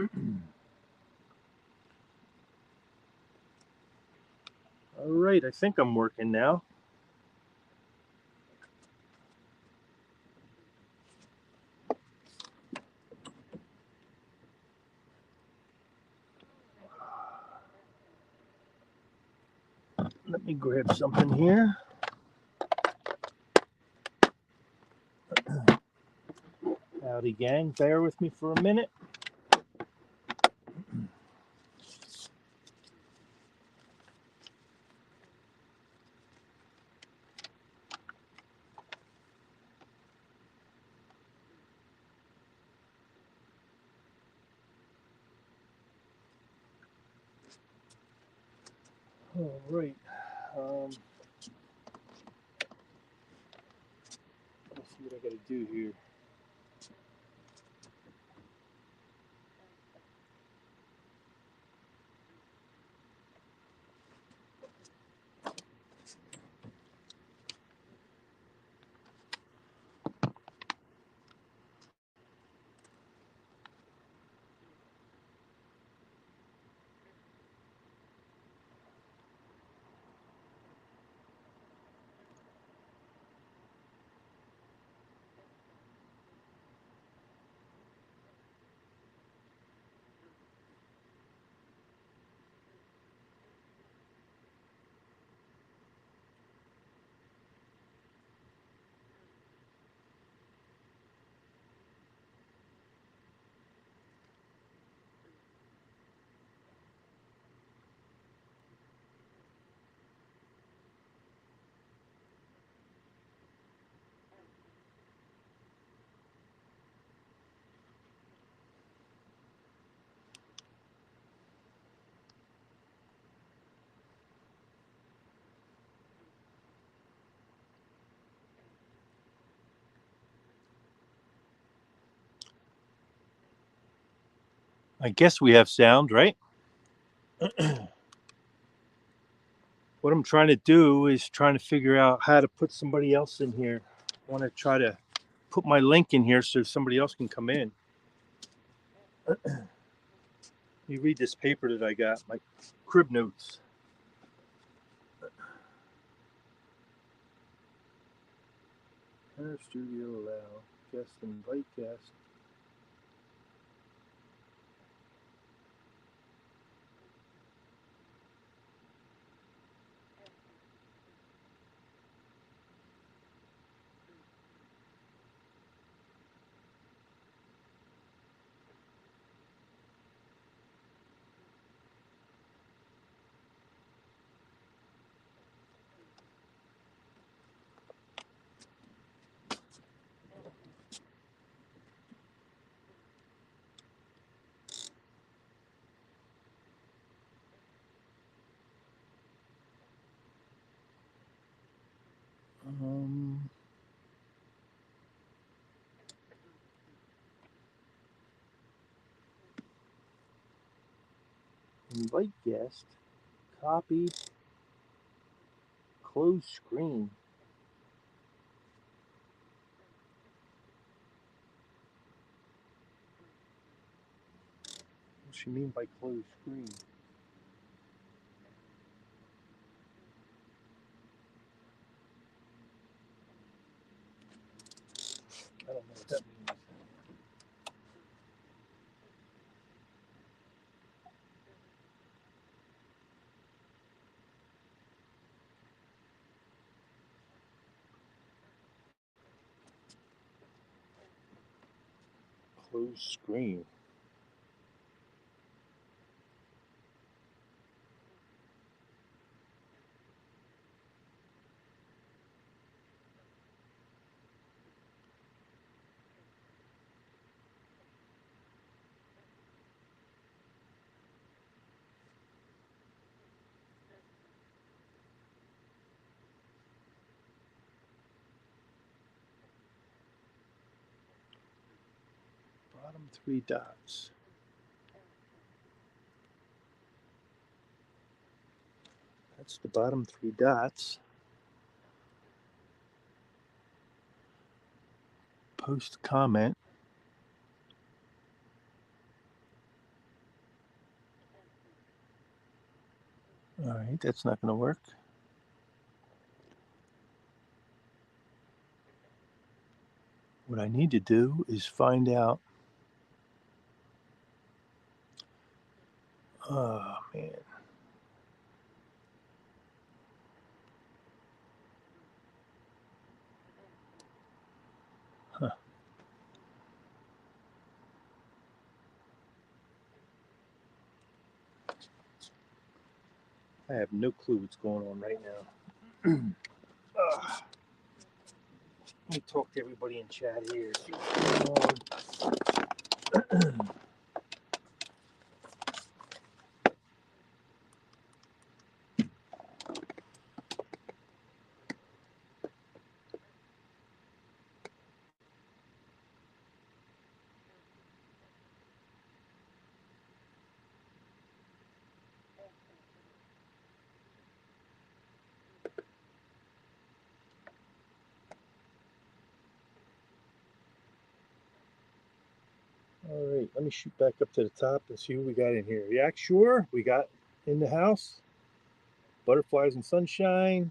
All right, I think I'm working now. Let me grab something here. Howdy, gang. Bear with me for a minute. All right. Let's see what I got to do here. I guess we have sound, right? What I'm trying to do is trying to figure out how to put somebody else in here. I want to try to put my link in here so somebody else can come in. You read this paper that I got, my crib notes. Enter studio allow. Guest invite guest. Invite guest. Copy. Close screen. What does she mean by close screen? I don't know what that means. Close screen. Bottom three dots. That's the bottom three dots. Post comment. All right, that's not going to work. What I need to do is find out. Oh, man. Huh. I have no clue what's going on right now. Let me talk to everybody in chat here. See what's going on. All right, let me shoot back up to the top and see who we got in here. Yak Sure, we got in the house. Butterflies and Sunshine.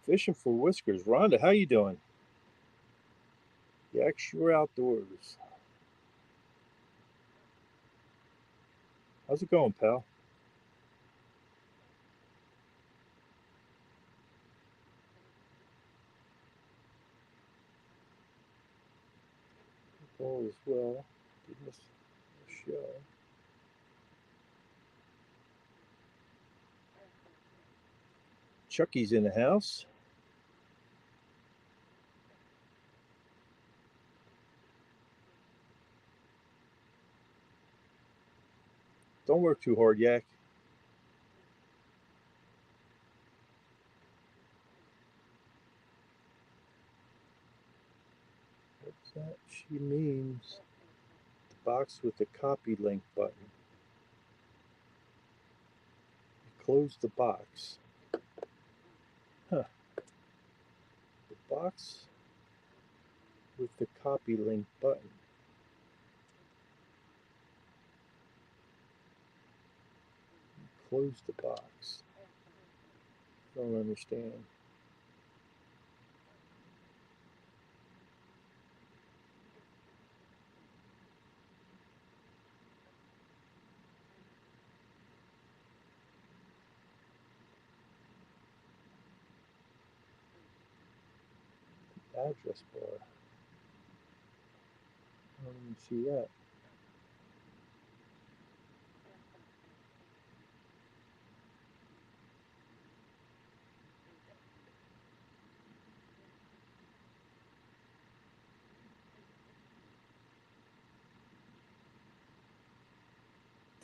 Fishing for Whiskers. Rhonda, how you doing? Yak Sure Outdoors. How's it going, pal? All is well. Did miss the show. Chucky's in the house. Don't work too hard, Yak. What's that? She means the box with the copy link button. Close the box. Huh. The box with the copy link button. Close the box. Don't understand. Address bar. I don't even see that.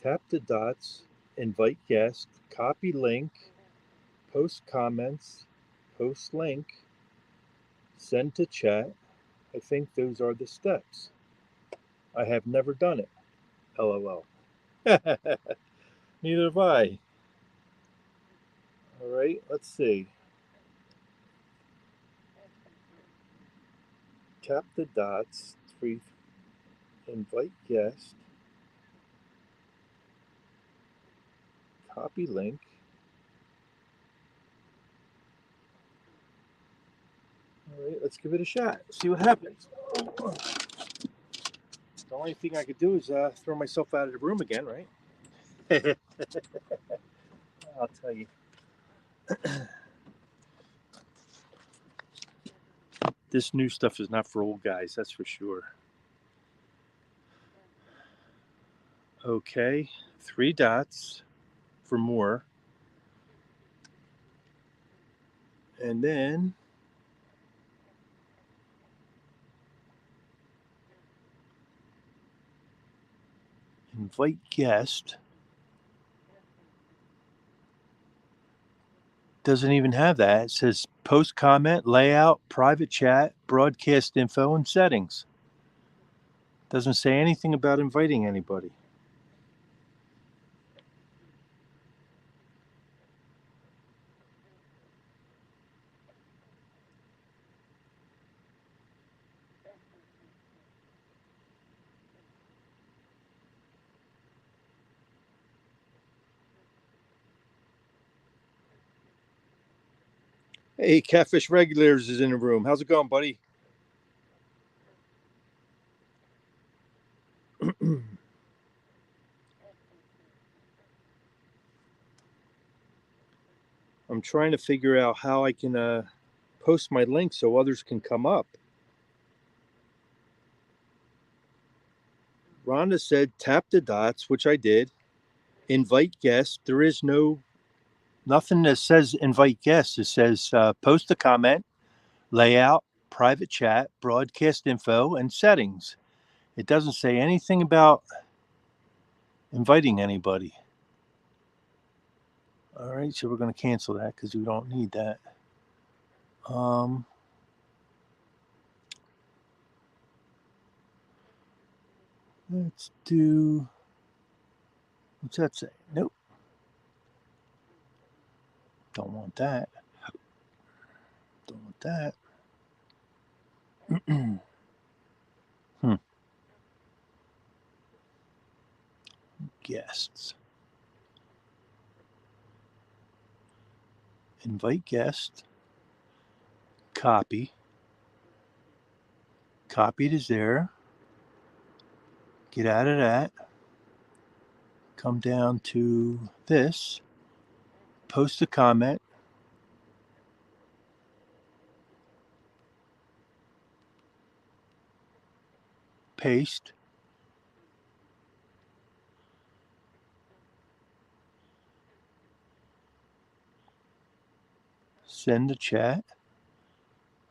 Tap the dots, invite guest, copy link, post comments, post link, send to chat. I think those are the steps. I have never done it. LOL. Neither have I. All right, let's see. Tap the dots, invite guest, copy link. All right, let's give it a shot. See what happens. The only thing I could do is throw myself out of the room again, right? I'll tell you. This new stuff is not for old guys, that's for sure. Okay, 3 dots for more. And then invite guest. Doesn't even have that. It says post comment, layout, private chat, broadcast info, and settings. Doesn't say anything about inviting anybody. Hey, Catfish Regulators is in the room. How's it going, buddy? I'm trying to figure out how I can post my link so others can come up. Rhonda said tap the dots, which I did. Invite guests. There is nothing that says invite guests. It says post a comment, layout, private chat, broadcast info, and settings. It doesn't say anything about inviting anybody. All right, so we're going to cancel that because we don't need that. Let's do, what's that say? Nope. Don't want that. Don't want that. Guests. Invite guest. Copy. Copied is there. Get out of that. Come down to this. Post a comment. Paste. Send a chat.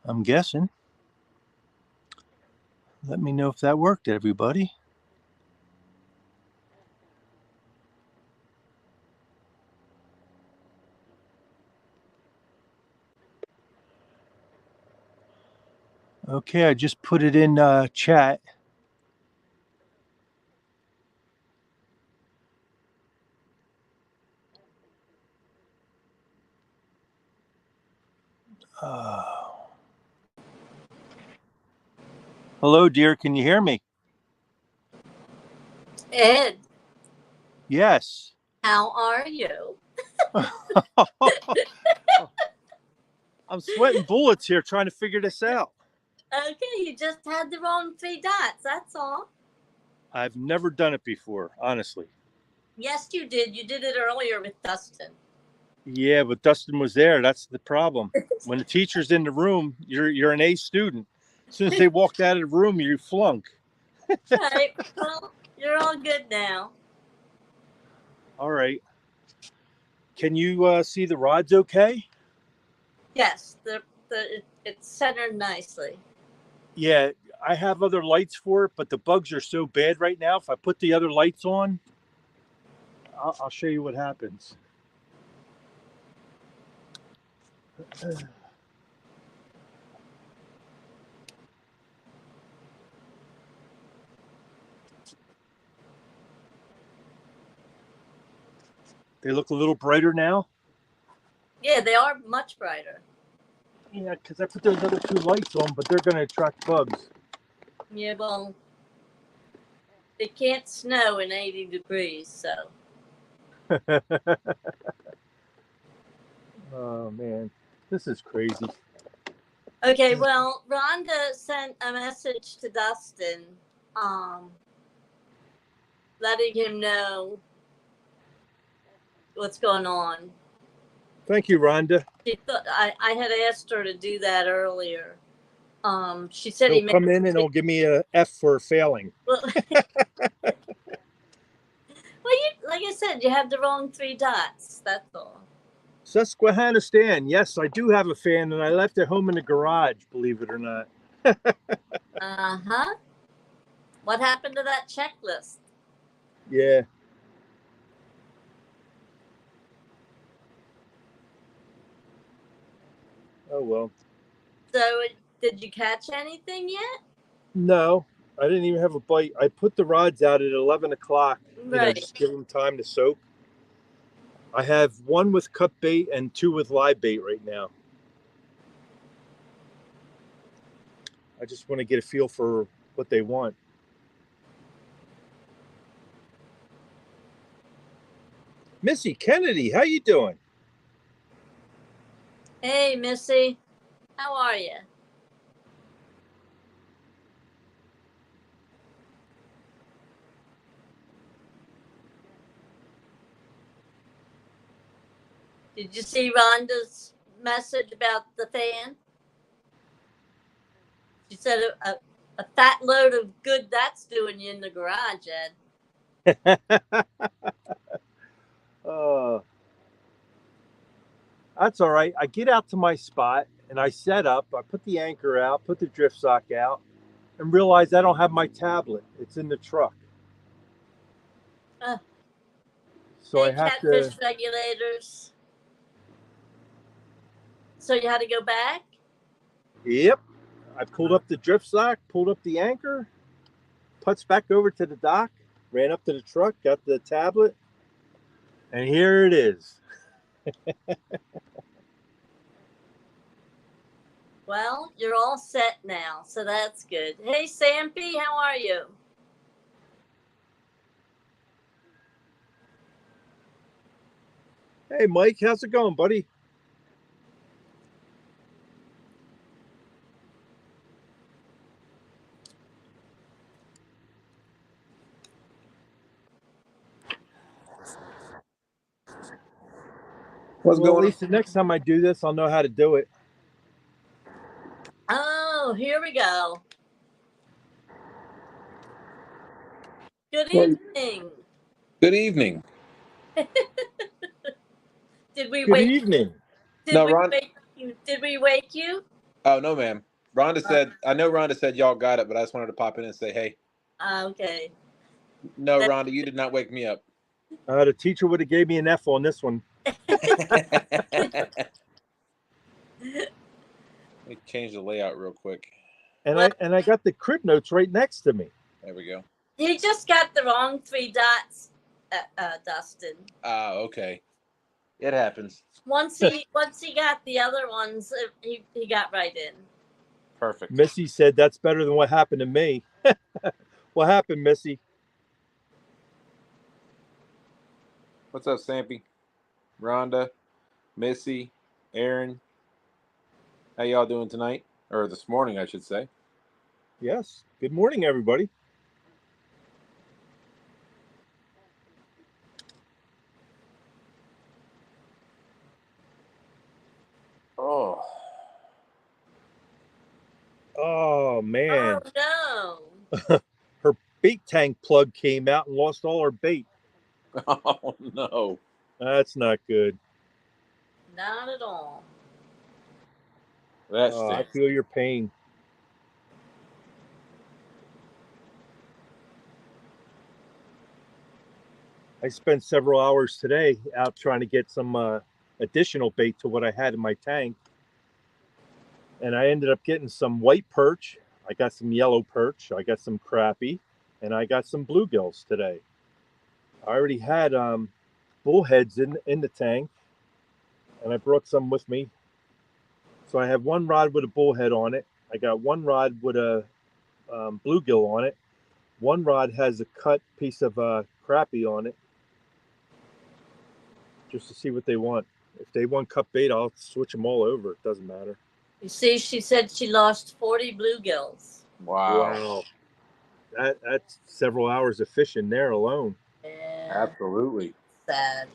I'm guessing. Let me know if that worked, everybody. Okay, I just put it in chat. Hello, dear. Can you hear me? Ed, Yes. how are you? I'm sweating bullets here trying to figure this out. Okay, you just had the wrong 3 dots, that's all. I've never done it before, honestly. Yes, you did. You did it earlier with Dustin. Yeah, but Dustin was there. That's the problem. When the teacher's in the room, you're an A student. As soon as they walked out of the room, you flunk. Right. Well, you're all good now. All right. Can you see the rods okay? Yes, it's centered nicely. Yeah, I have other lights for it, but the bugs are so bad right now. If I put the other lights on, I'll show you what happens. They look a little brighter now. Yeah, they are much brighter. Yeah, because I put those other 2 lights on, but they're going to attract bugs. Yeah, well, it can't snow in 80 degrees, so. Oh, man. This is crazy. Okay, well, Rhonda sent a message to Dustin, letting him know what's going on. Thank you, Rhonda. She thought I had asked her to do that earlier. She said He'll come in and he'll give me a F for failing. Well, like I said, you have the wrong 3 dots. That's all. Susquehanna Stan. Yes, I do have a fan, and I left it home in the garage, believe it or not. Uh-huh. What happened to that checklist? Yeah. Oh, well. So, did you catch anything yet? No, I didn't even have a bite. I put the rods out at 11 o'clock, Right. just give them time to soak. I have 1 with cut bait and 2 with live bait right now. I just want to get a feel for what they want. Missy Kennedy, how you doing? Hey, Missy. How are you? Did you see Rhonda's message about the fan? She said a fat load of good that's doing you in the garage, Ed. That's all right. I get out to my spot and I set up. I put the anchor out, put the drift sock out, and realize I don't have my tablet. It's in the truck. So Hey, I have catfish to. regulators. So you had to go back? Yep. I pulled up the drift sock, pulled up the anchor, puts back over to the dock, ran up to the truck, got the tablet, and here it is. Well, you're all set now, so that's good. Hey, Sampy, how are you? Hey, Mike, how's it going, buddy? What's Well, at going on? least the next time I do this, I'll know how to do it. Oh, here we go. Good Well, evening. good evening. Did we Good wake? evening. No, Ron. Did we wake you? Oh no, ma'am. Rhonda said. I know Rhonda said y'all got it, but I just wanted to pop in and say, hey. Okay. No, Rhonda, you did not wake me up. The teacher would have gave me an F on this one. Let me change the layout real quick. And Well, I got the crib notes right next to me. There we go. you just got the wrong 3 dots, Dustin. Okay. It happens. Once he got the other ones, he got right in. Perfect. Missy said that's better than what happened to me. What happened, Missy? What's up, Sampy? Rhonda, Missy, Aaron. How y'all doing tonight? Or this morning, I should say. Yes. Good morning, everybody. Oh. Oh man. Oh no. Her bait tank plug came out and lost all her bait. Oh no. That's not good. Not at all. That I stinks. feel your pain. I spent several hours today out trying to get some additional bait to what I had in my tank. And I ended up getting some white perch. I got some yellow perch. I got some crappie. And I got some bluegills today. I already had bullheads in the tank. And I brought some with me. So I have one rod with a bullhead on it. I got one rod with a bluegill on it. One rod has a cut piece of crappie on it, just to see what they want. If they want cut bait, I'll switch them all over. It doesn't matter. You see, she said she lost 40 bluegills. Wow. That's several hours of fishing there alone. Yeah. Absolutely. Sad.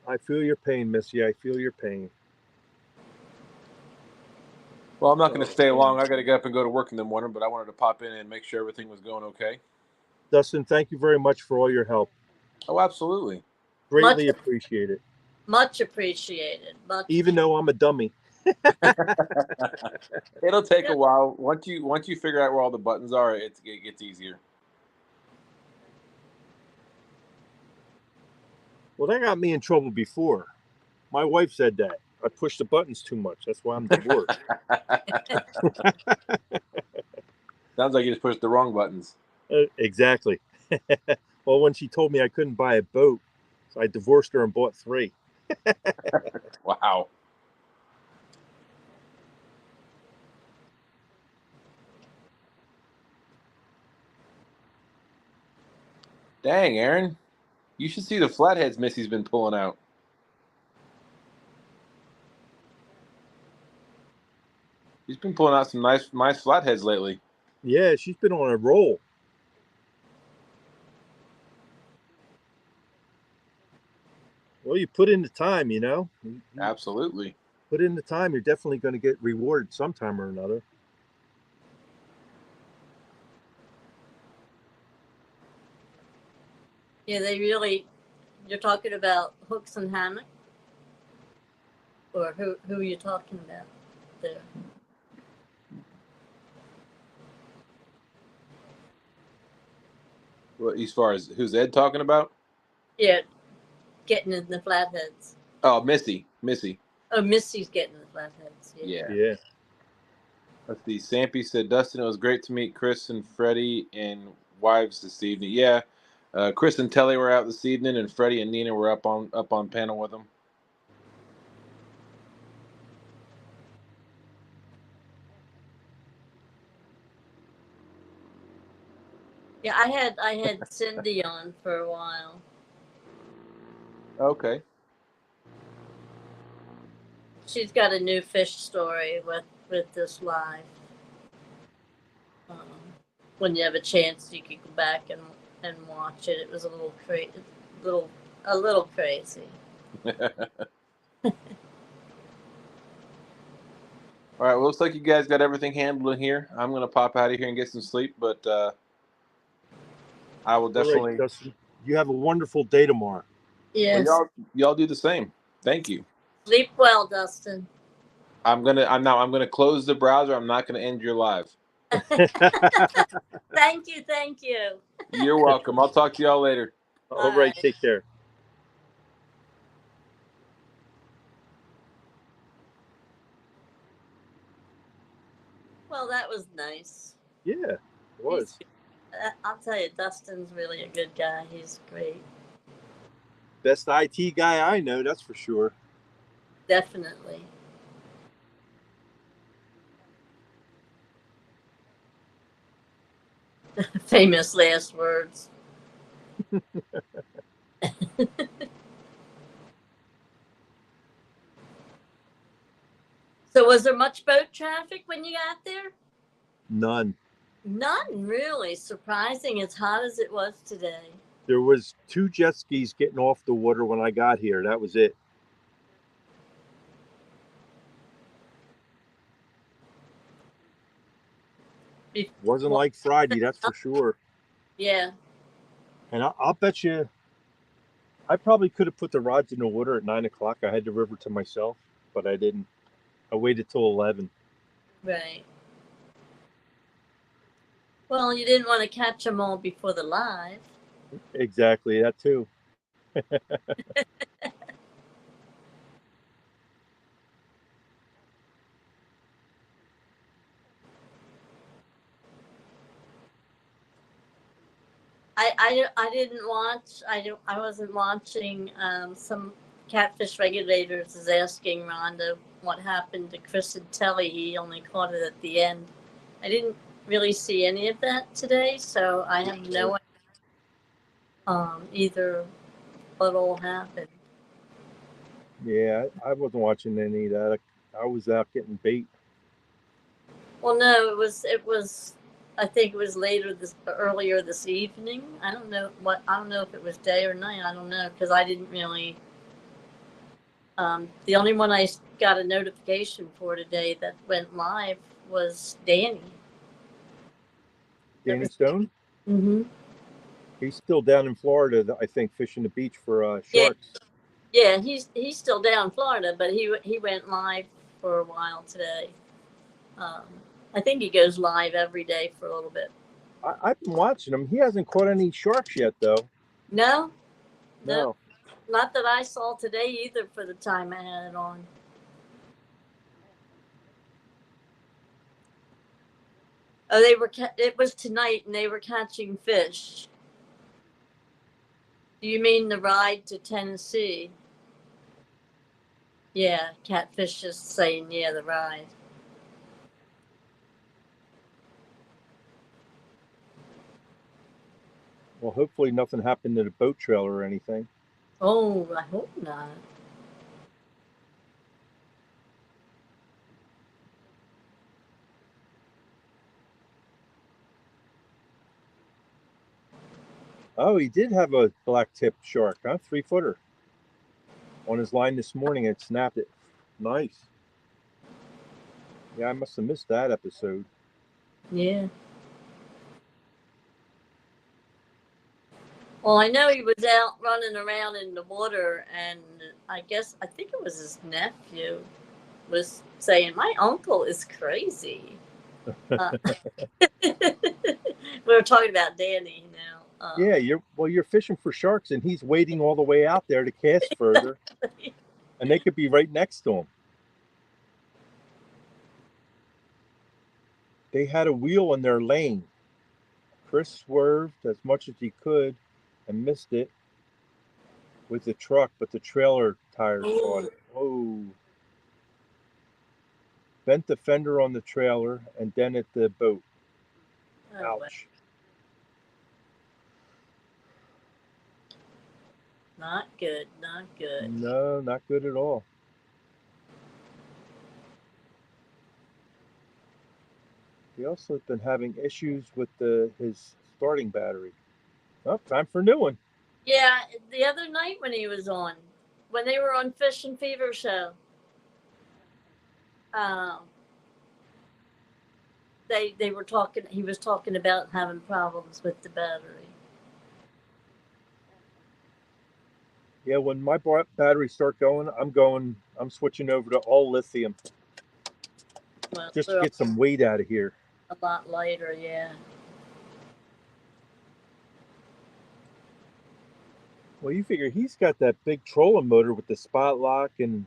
I feel your pain, Missy. I feel your pain. Well, I'm not going to stay long. I got to get up and go to work in the morning, but I wanted to pop in and make sure everything was going okay. Dustin, thank you very much for all your help. Oh, absolutely. Greatly appreciate it. Much appreciated. Even though I'm a dummy. It'll take a while. Once you figure out where all the buttons are, it gets easier. Well, that got me in trouble before. My wife said that. I push the buttons too much. That's why I'm divorced. Sounds like you just pushed the wrong buttons. Exactly. Well, when she told me I couldn't buy a boat, so I divorced her and bought 3. Wow. Dang, Aaron. You should see the flatheads Missy's been pulling out. He's been pulling out some nice flatheads lately. Yeah, she's been on a roll. Well, you put in the time, you know. You Absolutely. put in the time, you're definitely going to get rewarded sometime or another. Yeah, they really. You're talking about hooks and hammock, or who are you talking about there? Well, as far as who's Ed talking about? Yeah, getting in the flatheads. Oh, Missy. Oh, Missy's getting the flatheads. Yeah. Yeah. Yeah. Let's see. Sampy said, Dustin, it was great to meet Chris and Freddie and wives this evening. Yeah. Chris and Telly were out this evening, and Freddie and Nina were up on panel with them. Yeah, I had Cindy on for a while. Okay. She's got a new fish story with this live. When you have a chance, you could go back and watch it. It was a little crazy. A little crazy. All right. Well, looks like you guys got everything handled in here. I'm gonna pop out of here and get some sleep, but I will All definitely. right, Dustin. You have a wonderful day tomorrow. Yes. Well, y'all do the same. Thank you. Sleep well, Dustin. I'm gonna close the browser. I'm not gonna end your live. Thank you. You're welcome. I'll talk to y'all later. All right, take care. Well, that was nice. Yeah, it was. I'll tell you, Dustin's really a good guy. He's great. Best IT guy I know, that's for sure. Definitely. Famous last words. So was there much boat traffic when you got there? None. None, really. Surprising as hot as it was today. There was 2 jet skis getting off the water when I got here. That was it. Wasn't like Friday, that's for sure. Yeah. And I'll bet you, I probably could have put the rods in the water at 9 o'clock. I had the river to myself, but I didn't. I waited till 11. Right. Well, you didn't want to catch them all before the live. Exactly, that too. I didn't watch. I wasn't watching. Some Catfish Regulators is asking Rhonda what happened to Chris and Telly. He only caught it at the end. I didn't really see any of that today, so I have no idea either what all happened. Yeah, I wasn't watching any of that. I was out getting bait. Well, no, it was. I think it was earlier this evening. I don't know if it was day or night. I don't know because I didn't really. The only one I got a notification for today that went live was Danny. Danny Stone? Mm-hmm. He's still down in Florida, I think, fishing the beach for sharks. Yeah, he's still down in Florida, but he went live for a while today. I think he goes live every day for a little bit. I've been watching him. He hasn't caught any sharks yet, though. No. Not that I saw today either for the time I had it on. Oh, it was tonight and they were catching fish. Do you mean the ride to Tennessee? Yeah, Catfish is saying, yeah, the ride. Well, hopefully nothing happened to the boat trailer or anything. Oh, I hope not. Oh, he did have a black tipped shark, huh? 3-footer. On his line this morning and snapped it. Nice. Yeah, I must have missed that episode. Yeah. Well, I know he was out running around in the water, and I think it was his nephew was saying, "My uncle is crazy." We were talking about Danny now. Yeah, you're fishing for sharks, and he's wading all the way out there to cast further, and they could be right next to him. They had a wheel in their lane. Chris swerved as much as he could and missed it with the truck, but the trailer tires caught it. Oh. Bent the fender on the trailer and dented the boat. Ouch. Not good. Not good. No, not good at all. He also has been having issues with his starting battery. Oh, time for a new one. Yeah, the other night when he was on, when they were on Fish and Fever show, they were talking. He was talking about having problems with the battery. Yeah, when my batteries start going, I'm switching over to all lithium. Well, just to get some weight out of here. A lot lighter, yeah. Well, you figure he's got that big trolling motor with the spot lock and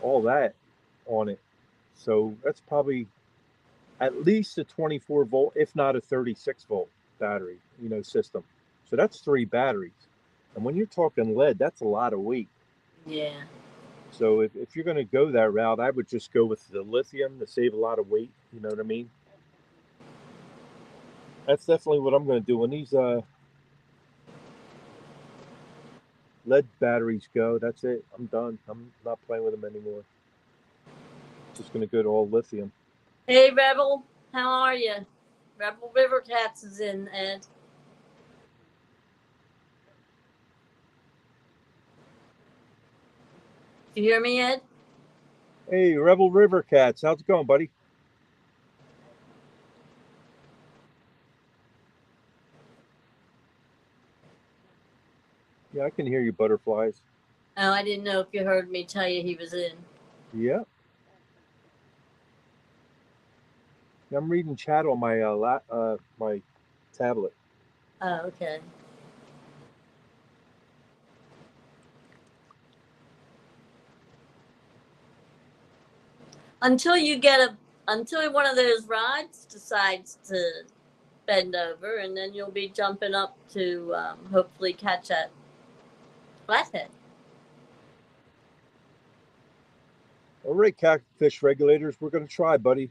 all that on it. So that's probably at least a 24 volt, if not a 36 volt battery, system. So that's 3 batteries. And when you're talking lead, that's a lot of weight. Yeah. So if you're going to go that route, I would just go with the lithium to save a lot of weight. You know what I mean? That's definitely what I'm going to do. When these lead batteries go, that's it. I'm done. I'm not playing with them anymore. Just going to go to all lithium. Hey, Rebel. How are you? Rebel River Cats is in, Ed. You hear me, Ed? Hey, Rebel River Cats. How's it going, buddy? Yeah, I can hear you, butterflies. Oh, I didn't know if you heard me tell you he was in. Yeah. I'm reading chat on my my tablet. Oh, okay. Until one of those rods decides to bend over, and then you'll be jumping up to hopefully catch that flathead. All right, catfish regulators, we're going to try, buddy.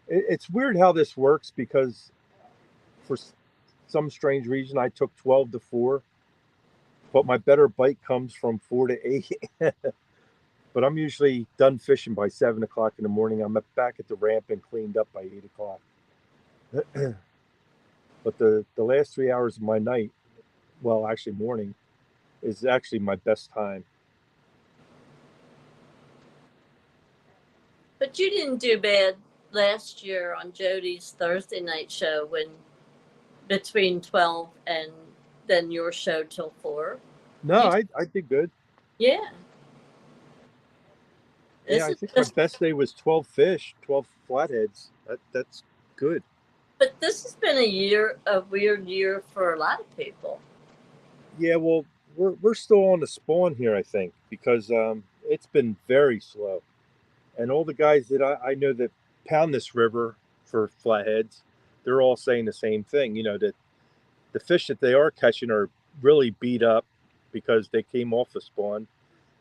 It's weird how this works because for some strange reason I took 12 to 4, but my better bite comes from 4 to 8. But I'm usually done fishing by 7 o'clock in the morning. I'm back at the ramp and cleaned up by 8 o'clock. But the last 3 hours of my night, well, actually morning, is actually my best time. But you didn't do bad last year on Jody's Thursday night show when between 12 and then your show till 4. No, I did good. Yeah. Yeah, I think my best day was 12 fish, 12 flatheads. That's good. But this has been a weird year for a lot of people. Yeah, well, we're still on the spawn here, I think, because it's been very slow. And all the guys that I know that pound this river for flatheads, they're all saying the same thing. That the fish that they are catching are really beat up because they came off the spawn.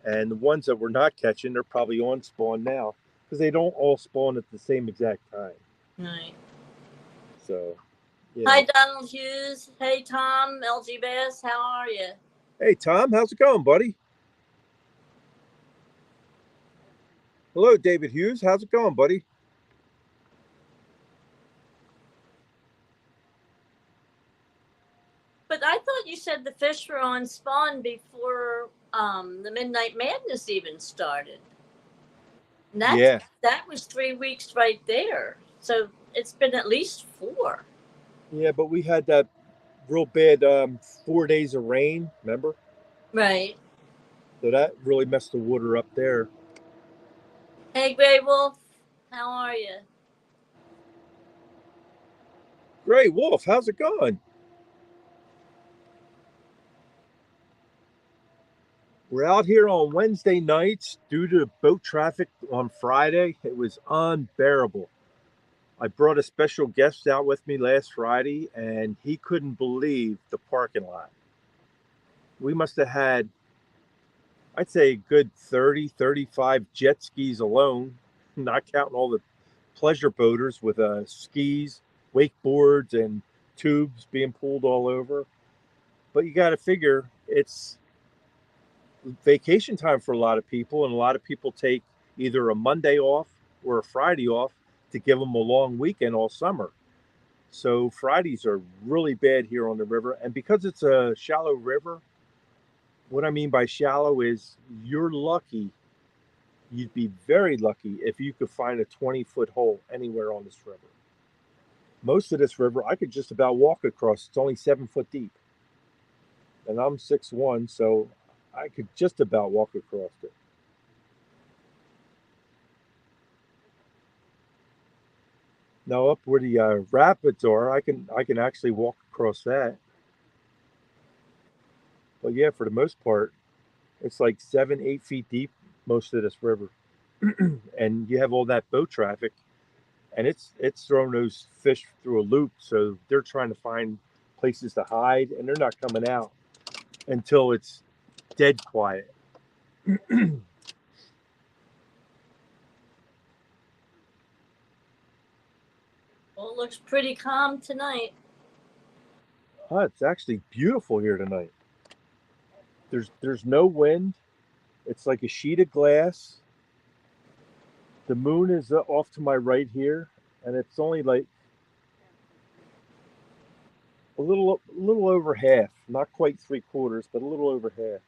And the ones that we're not catching, they're probably on spawn now because they don't all spawn at the same exact time. Right. So, Hi, Donald Hughes. Hey, Tom, LG Bass. How are you? Hey, Tom. How's it going, buddy? Hello, David Hughes. How's it going, buddy? you said the fish were on spawn before the Midnight Madness even started. And that was 3 weeks right there. So it's been at least 4. Yeah, but we had that real bad 4 days of rain, remember? Right. So that really messed the water up there. Hey, Grey Wolf, how are you? Grey Wolf, how's it going? We're out here on Wednesday nights due to boat traffic on Friday. It was unbearable. I brought a special guest out with me last Friday, and he couldn't believe the parking lot. We must have had, I'd say, a good 30, 35 jet skis alone, not counting all the pleasure boaters with skis, wakeboards, and tubes being pulled all over. But you got to figure it's vacation time for a lot of people, and a lot of people take either a Monday off or a Friday off to give them a long weekend all summer. So Fridays are really bad here on the river, and because it's a shallow river, what I mean by shallow is you're lucky. You'd be very lucky if you could find a 20-foot hole anywhere on this river. Most of this river, I could just about walk across. It's only 7 foot deep, and I'm 6'1", so I could just about walk across it. Now up where the rapids are, I can actually walk across that. But yeah, for the most part, it's like 7, 8 feet deep most of this river, and you have all that boat traffic, and it's throwing those fish through a loop. So they're trying to find places to hide, and they're not coming out until it's dead quiet. Well, it looks pretty calm tonight. It's actually beautiful here tonight. There's no wind. It's like a sheet of glass. The moon is off to my right here, and it's only like a little over half, not quite 3/4, but a little over half.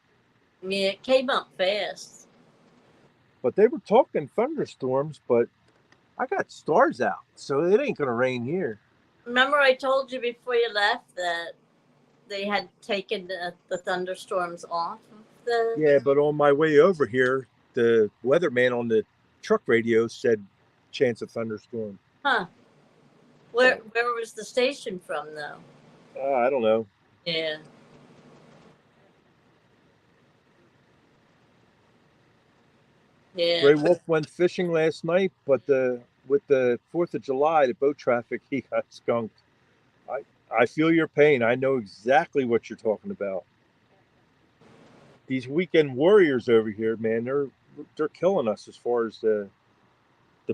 Yeah, it came up fast. But they were talking thunderstorms, but I got stars out, so it ain't gonna rain here. Remember I told you before you left that they had taken the thunderstorms off of the... Yeah, but on my way over here, the weatherman on the truck radio said chance of thunderstorm. Huh. Where was the station from, though? I don't know. Yeah. Yeah. Grey Wolf went fishing last night, but with the 4th of July, the boat traffic, he got skunked. I feel your pain. I know exactly what you're talking about. These weekend warriors over here, man, they're killing us as far as the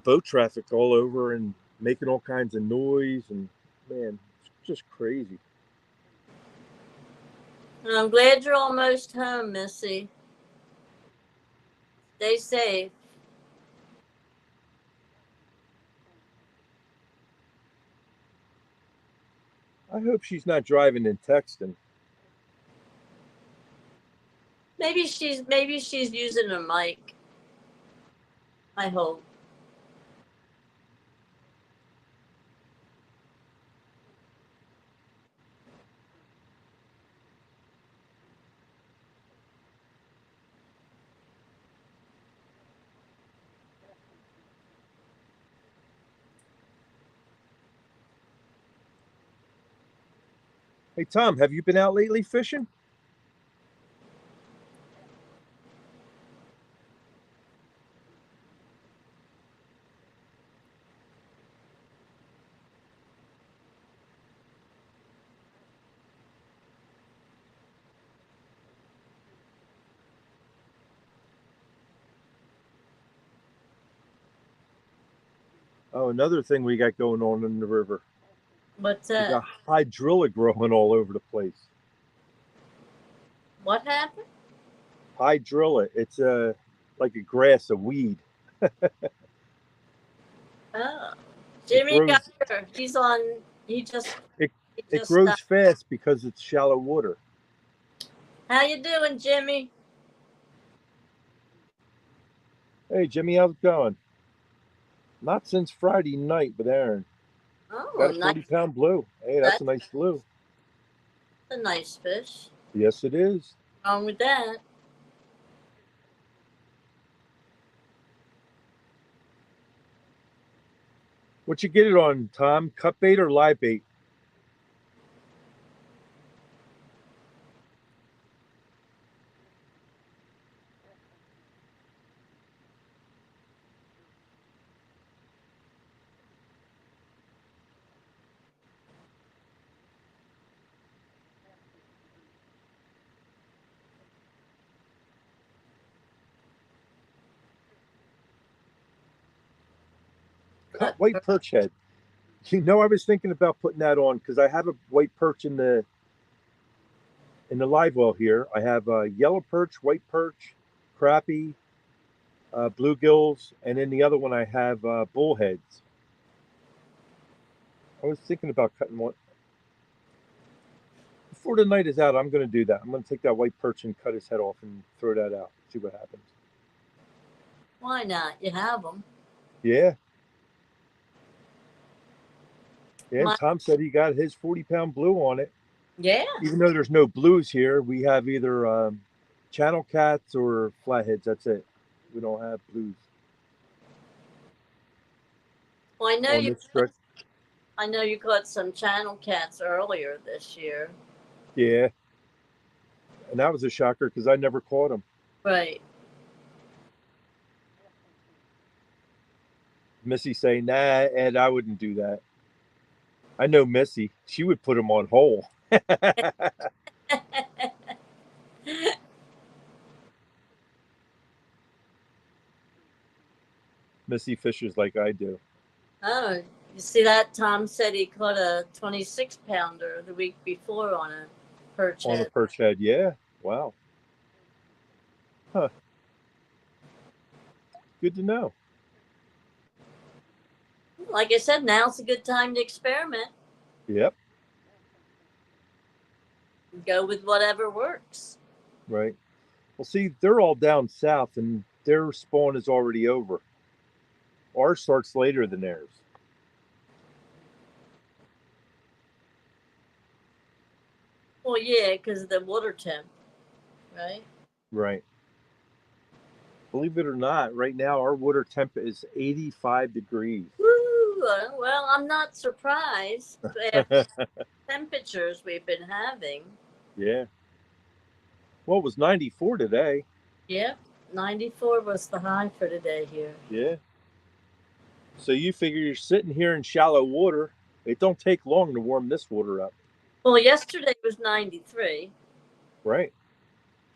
boat traffic all over and making all kinds of noise, and man, it's just crazy. I'm glad you're almost home, Missy. Stay safe. I hope she's not driving and texting. Maybe she's using her mic. I hope. Hey, Tom, have you been out lately fishing? Oh, another thing we got going on in the river. What's We that? got hydrilla growing all over the place. What happened? Hydrilla, it's like a grass, a weed. Oh, Jimmy grows- got her. He's on. He just. It he just grows stopped. fast because it's shallow water. How you doing, Jimmy? Hey, Jimmy, how's it going? Not since Friday night with Aaron. Oh, Got a nice. 40-pound blue. Hey, that's a nice blue. That's a nice fish. Yes, it is. What's wrong with that? What you get it on, Tom? Cut bait or live bait? Cut white perch head. You know, I was thinking about putting that on because I have a white perch in the live well here. I have yellow perch, white perch, crappie, bluegills, and then the other one I have bullheads. I was thinking about cutting one. Before the night is out, I'm going to do that. I'm going to take that white perch and cut his head off and throw that out. See what happens. Why not? You have them. Yeah. Yeah, and My- Tom said he got his 40-pound blue on it. Yeah. Even though there's no blues here, we have either channel cats or flatheads. That's it. We don't have blues. Well, I know on this stretch. I know you caught some channel cats earlier this year. Yeah. And that was a shocker because I never caught them. Right. Missy saying, nah, Ed, I wouldn't do that. I know Missy. She would put them on whole. Missy fishes like I do. Oh, you see that? Tom said he caught a 26-pounder the week before on a perch On head. a perch head, yeah. Wow. Huh. Good to know. Like I said, now's a good time to experiment. Yep. Go with whatever works. Right. Well, see, they're all down south and their spawn is already over. Ours starts later than theirs. Well, yeah, because of the water temp, right? Right. Believe it or not, right now our water temp is 85 degrees. Woo! Well, I'm not surprised after temperatures we've been having. Yeah. Well, it was 94 today. Yep, 94 was the high for today here. Yeah. So you figure you're sitting here in shallow water. It don't take long to warm this water up. Well, yesterday was 93. Right.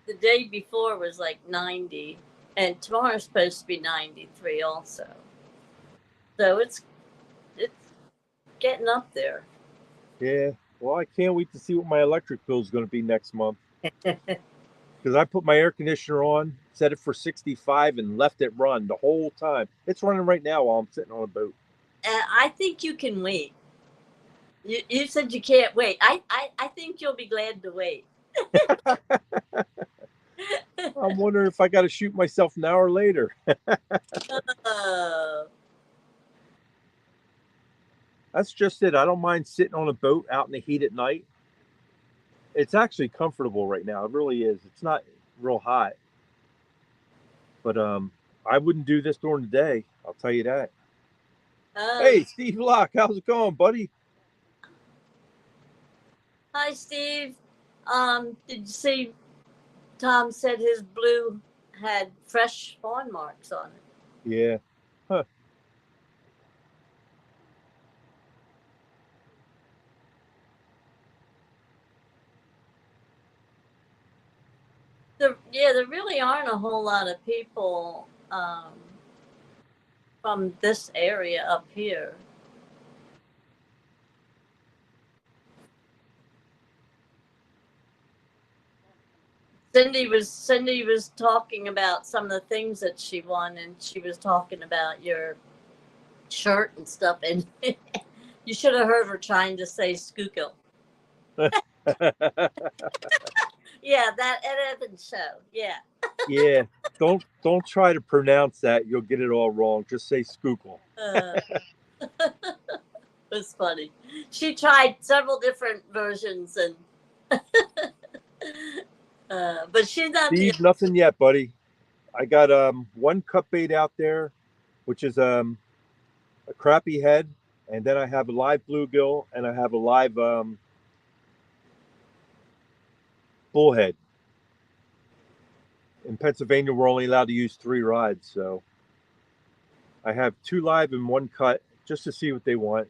The day before was like 90. And tomorrow's supposed to be 93 also. So it's getting up there. Yeah. Well, I can't wait to see what my electric bill is going to be next month. Because I put my air conditioner on, set it for 65, and left it run the whole time. It's running right now while I'm sitting on a boat. I think you can wait. You said you can't wait. I think you'll be glad to wait. I'm wondering if I got to shoot myself an hour later. That's just it. I don't mind sitting on a boat out in the heat at night. It's actually comfortable right now. It really is. It's not real hot. But I wouldn't do this during the day. I'll tell you that. Hey, Steve Locke, how's it going, buddy? Hi, Steve. Did you see Tom said his blue had fresh spawn marks on it? Yeah. Huh. There really aren't a whole lot of people from this area up here. Cindy was talking about some of the things that she won, and she was talking about your shirt and stuff, and you should have heard her trying to say Schuylkill. Yeah, that Ed Evans show. Yeah. Yeah, don't try to pronounce that. You'll get it all wrong. Just say Schuylkill. It was funny. She tried several different versions, and but she's not the. Steve, nothing yet, buddy. I got one cut bait out there, which is a crappie head, and then I have a live bluegill and I have a live bullhead. In Pennsylvania, we're only allowed to use 3 rods, so I have 2 live and 1 cut just to see what they want.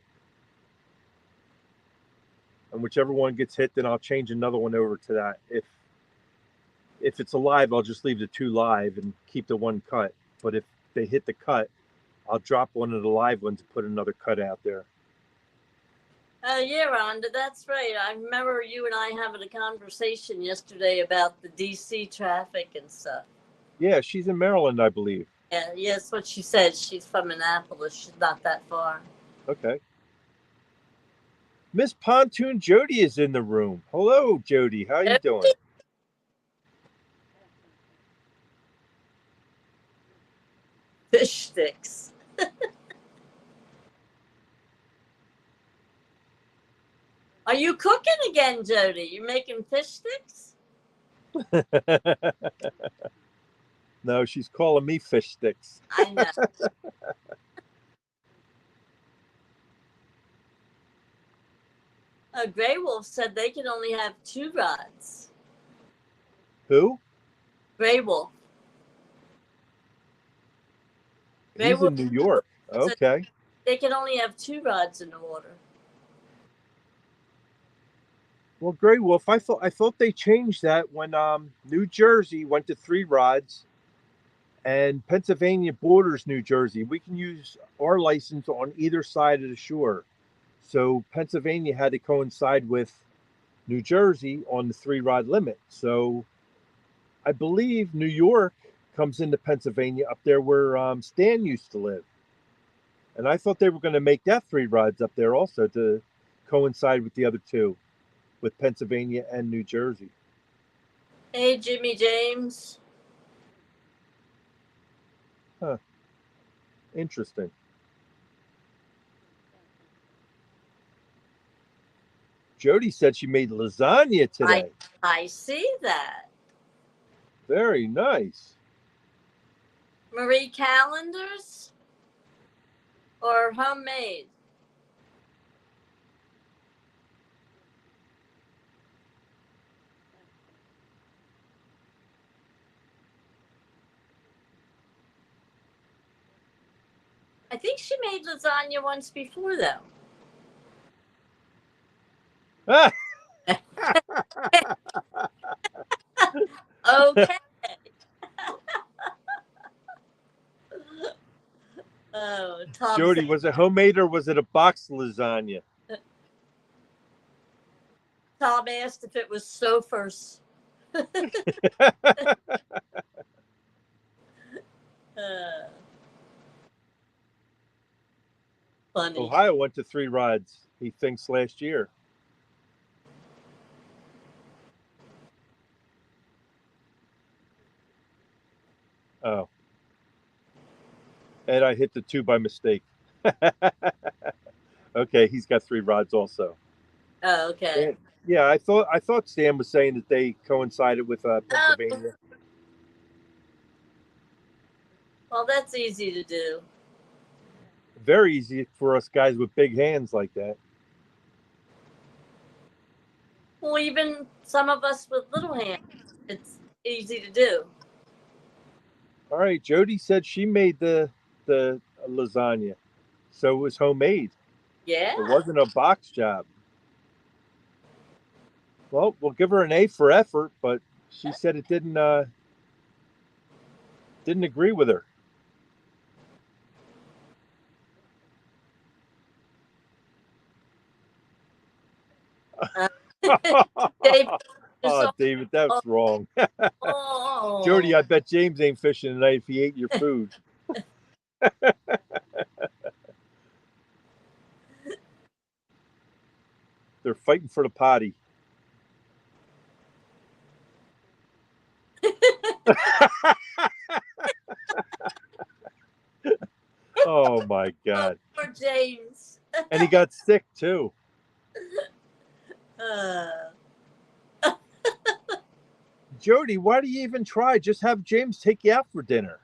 And whichever one gets hit, then I'll change another one over to that. If it's alive, I'll just leave the 2 live and keep the 1 cut. But if they hit the cut, I'll drop one of the live ones and put another cut out there. Yeah, Rhonda, that's right. I remember you and I having a conversation yesterday about the DC traffic and stuff. Yeah, she's in Maryland, I believe. Yeah, that's what she said. She's from Annapolis. She's not that far. Okay. Miss Pontoon Jody is in the room. Hello, Jody. How you doing? Fish sticks. Are you cooking again, Jody? You making fish sticks? No, she's calling me fish sticks. I know. Grey Wolf said they can only have 2 rods. Who? Grey Wolf. He's in New York. Okay. They can only have 2 rods in the water. Well, Grey Wolf, I thought they changed that when New Jersey went to 3 rods and Pennsylvania borders New Jersey. We can use our license on either side of the shore. So Pennsylvania had to coincide with New Jersey on the 3 rod limit. So I believe New York comes into Pennsylvania up there where Stan used to live. And I thought they were going to make that 3 rods up there also to coincide with the other 2, with Pennsylvania and New Jersey. Hey, Jimmy James. Huh. Interesting. Jody said she made lasagna today. I see that. Very nice. Marie Callender's or homemade? I think she made lasagna once before, though. Okay. Oh, Tom. Jody, was it homemade or was it a box lasagna? Tom asked if it was Stouffer's. Funny. Ohio went to 3 rods, he thinks, last year. Oh. And I hit the 2 by mistake. Okay, he's got 3 rods also. Oh, okay. And, yeah, I thought Stan was saying that they coincided with Pennsylvania. Well, that's easy to do. Very easy for us guys with big hands like that. Well, even some of us with little hands, it's easy to do. All right, Jody said she made the lasagna, so it was homemade. Yeah. It wasn't a box job. Well, we'll give her an A for effort, but she said it didn't agree with her. David, that's wrong. Jody, I bet James ain't fishing tonight if he ate your food. They're fighting for the potty. Oh my God. Poor James. And he got sick too. Jody, why do you even try? Just have James take you out for dinner.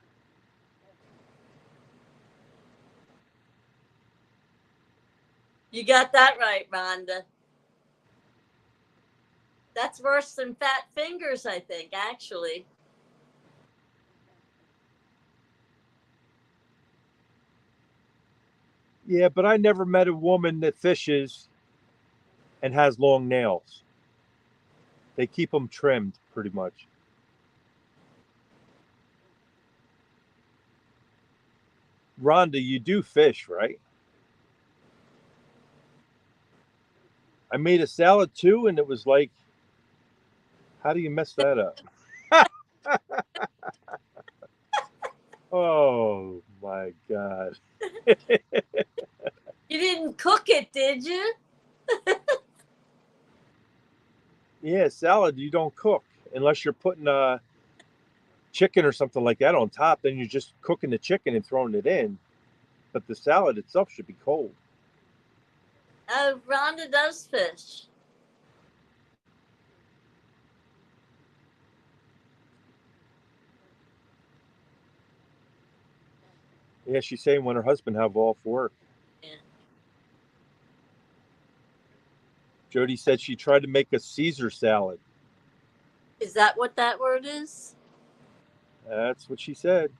You got that right, Rhonda. That's worse than fat fingers, I think, actually. Yeah, but I never met a woman that fishes and has long nails. They keep them trimmed pretty much. Rhonda, you do fish, right? I made a salad too, and it was like, how do you mess that up? Oh my God. You didn't cook it, did you? Yeah, salad you don't cook unless you're putting chicken or something like that on top. Then you're just cooking the chicken and throwing it in. But the salad itself should be cold. Rhonda does fish. Yeah, she's saying when her husband have off work. Yeah. Jody said she tried to make a Caesar salad. Is that what that word is? That's what she said.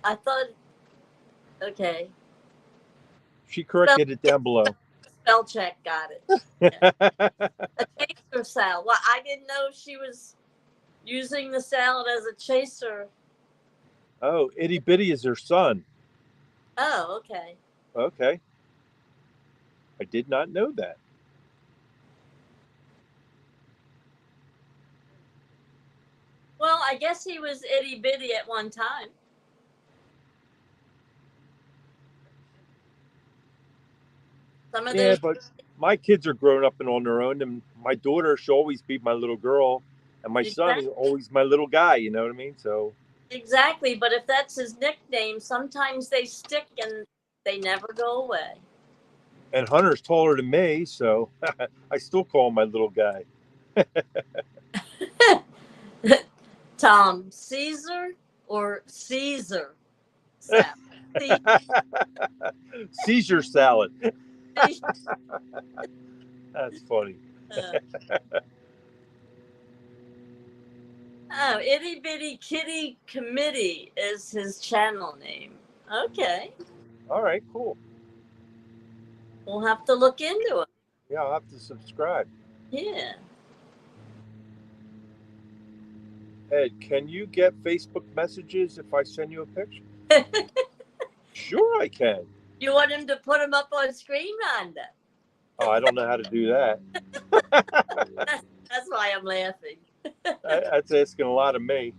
I thought. Okay. She corrected it down below. Spell check got it. Yeah. A chaser salad. Well, I didn't know she was using the salad as a chaser. Oh, Itty Bitty is her son. Oh, okay. Okay. I did not know that. Well, I guess he was itty bitty at one time. Some of Yeah, those. but my kids are grown up and on their own, and my daughter, she'll always be my little girl, and my son is always my little guy. You know what I mean? So Exactly, but if that's his nickname, sometimes they stick and they never go away. And Hunter's taller than me, so I still call him my little guy. Tom, Caesar or Caesar salad? Caesar salad. That's funny. Oh, Itty Bitty Kitty Committee is his channel name. Okay. All right, cool. We'll have to look into it. Yeah, I'll have to subscribe. Yeah. Ed, can you get Facebook messages if I send you a picture? Sure, I can. You want him to put them up on screen, Rhonda? Oh, I don't know how to do that. That's why I'm laughing. That's asking a lot of me.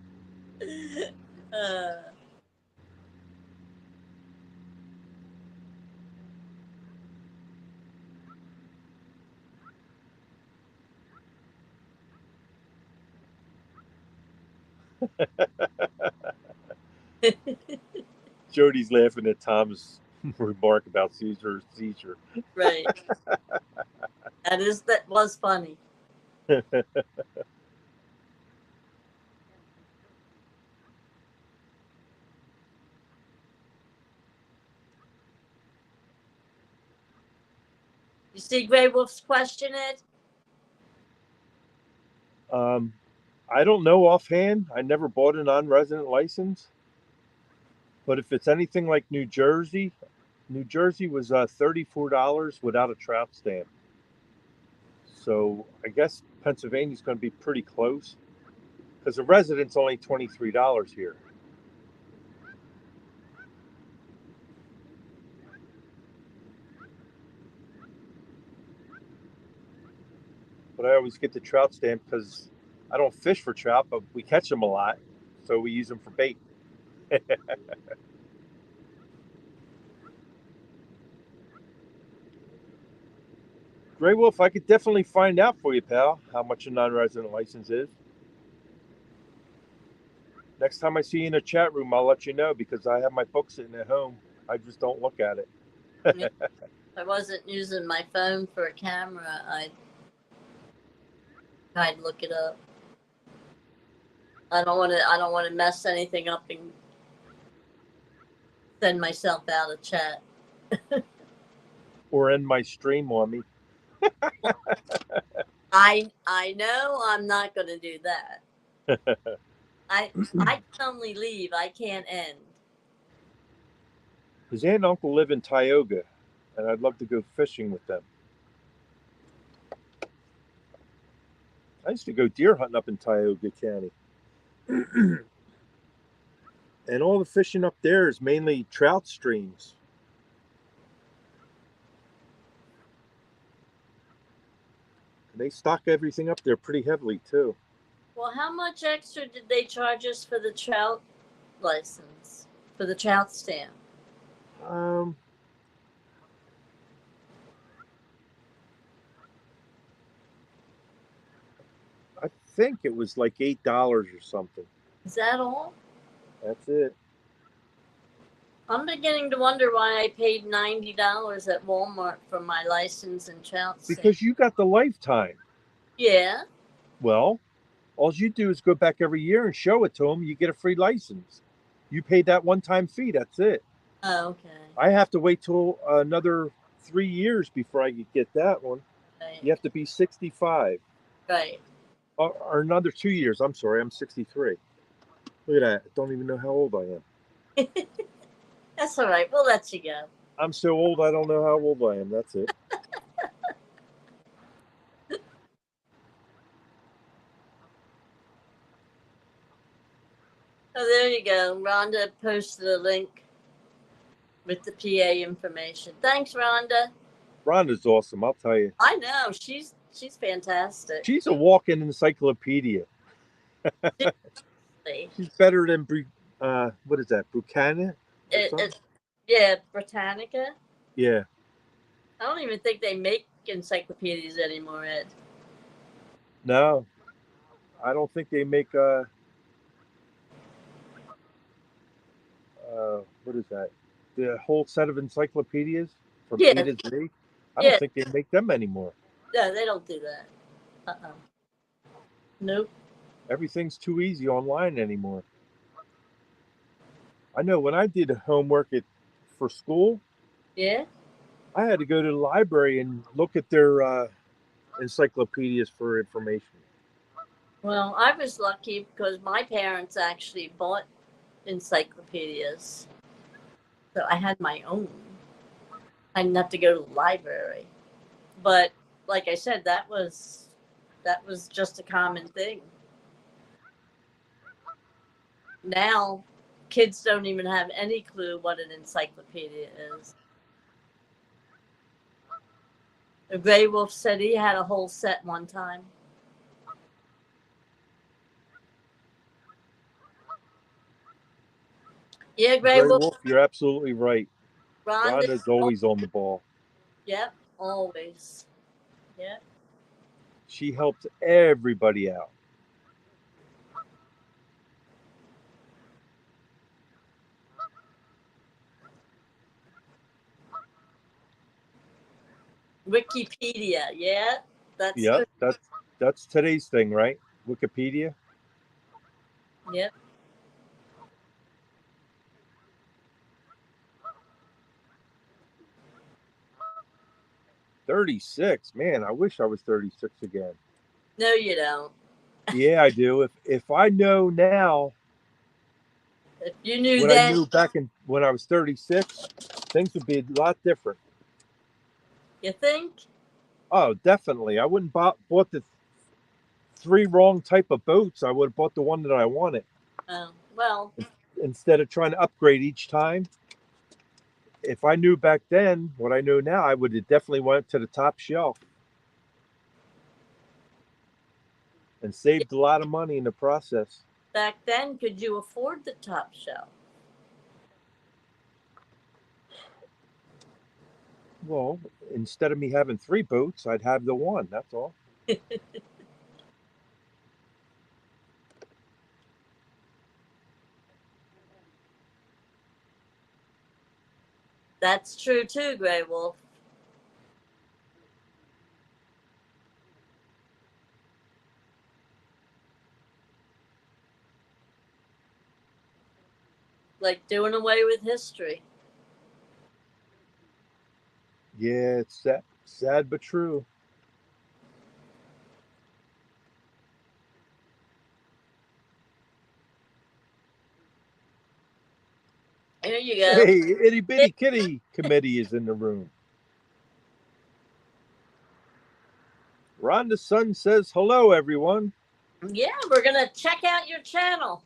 Jody's laughing at Tom's remark about Caesar's seizure. Right. That was funny. You see Grey Wolf's question, Ed? I don't know offhand. I never bought a non-resident license. But if it's anything like New Jersey was $34 without a trout stamp. So I guess Pennsylvania's going to be pretty close because the resident's only $23 here. But I always get the trout stamp because I don't fish for trout, but we catch them a lot, so we use them for bait. Grey Wolf, I could definitely find out for you, pal, how much a non-resident license is. Next time I see you in a chat room, I'll let you know because I have my book sitting at home. I just don't look at it. If I wasn't using my phone for a camera, I'd look it up. I don't want to mess anything up and send myself out of chat. Or end my stream on me. I know I'm not going to do that. I can only leave. I can't end. His aunt and uncle live in Tioga, and I'd love to go fishing with them. I used to go deer hunting up in Tioga County. And all the fishing up there is mainly trout streams. And they stock everything up there pretty heavily too. Well, how much extra did they charge us for the trout license, for the trout stamp? I think it was like $8 or something. Is that all? That's it. I'm beginning to wonder why I paid $90 at Walmart for my license and trout stamp. Because you got the lifetime. Yeah. Well, all you do is go back every year and show it to them. You get a free license. You paid that one-time fee. That's it. Oh, okay. I have to wait till another 3 years before I could get that one. Right. You have to be 65. Right. Or another 2 years. I'm sorry, I'm 63. Look at that. I don't even know how old I am. That's all right. We'll let you go. I'm so old, I don't know how old I am. That's it. Oh, there you go. Rhonda posted a link with the PA information. Thanks, Rhonda. Rhonda's awesome, I'll tell you. I know. She's fantastic. She's a walking encyclopedia. She's better than what is that? Buchanan? Yeah, Britannica. Yeah. I don't even think they make encyclopedias anymore, Ed. No, I don't think they make what is that? The whole set of encyclopedias from A to Z. I don't think they make them anymore. No, they don't do that. Nope. Everything's too easy online anymore. I know when I did homework for school. Yeah. I had to go to the library and look at their encyclopedias for information. Well, I was lucky because my parents actually bought encyclopedias. So I had my own. I didn't have to go to the library. But like I said, that was just a common thing. Now, kids don't even have any clue what an encyclopedia is. Gray Wolf said he had a whole set one time. Yeah, Gray Wolf. You're absolutely right. Rhonda's always on the ball. Yep, always. Yep. She helps everybody out. Wikipedia, yeah, that's today's thing, right? Wikipedia. Yep. "36, man, I wish I was 36 again." No, you don't. Yeah, I do. If I know now, if you knew what I knew back when I was 36, things would be a lot different. You think? Oh, definitely. I wouldn't bought the 3 wrong type of boats. I would have bought the one that I wanted. Oh, well. Instead of trying to upgrade each time. If I knew back then what I know now, I would have definitely went to the top shelf and saved a lot of money in the process. Back then, could you afford the top shelf? Well, instead of me having 3 boats, I'd have the one. That's all. That's true too, Grey Wolf. Like doing away with history. Yeah, it's sad but true. Here you go. Hey, itty bitty kitty committee is in the room. Rhonda's son says hello, everyone. Yeah, we're gonna check out your channel.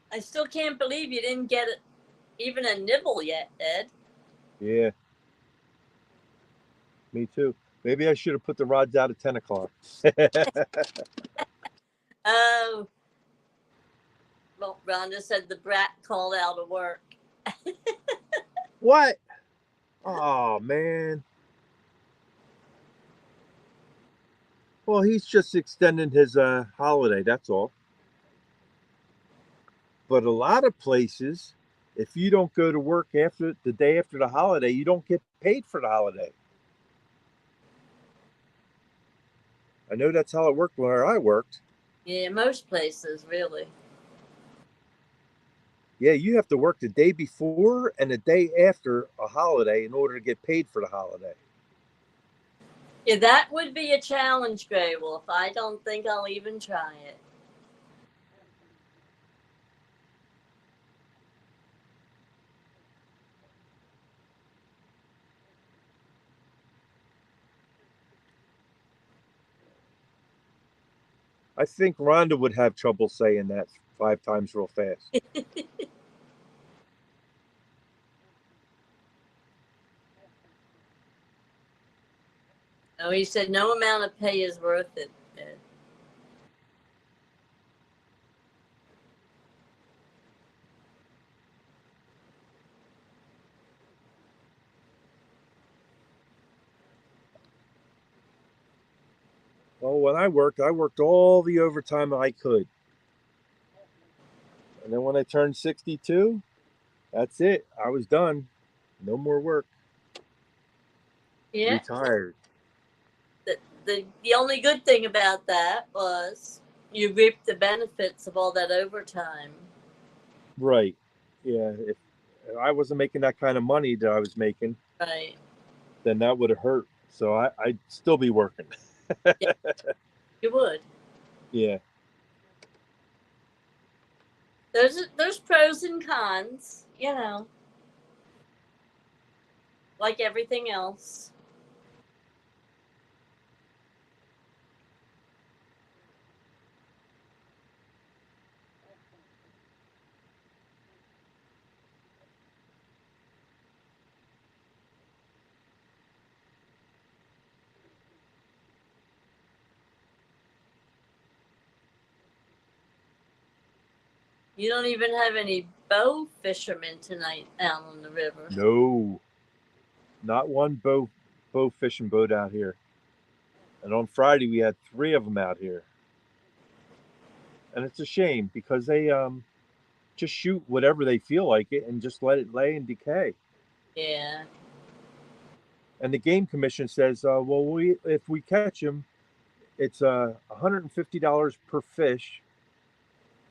I still can't believe you didn't get even a nibble yet, Ed. Yeah, me too. Maybe I should have put the rods out at 10 o'clock. Oh, well, Rhonda said the brat called out of work. What? Oh, man. Well, he's just extending his holiday, that's all. But a lot of places, if you don't go to work after the day after the holiday, you don't get paid for the holiday. I know that's how it worked where I worked. Yeah, most places, really. Yeah, you have to work the day before and the day after a holiday in order to get paid for the holiday. Yeah, that would be a challenge, Grey Wolf. I don't think I'll even try it. I think Rhonda would have trouble saying that 5 times real fast. Oh, he said no amount of pay is worth it, Ed. Well, when I worked all the overtime I could. And then when I turned 62, that's it. I was done. No more work. Yeah. Retired. The only good thing about that was you reaped the benefits of all that overtime. Right. Yeah. If I wasn't making that kind of money that I was making, Right. then that would have hurt. So I'd still be working. Yeah, you would. Yeah. There's pros and cons, you know, like everything else. You don't even have any bow fishermen tonight out on the river. No. Not one bow fishing boat out here. And on Friday we had 3 of them out here. And it's a shame because they just shoot whatever they feel like it and just let it lay and decay. Yeah. And the game commission says, well, if we catch them, it's $150 per fish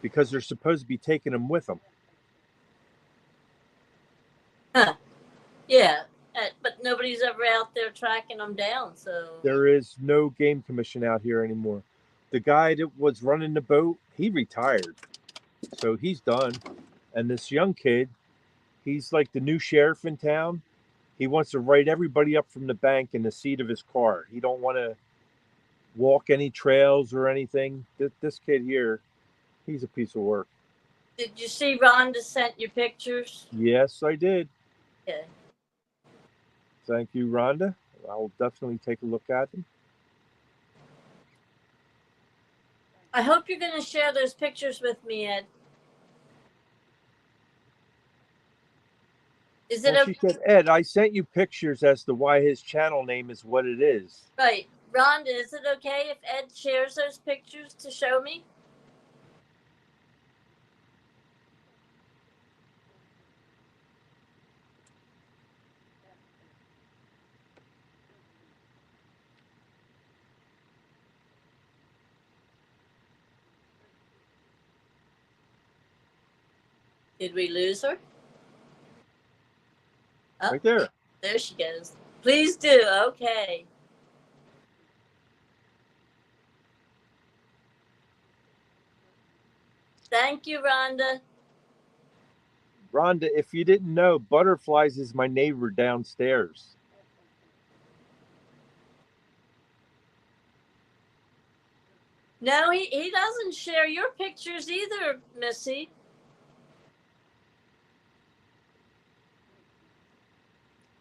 because they're supposed to be taking them with them. Huh. Yeah. But nobody's ever out there tracking them down, so. There is no game commission out here anymore. The guy that was running the boat, he retired. So he's done. And this young kid, he's like the new sheriff in town. He wants to write everybody up from the bank in the seat of his car. He don't want to walk any trails or anything. This kid here, he's a piece of work. Did you see Rhonda sent you pictures? Yes, I did. Okay. Thank you, Rhonda. I'll definitely take a look at them. I hope you're going to share those pictures with me, Ed. Is it Well, she okay? said, Ed, I sent you pictures as to why his channel name is what it is. Right. Rhonda, is it okay if Ed shares those pictures to show me? Did we lose her? Oh, Right there. there she goes. Please do. Okay. Thank you, Rhonda. Rhonda, if you didn't know, Butterflies is my neighbor downstairs. No, he doesn't share your pictures either, Missy.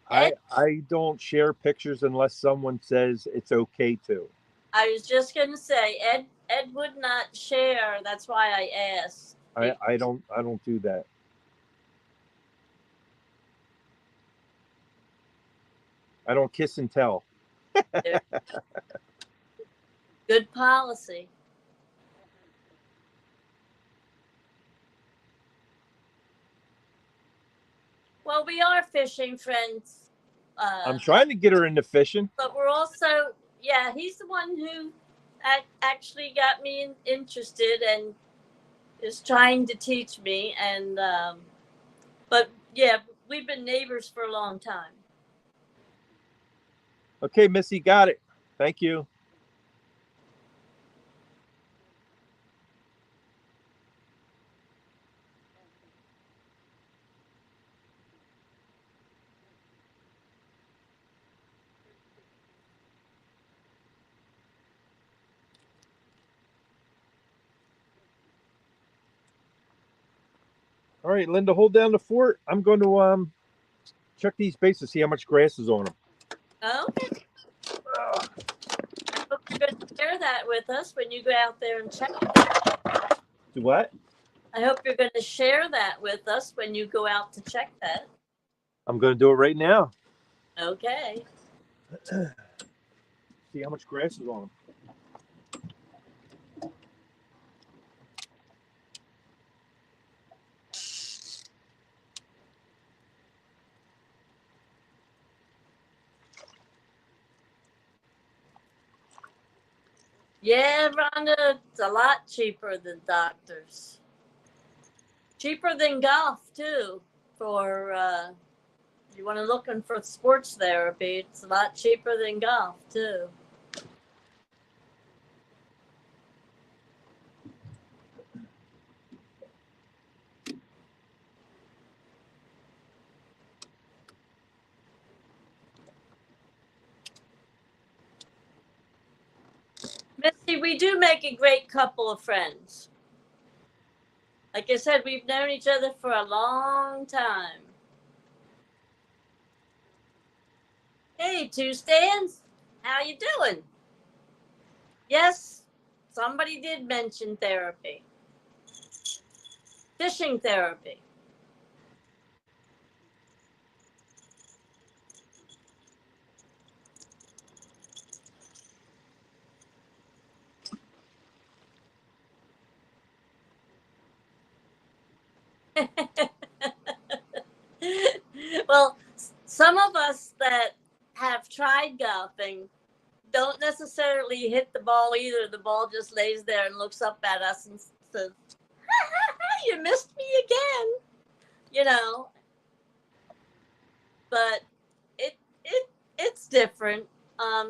Ed, I don't share pictures unless someone says it's okay to. I was just going to say, Ed would not share. That's why I asked. I don't do that. I don't kiss and tell. Good policy. Well, we are fishing friends. I'm trying to get her into fishing. But we're also, yeah, he's the one who actually got me interested and is trying to teach me. And, but yeah, we've been neighbors for a long time. Okay, Missy, got it. Thank you. All right, Linda, hold down the fort. I'm going to check these bases, see how much grass is on them. Okay. I hope you're going to share that with us when you go out there and check. Do what? I hope you're going to share that with us when you go out to check that. I'm going to do it right now. Okay. See how much grass is on them. Yeah, Rhonda, it's a lot cheaper than doctors. Cheaper than golf, too, for you want to looking for sports therapy. It's a lot cheaper than golf, too. Missy, we do make a great couple of friends. Like I said, we've known each other for a long time. Hey, Two Stands, how you doing? Yes, somebody did mention therapy. Fishing therapy. Well, some of us that have tried golfing don't necessarily hit the ball either. The ball just lays there and looks up at us and says, "You missed me again," you know. But it's different. I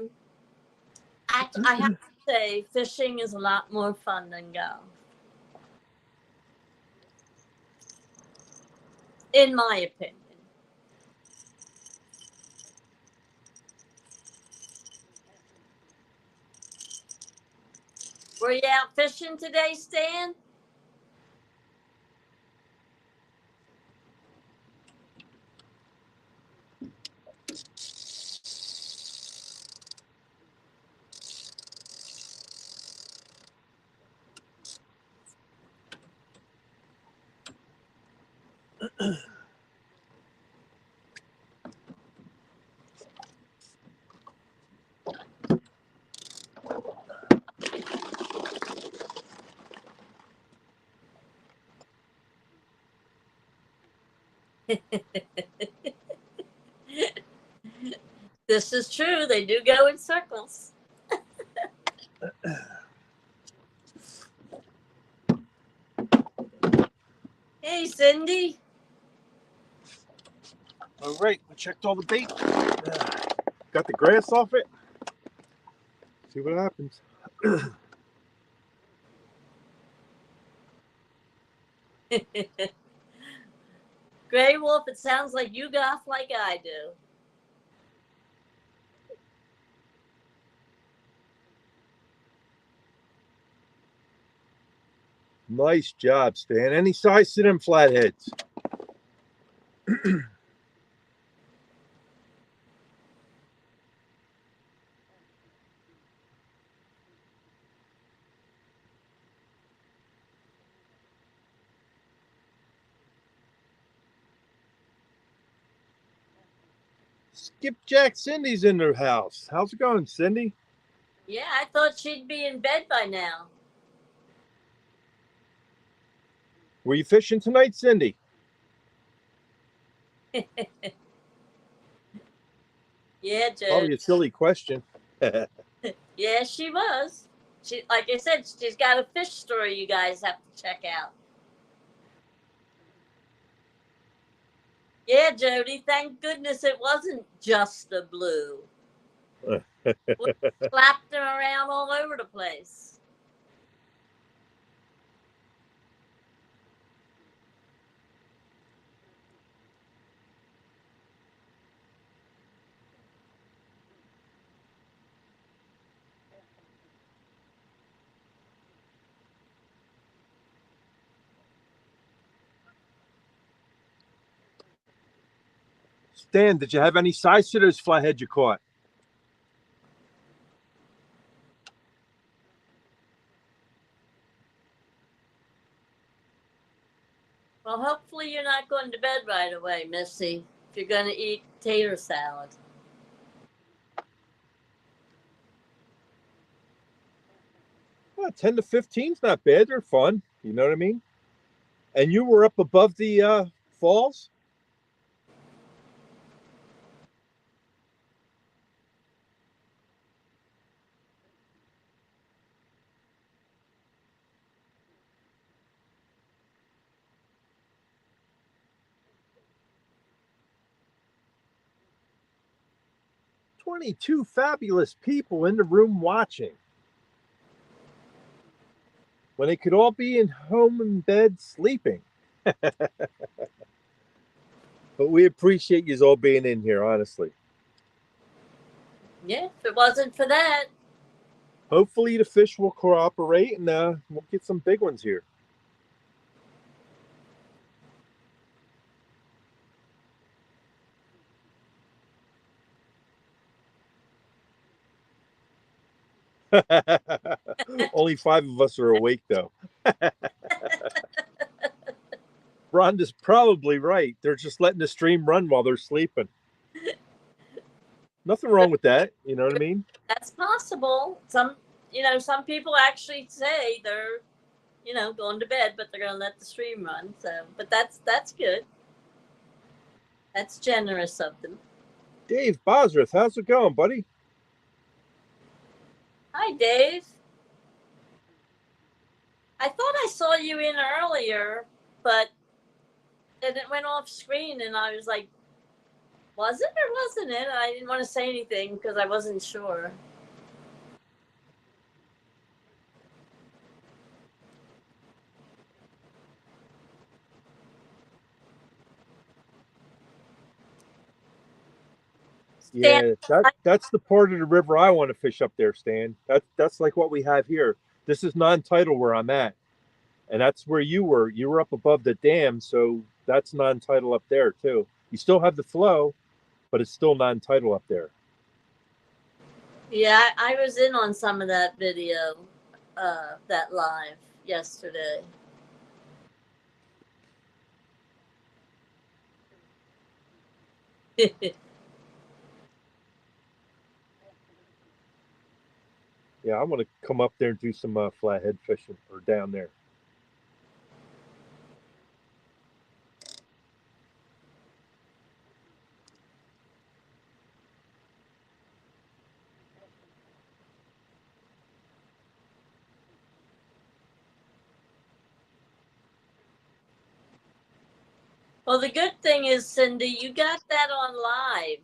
have to say, fishing is a lot more fun than golf, in my opinion. Were you out fishing today, Stan? This is true. They do go in circles. Hey, Cindy. All right, we checked all the bait. Got the grass off it. See what happens. Gray Wolf, it sounds like you golf like I do. Nice job, Stan. Any size to them flatheads? Skipjack Cindy's in their house. How's it going, Cindy? Yeah, I thought she'd be in bed by now. Were you fishing tonight, Cindy? Yeah, Joe. Probably a silly question. Yeah, she was. She, like I said, she's got a fish story you guys have to check out. Yeah, Jody, thank goodness it wasn't just a blue. Slapped them around all over the place. Stan, did you have any size to those flathead you caught? Well, hopefully you're not going to bed right away, Missy, if you're going to eat tater salad. Well, 10 to 15 is not bad. They're fun. You know what I mean? And you were up above the falls? "22 fabulous people in the room watching when they could all be in home in bed sleeping." But we appreciate you all being in here, honestly. Yeah, if it wasn't for that. Hopefully the fish will cooperate and we'll get some big ones here. Only 5 of us are awake, though. Rhonda's probably right. They're just letting the stream run while they're sleeping. Nothing wrong with that. You know what I mean? That's possible. Some people actually say they're, going to bed, but they're going to let the stream run. So, but that's good. That's generous of them. Dave Bosworth, how's it going, buddy? Hi, Dave. I thought I saw you in earlier, but then it went off screen, and I was like, was it or wasn't it? I didn't want to say anything because I wasn't sure. Yeah, that's the part of the river I want to fish up there, Stan. That's like what we have here. This is non-tidal where I'm at, and that's where you were. You were up above the dam, so that's non-tidal up there too. You still have the flow, but it's still non-tidal up there. Yeah, I was in on some of that video, that live yesterday. Yeah, I want to come up there and do some flathead fishing or down there. Well, the good thing is, Cindy, you got that on live.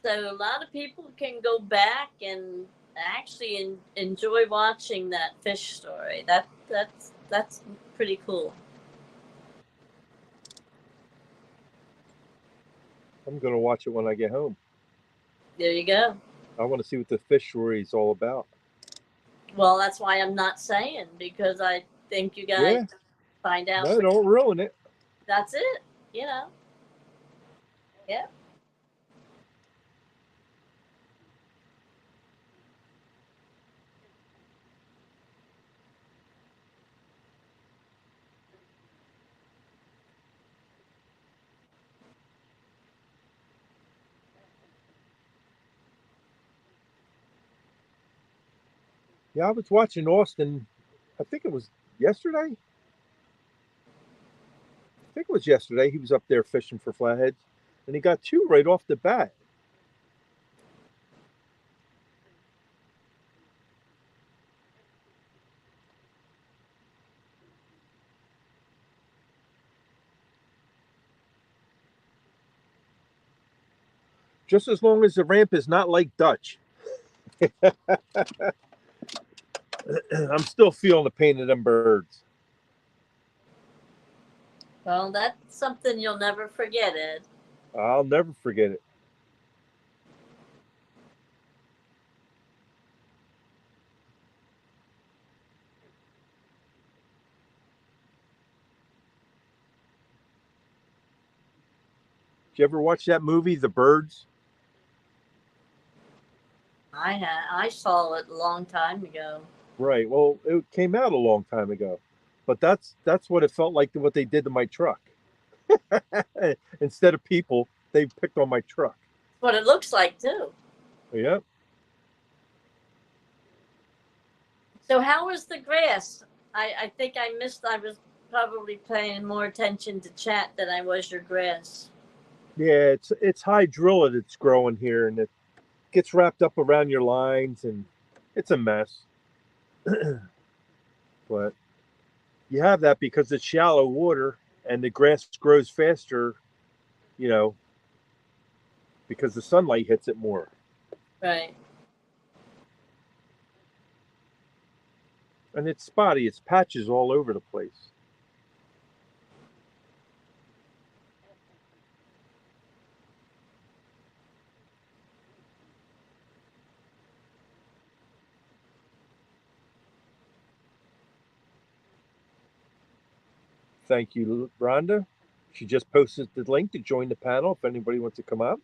So a lot of people can go back and actually enjoy watching that fish story. That's pretty cool. I'm going to watch it when I get home. There you go. I want to see what the fish story is all about. Well, that's why I'm not saying, because I think you guys Yeah. find out. No, don't ruin it. That's it. You know. Yeah. Yeah, I was watching Austin. I think it was yesterday. I think it was yesterday. He was up there fishing for flatheads, and he got two right off the bat. Just as long as the ramp is not like Dutch. I'm still feeling the pain of them birds. Well, that's something you'll never forget, Ed. I'll never forget it. Did you ever watch that movie, The Birds? I saw it a long time ago. Right. Well, it came out a long time ago, but that's what it felt like to what they did to my truck. Instead of people, they picked on my truck. What it looks like too. Yep. So how was the grass? I think I missed. I was probably paying more attention to chat than I was your grass. Yeah, it's hydrilla that's growing here, and it gets wrapped up around your lines, and it's a mess. But you have that because it's shallow water, and the grass grows faster. You know, because the sunlight hits it more. Right. And it's spotty. It's patches all over the place. Thank you, Rhonda. She just posted the link to join the panel if anybody wants to come up.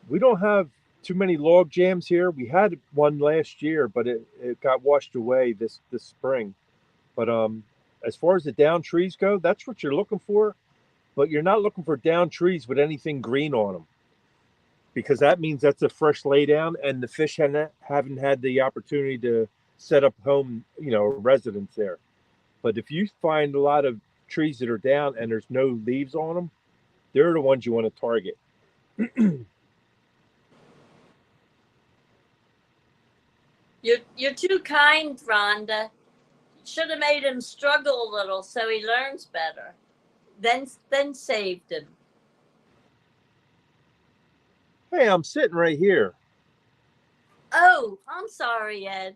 We don't have too many log jams here. We had one last year, but it got washed away this spring. But as far as the down trees go, that's what you're looking for. But you're not looking for down trees with anything green on them, because that means that's a fresh laydown, and the fish haven't had the opportunity to set up home, residence there. But if you find a lot of trees that are down and there's no leaves on them, they're the ones you want to target. You're too kind, Rhonda. Should have made him struggle a little so he learns better. Then saved him. Hey, I'm sitting right here. Oh, I'm sorry, Ed.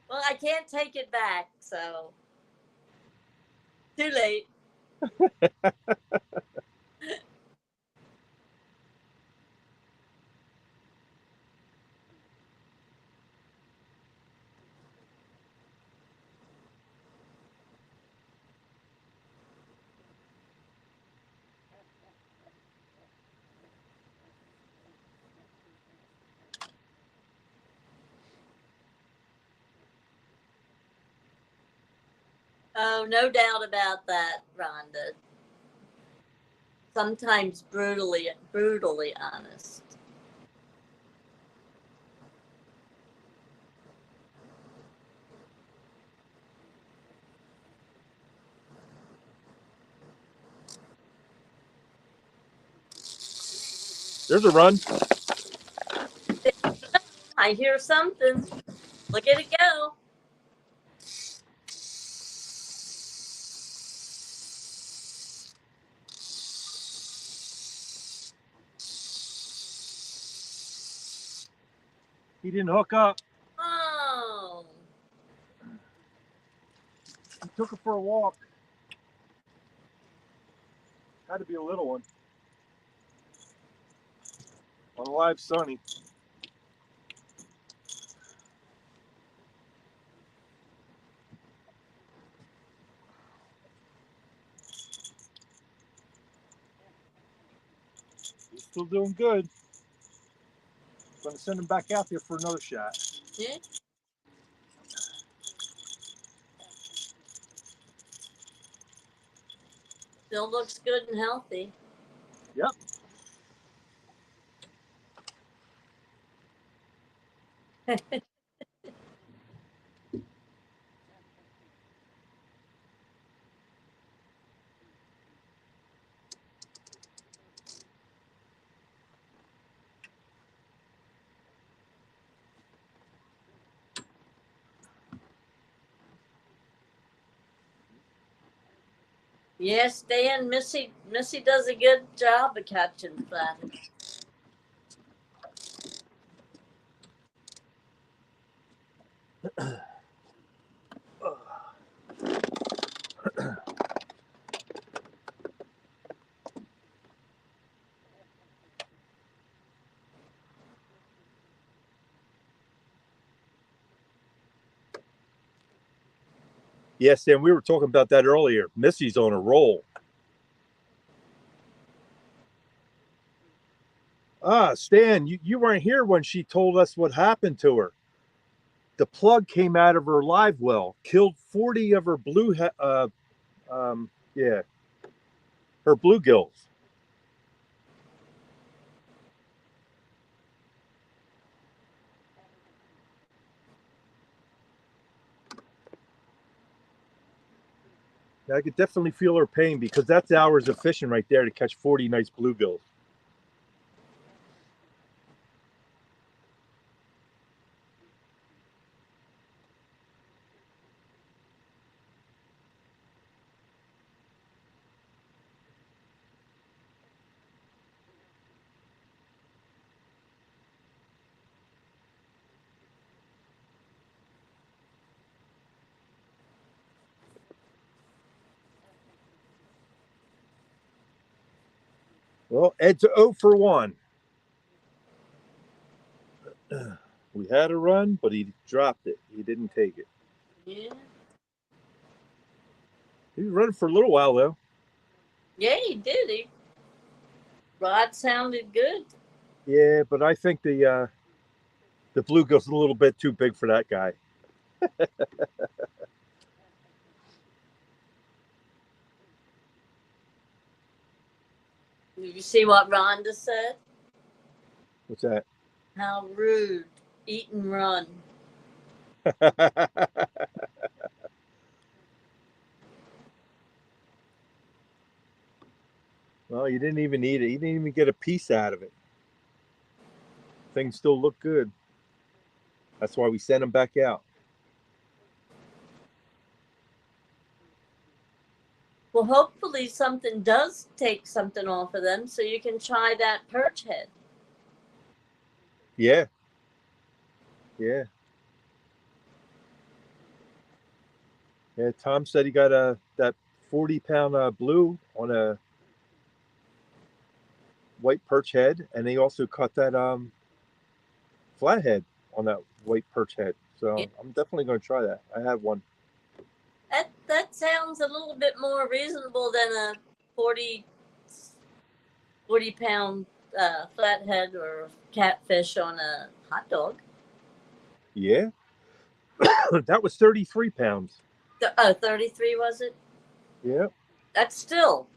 Well, I can't take it back, so. Too late. Oh, no doubt about that, Rhonda. Sometimes brutally honest. There's a run. I hear something. Look at it go. He didn't hook up. Oh. He took it for a walk. Had to be a little one. On a live sunny. He's still doing good. Gonna send him back out there for another shot. Yeah. Still looks good and healthy. Yep. Yes, Dan, Missy does a good job of catching flathead. Yes, and we were talking about that earlier. Missy's on a roll. Stan, you weren't here when she told us what happened to her. The plug came out of her live well, killed 40 of her her bluegills. I could definitely feel her pain because that's hours of fishing right there to catch 40 nice bluegills. Well, Ed's 0 for 1. We had a run, but he dropped it. He didn't take it. Yeah. He was running for a little while, though. Yeah, he did. Rod sounded good. Yeah, but I think the bluegill's a little bit too big for that guy. Did you see what Rhonda said? What's that? How rude. Eat and run. Well, you didn't even eat it. You didn't even get a piece out of it. Things still look good. That's why we sent him back out. Well, hopefully something does take something off of them so you can try that perch head. Yeah. Yeah. Yeah, Tom said he got that 40-pound blue on a white perch head, and they also caught that flathead on that white perch head. So Yeah. I'm definitely going to try that. I have one. That sounds a little bit more reasonable than a 40 pound flathead or catfish on a hot dog. Yeah. That was 33 pounds. 33 was it? Yeah. That's still,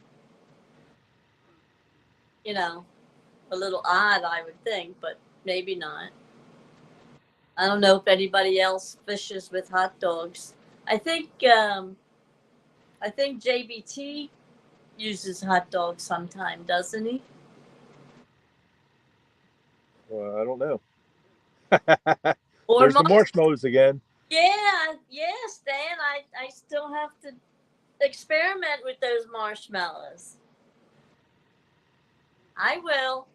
a little odd, I would think, but maybe not. I don't know if anybody else fishes with hot dogs. I think JBT uses hot dogs sometime, doesn't he? I don't know. Or There's the marshmallows again. Yeah, Stan. I still have to experiment with those marshmallows. I will.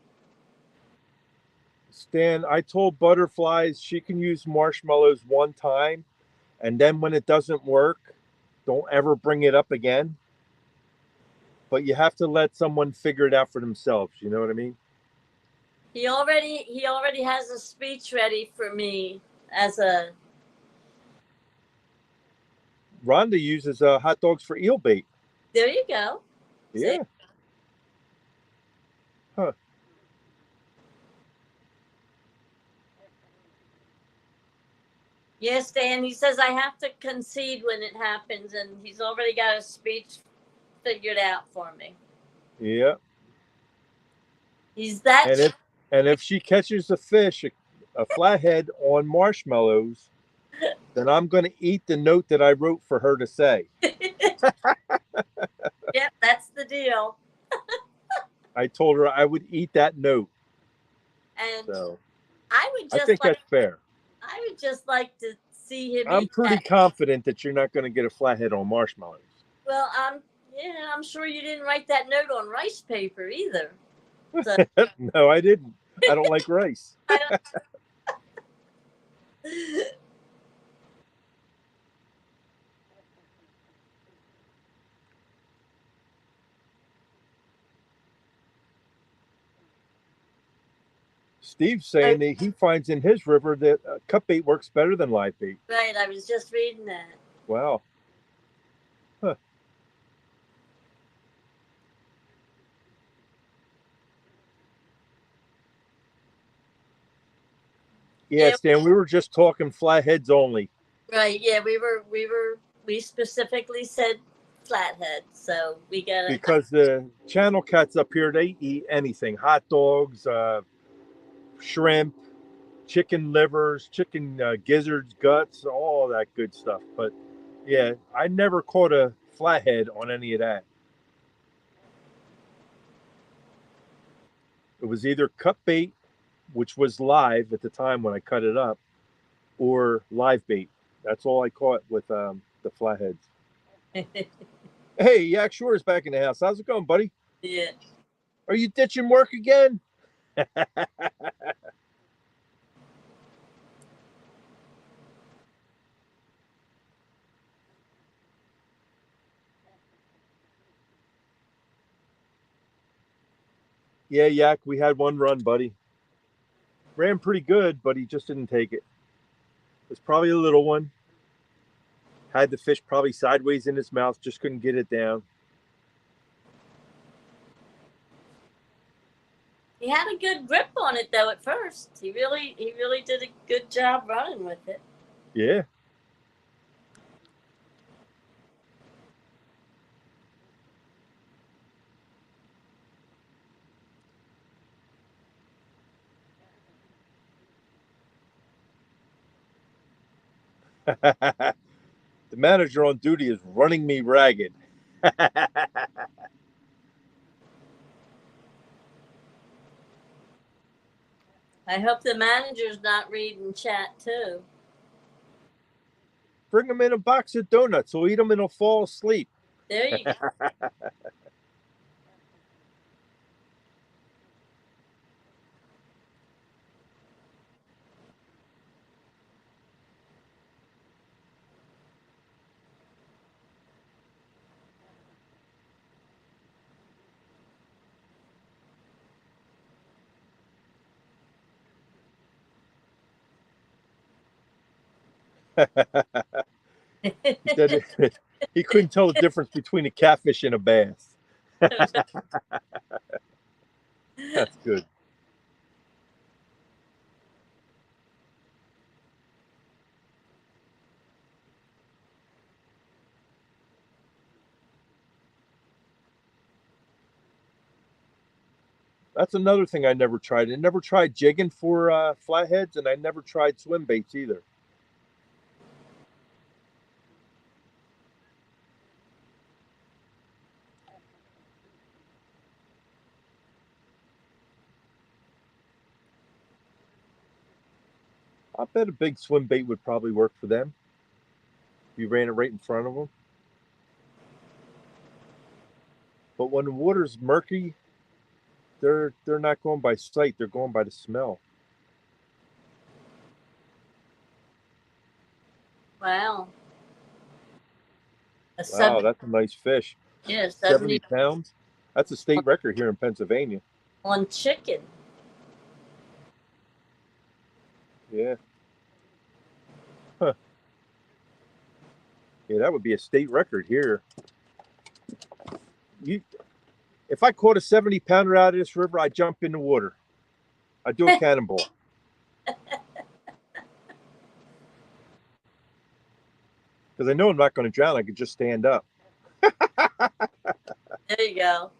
Stan, I told Butterflies she can use marshmallows one time, and then when it doesn't work, don't ever bring it up again. But you have to let someone figure it out for themselves. You know what I mean? He already has a speech ready for me as a. Rhonda uses hot dogs for eel bait. There you go. Yeah. See? Huh. Yes, Dan. He says I have to concede when it happens, and he's already got a speech figured out for me. Yeah. He's that. And if she catches a fish, a flathead on marshmallows, then I'm going to eat the note that I wrote for her to say. Yep, that's the deal. I told her I would eat that note. And so I think that's fair. I would just like to see him. I'm pretty confident that you're not going to get a flathead on marshmallows. Well, I'm sure you didn't write that note on rice paper either. So. No, I didn't. I don't like rice. Steve's saying that he finds in his river that cut bait works better than live bait. Right, I was just reading that. Wow. Huh. Yeah, Stan, we were just talking flatheads only. Right, yeah, we specifically said flathead, so we got because the channel cats up here, they eat anything: hot dogs, shrimp, chicken livers, chicken gizzards, guts, all that good stuff. But yeah, I never caught a flathead on any of that. It was either cut bait, which was live at the time when I cut it up, or live bait. That's all I caught with the flatheads. Hey, Yak Shore is back in the house. How's it going, buddy? Yeah. Are you ditching work again? Yeah, Yak, we had one run, buddy. Ran pretty good, but he just didn't take it. It was probably a little one. Had the fish probably sideways in his mouth, just couldn't get it down. He had a good grip on it though at first. He really did a good job running with it. Yeah. The manager on duty is running me ragged. I hope the manager's not reading chat too. Bring him in a box of donuts. He'll eat them and he'll fall asleep. There you go. He said he couldn't tell the difference between a catfish and a bass. That's good. That's another thing I never tried. I never tried jigging for flatheads, and I never tried swim baits either. I bet a big swim bait would probably work for them. If you ran it right in front of them. But when the water's murky, they're not going by sight. They're going by the smell. Wow. Wow, that's a nice fish. Yeah, 70 pounds. That's a state record here in Pennsylvania. on chicken. Yeah. Huh. Yeah, that would be a state record here. If I caught a 70 pounder out of this river, I'd jump in the water. I'd do a cannonball. Because I know I'm not going to drown. I could just stand up. There you go.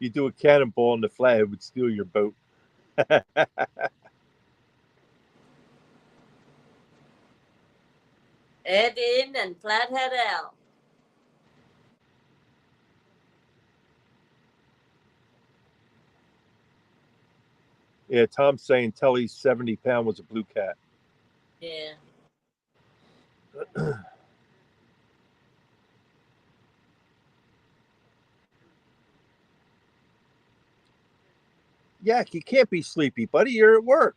You do a cannonball and the flathead would steal your boat. Head in and flathead out. Yeah, Tom's saying Telly's 70 pound was a blue cat. Yeah. Yak, you can't be sleepy, buddy. You're at work.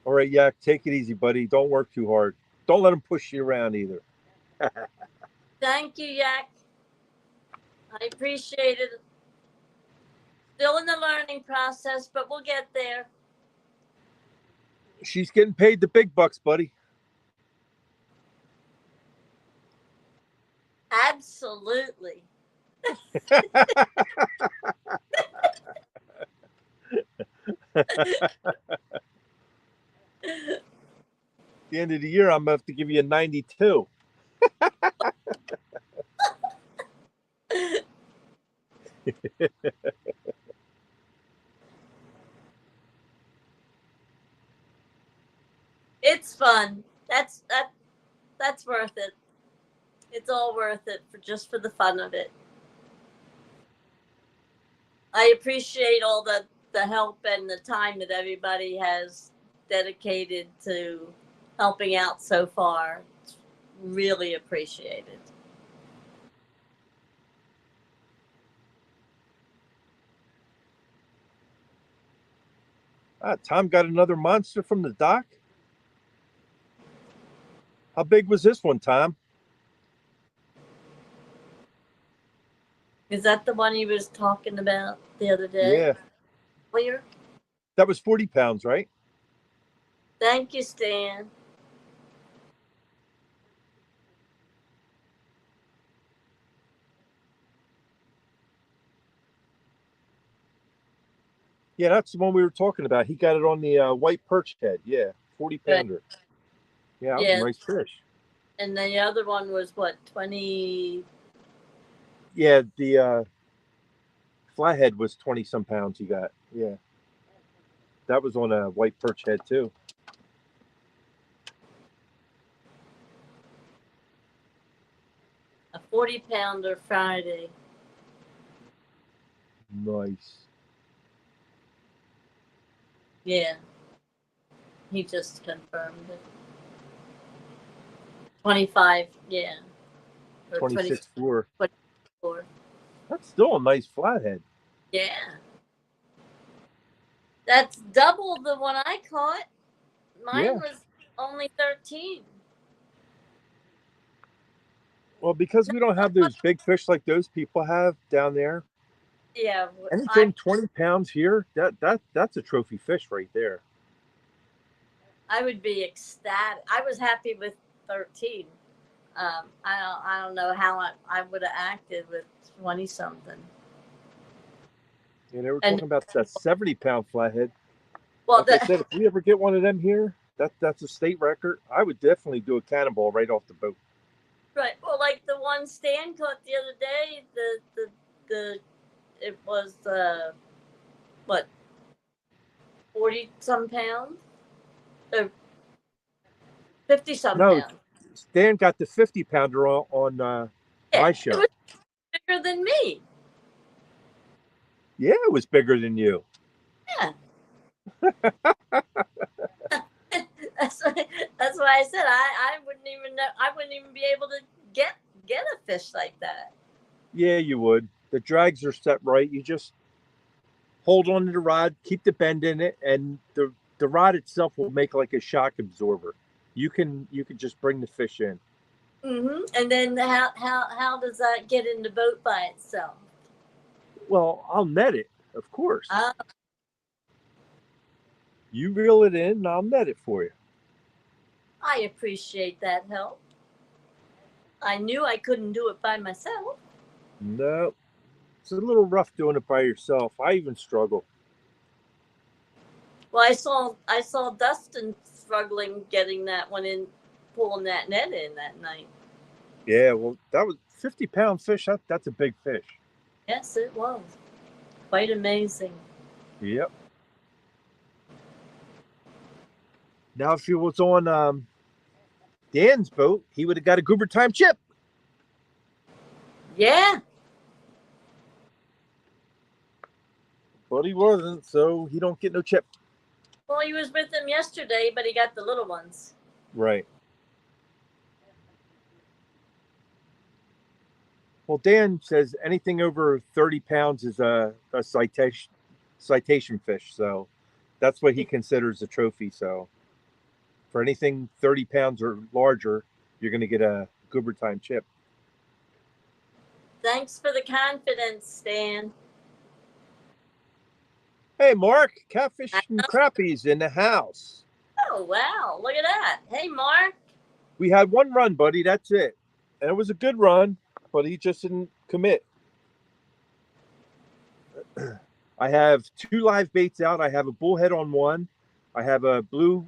All right, Yak, take it easy, buddy. Don't work too hard. Don't let him push you around either. Thank you, Yak. I appreciate it. Still in the learning process, but we'll get there. She's getting paid the big bucks, buddy. Absolutely. At the end of the year, I'm going to have to give you a 92. It's fun. That's worth it. It's all worth it for the fun of it. I appreciate all the help and the time that everybody has dedicated to helping out so far. It's really appreciated. Tom got another monster from the dock. How big was this one, Tom? Is that the one he was talking about the other day? Yeah, Where? that was 40 pounds, right? Thank you, Stan. Yeah, that's the one we were talking about. He got it on the white perch head. Yeah, 40 Right. pounder. Yeah, that was Yeah. a nice fish. And the other one was what, 20? Yeah, the flathead was 20 some pounds he got. Yeah. That was on a white perch head too. A 40-pounder Friday. Nice. Yeah. He just confirmed it. 25, yeah. Or 26.4. 24. That's still a nice flathead. Yeah. That's double the one I caught. Mine Yeah. was only 13. Well, because we don't have those big fish like those people have down there. Yeah. Anything 20 pounds here, that's a trophy fish right there. I would be ecstatic. I was happy with 13. I don't know how I would have acted with 20 something. Yeah, they were talking about that 70-pound flathead. Well, like I said, if we ever get one of them here, that's a state record. I would definitely do a cannonball right off the boat. right. Well, like the one Stan caught the other day, the it was what, 40 some pounds, or 50 some No, pounds. Stan got the 50-pounder on my show. It was bigger than me. Yeah, it was bigger than you. Yeah. That's why I said I wouldn't even know. I wouldn't even be able to get a fish like that. Yeah, you would. The drags are set right. You just hold on to the rod, keep the bend in it, and the rod itself will make like a shock absorber. You can just bring the fish in. Mm-hmm. And then how does that get in the boat by itself? Well, I'll net it, of course. Uh, You reel it in, and I'll net it for you. I appreciate that help. I knew I couldn't do it by myself. No, it's a little rough doing it by yourself. I even struggle. Well, I saw Dustin struggling getting that one in, pulling that net in that night. Yeah, well, that was 50-pound fish. That's a big fish. Yes, it was quite amazing. Yep. Now, if he was on Dan's boat, he would have got a goober time chip. Yeah. But he wasn't, so he don't get no chip. Well, he was with them yesterday, but he got the little ones. Right. Well, Dan says anything over 30 pounds is a citation fish. So that's what he considers a trophy. So for anything 30 pounds or larger, you're going to get a goober time chip. Thanks for the confidence, Stan. Hey, Mark, catfish and crappies in the house. Oh, wow. Look at that. Hey, Mark. We had one run, buddy. That's it. And it was a good run, but he just didn't commit. I have 2 live baits out. I have a bullhead on one. I have a blue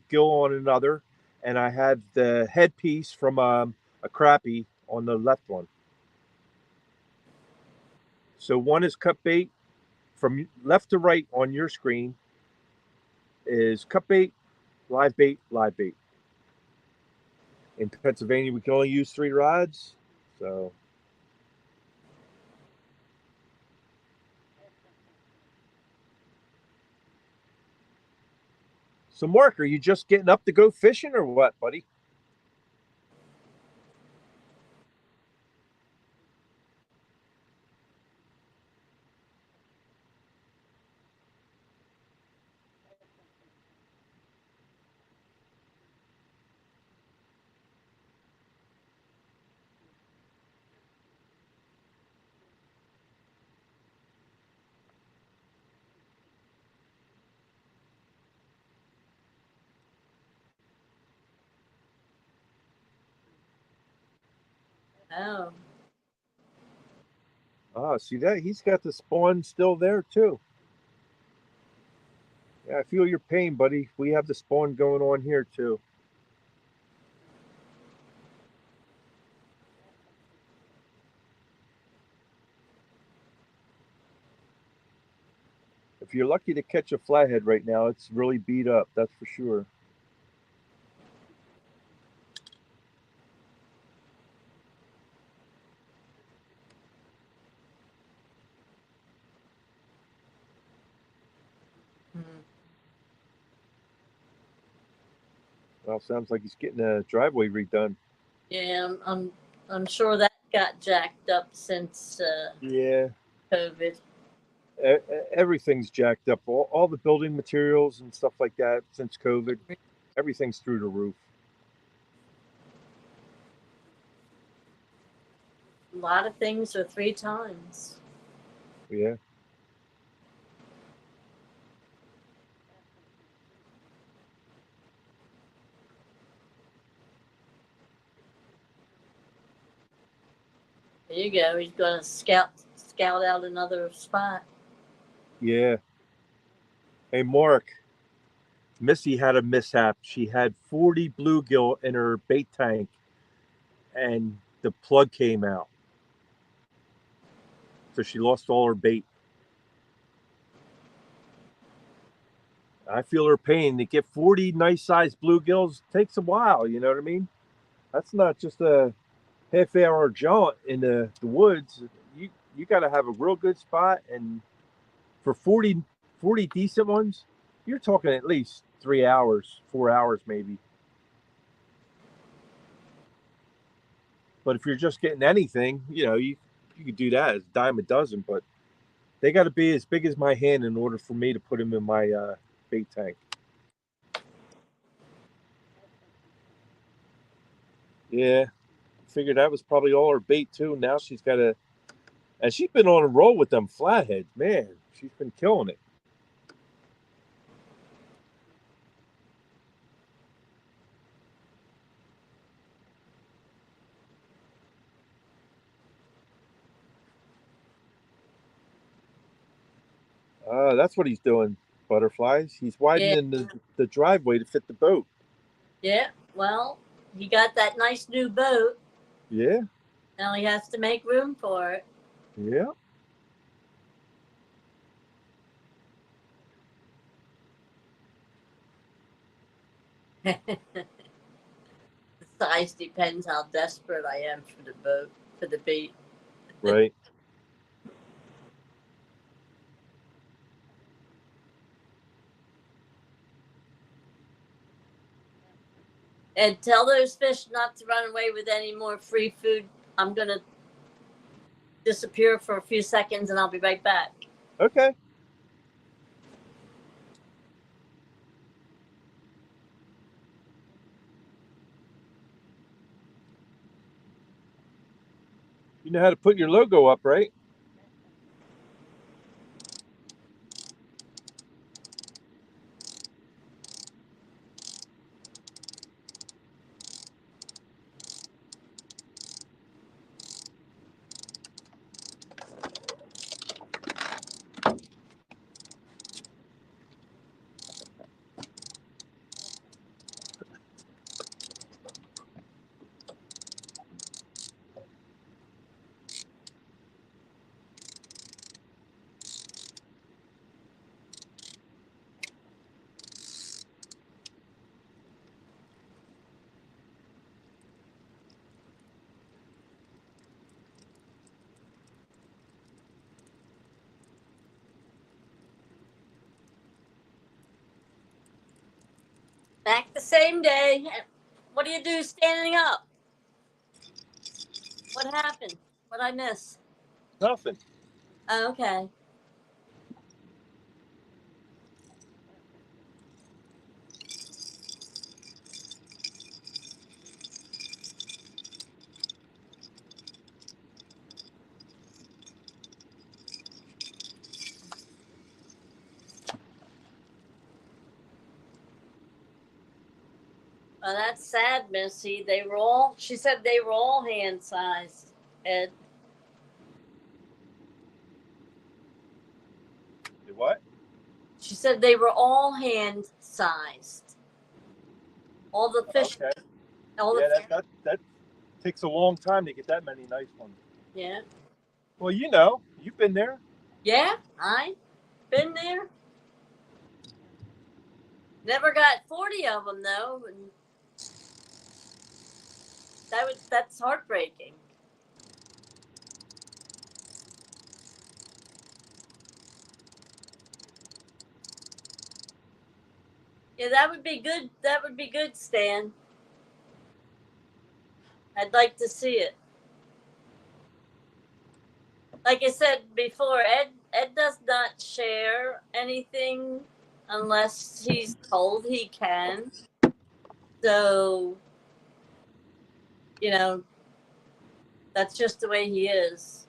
gill on another. And I have the headpiece from a crappie on the left one. So one is cut bait. From left to right on your screen is cut bait, live bait, live bait. In Pennsylvania, we can only use 3 rods. So Mark, are you just getting up to go fishing or what, buddy? Oh, Ah, see that? He's got the spawn still there too. Yeah, I feel your pain, buddy. We have the spawn going on here too. If you're lucky to catch a flathead right now, it's really beat up, that's for sure. hmm. Well, sounds like he's getting a driveway redone. Yeah, I'm sure that got jacked up since Yeah, COVID. everything's jacked up. All the building materials and stuff like that since COVID, everything's through the roof. A lot of things are 3 times. Yeah. There you go. He's going to scout out another spot. Yeah. Hey, Mark, Missy had a mishap. She had 40 bluegill in her bait tank, and the plug came out. So she lost all her bait. I feel her pain. To get 40 nice sized bluegills takes a while, you know what I mean? That's not just a half hour jaunt in the woods. You got to have a real good spot, and for 40 decent ones, you're talking at least 3 hours, 4 hours maybe. But if you're just getting anything, you could do that as a dime a dozen. But they got to be as big as my hand in order for me to put them in my bait tank. Yeah, figured that was probably all her bait too. Now she's got to, and she's been on a roll with them flatheads. Man, she's been killing it. That's what he's doing. Butterflies. He's Yeah. widening the driveway to fit the boat. Yeah. Well, he got that nice new boat. Yeah, Now he has to make room for it. yeah. The size depends how desperate I am for the boat, for the bait. Right. And tell those fish not to run away with any more free food. I'm going to disappear for a few seconds and I'll be right back. Okay. You know how to put your logo up, right? Back the same day. What do you do standing up? What happened? What I miss? Nothing. Oh, okay. Well, that's sad, Missy. She said they were all hand sized. Ed. The what? She said they were all hand sized. All the fish. Okay. All Yeah, the that takes a long time to get that many nice ones. yeah. Well, you know, you've been there. Yeah, I been there. Never got 40 of them though. And that's heartbreaking. Yeah, that would be good. That would be good, Stan. I'd like to see it. Like I said before, Ed does not share anything unless he's told he can. So, you know, that's just the way he is.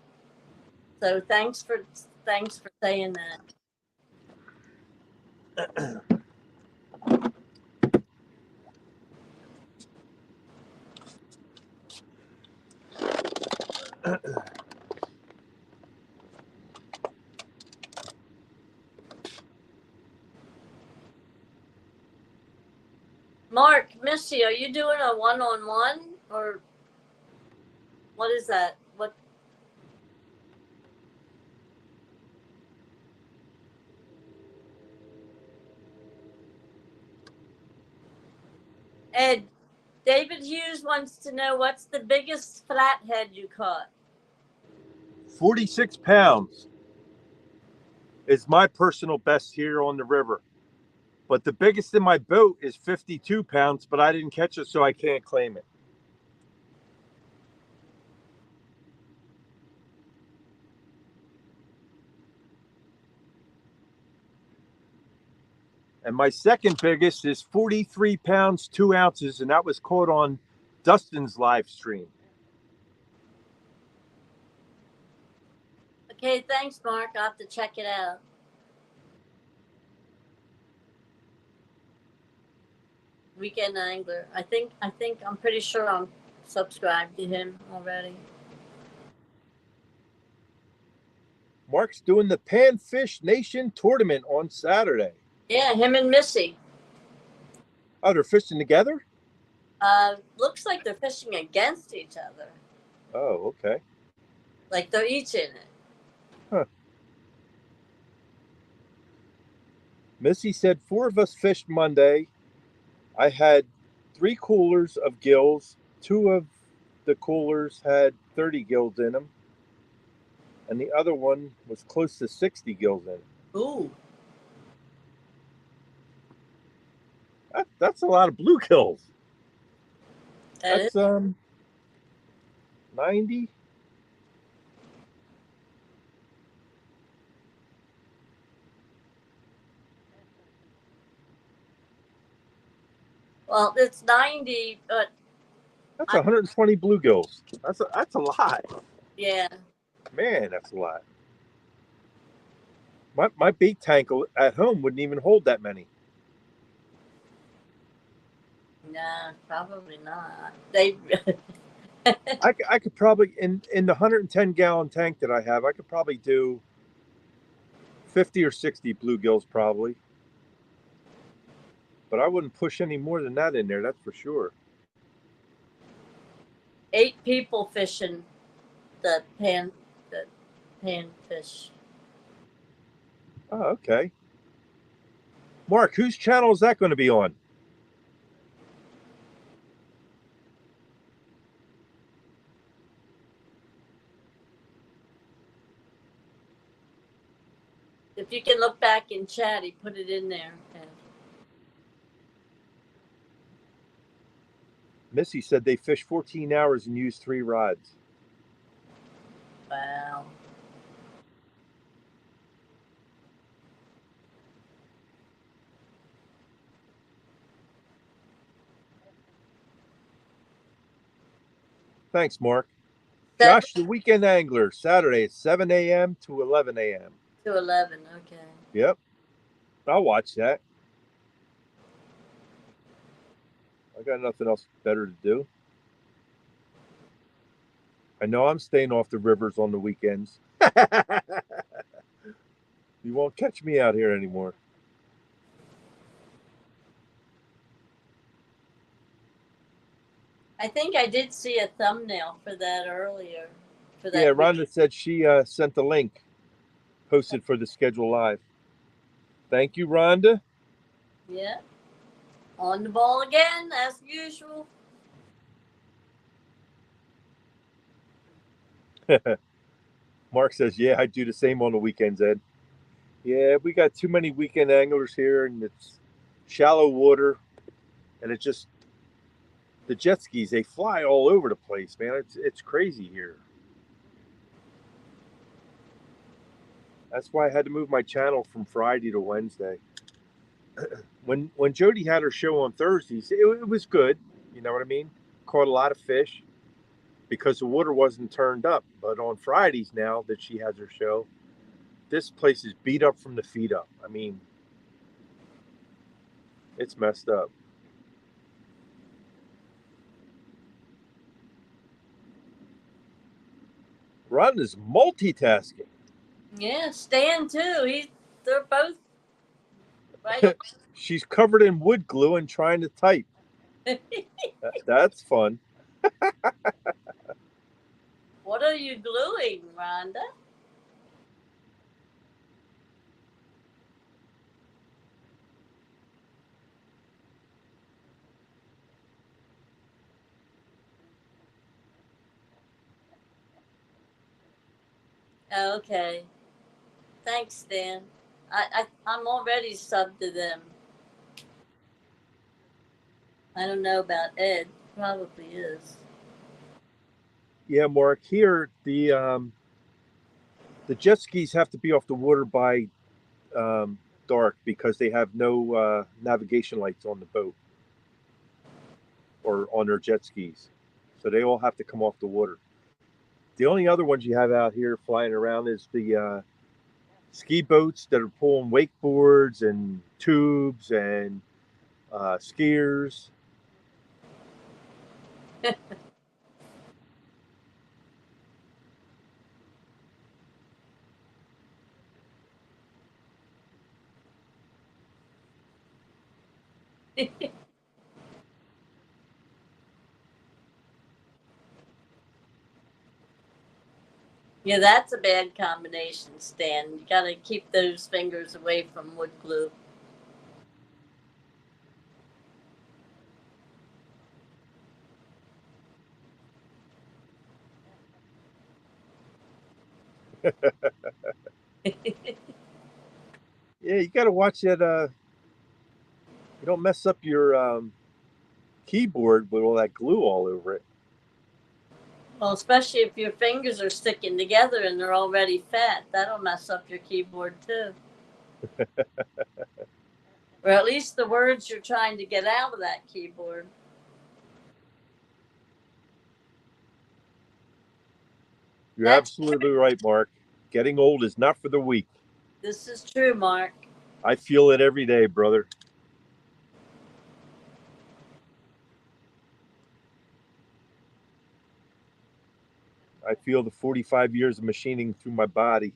So thanks for saying that. Mark, Missy, are you doing a one-on-one or what is that? What? Ed, David Hughes wants to know what's the biggest flathead you caught? 46 pounds is my personal best here on the river. But the biggest in my boat is 52 pounds, but I didn't catch it, so I can't claim it. And my second biggest is 43 pounds, 2 ounces, and that was caught on Dustin's live stream. Okay, thanks, Mark. I'll have to check it out. Weekend Angler. I think I'm pretty sure I'm subscribed to him already. Mark's doing the Panfish Nation tournament on Saturday. Yeah, him and Missy. Oh, they're fishing together? Looks like they're fishing against each other. Oh, okay. Like they're each in it. Huh. Missy said 4 of us fished Monday. I had 3 coolers of gills. 2 of the coolers had 30 gills in them. And the other one was close to 60 gills in it. Ooh. That's a lot of bluegills. That That's 90. Well, it's 90, but That's 120 bluegills. That's a lot. Yeah. Man, that's a lot. My bait tank at home wouldn't even hold that many. Nah, probably not. They. I could probably in the 110 gallon tank that I have, I could probably do 50 or 60 bluegills probably. But I wouldn't push any more than that in there, that's for sure. 8 people fishing the panfish. Oh, okay. Mark, whose channel is that going to be on? If you can look back in chat, he put it in there. Missy said they fished 14 hours and used 3 rods. Wow. Thanks, Mark. Josh, the Weekend Angler, Saturday at 7 a.m. to 11 a.m. To 11, okay. Yep. I'll watch that. I got nothing else better to do. I know I'm staying off the rivers on the weekends. You won't catch me out here anymore. I think I did see a thumbnail for that earlier. For Yeah, that. Rhonda said she sent the link posted for the schedule live. Thank you, Rhonda. Yeah. On the ball again, as usual. Mark says, yeah, I do the same on the weekends, Ed. Yeah, we got too many weekend anglers here, and it's shallow water, and it just the jet skis they fly all over the place, man. It's crazy here. That's why I had to move my channel from Friday to Wednesday. When Jody had her show on Thursdays, it was good. You know what I mean? Caught a lot of fish because the water wasn't turned up. But on Fridays now that she has her show, this place is beat up from the feet up. I mean, it's messed up. Rhonda's multitasking. Yeah, Stan too. They're both right. She's covered in wood glue and trying to type. That's fun. What are you gluing, Rhonda? Okay. Thanks, Stan. I'm already subbed to them. I don't know about Ed. Probably is. Yeah, Mark. Here, the jet skis have to be off the water by dark because they have no navigation lights on the boat or on their jet skis, so they all have to come off the water. The only other ones you have out here flying around is the ski boats that are pulling wakeboards and tubes and skiers. Yeah, that's a bad combination, Stan. You gotta keep those fingers away from wood glue. Yeah, you got to watch that. You don't mess up your keyboard with all that glue all over it. Well, especially if your fingers are sticking together and they're already fat, that'll mess up your keyboard too. Or at least the words you're trying to get out of that keyboard. You're absolutely right, Mark. Getting old is not for the weak. This is true, Mark. I feel it every day, brother. I feel the 45 years of machining through my body.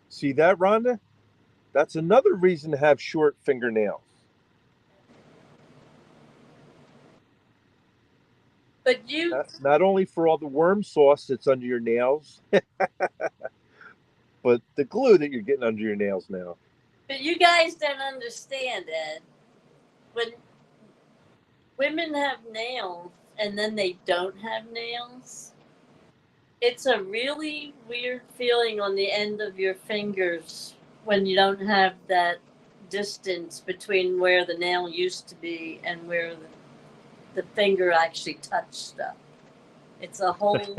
See that, Rhonda? That's another reason to have short fingernails. But you, Not only for all the worm sauce that's under your nails, but the glue that you're getting under your nails now. but you guys don't understand, Ed. When women have nails and then they don't have nails, it's a really weird feeling on the end of your fingers when you don't have that distance between where the nail used to be and where the finger actually touched stuff. It's a whole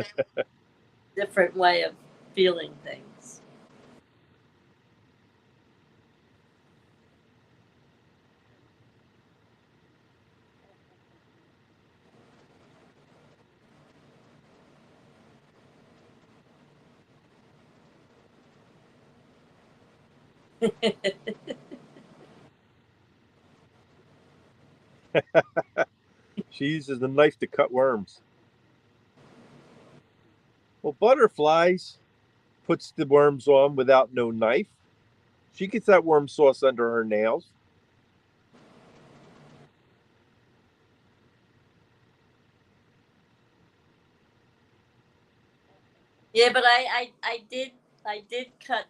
different way of feeling things. She uses the knife to cut worms. Well, butterflies puts the worms on without no knife. She gets that worm sauce under her nails. Yeah, but I did cut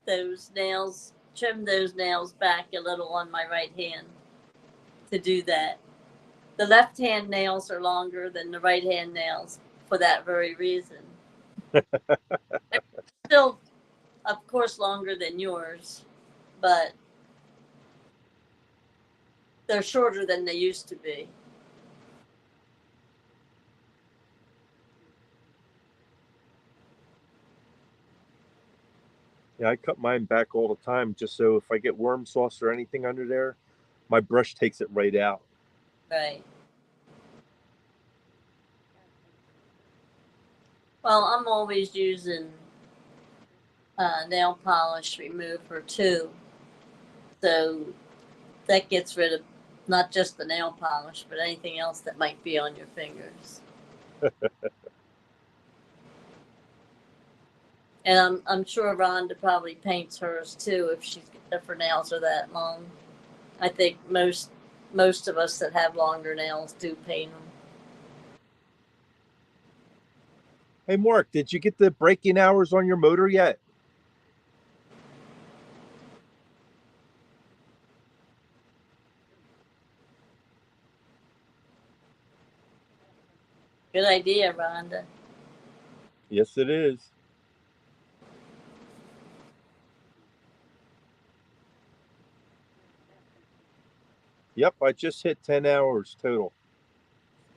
those nails, trim those nails back a little on my right hand to do that. The left hand nails are longer than the right hand nails for that very reason. Still, of course, longer than yours, but they're shorter than they used to be. Yeah, I cut mine back all the time just so if I get worm sauce or anything under there, my brush takes it right out. Right. Well, I'm always using nail polish remover too, so that gets rid of not just the nail polish, but anything else that might be on your fingers. And I'm sure Rhonda probably paints hers too if her nails are that long. I think most of us that have longer nails do paint them. Hey, Mark, did you get the break-in hours on your motor yet? Good idea, Rhonda. Yes, it is. Yep, I just hit 10 hours total.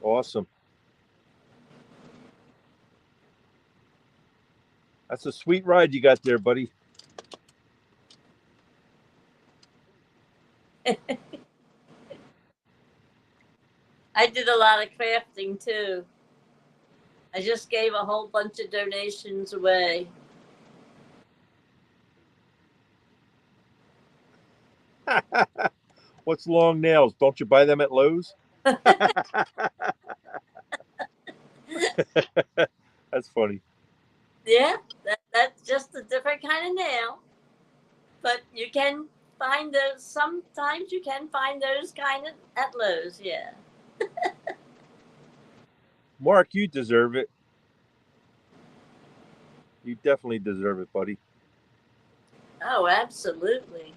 Awesome. That's a sweet ride you got there, buddy. I did a lot of crafting too. I just gave a whole bunch of donations away. What's long nails? Don't you buy them at Lowe's? That's funny. Yeah, that's just a different kind of nail. But you can find those. Sometimes you can find those kind of at Lowe's. Yeah. Mark, you deserve it. You definitely deserve it, buddy. Oh, absolutely.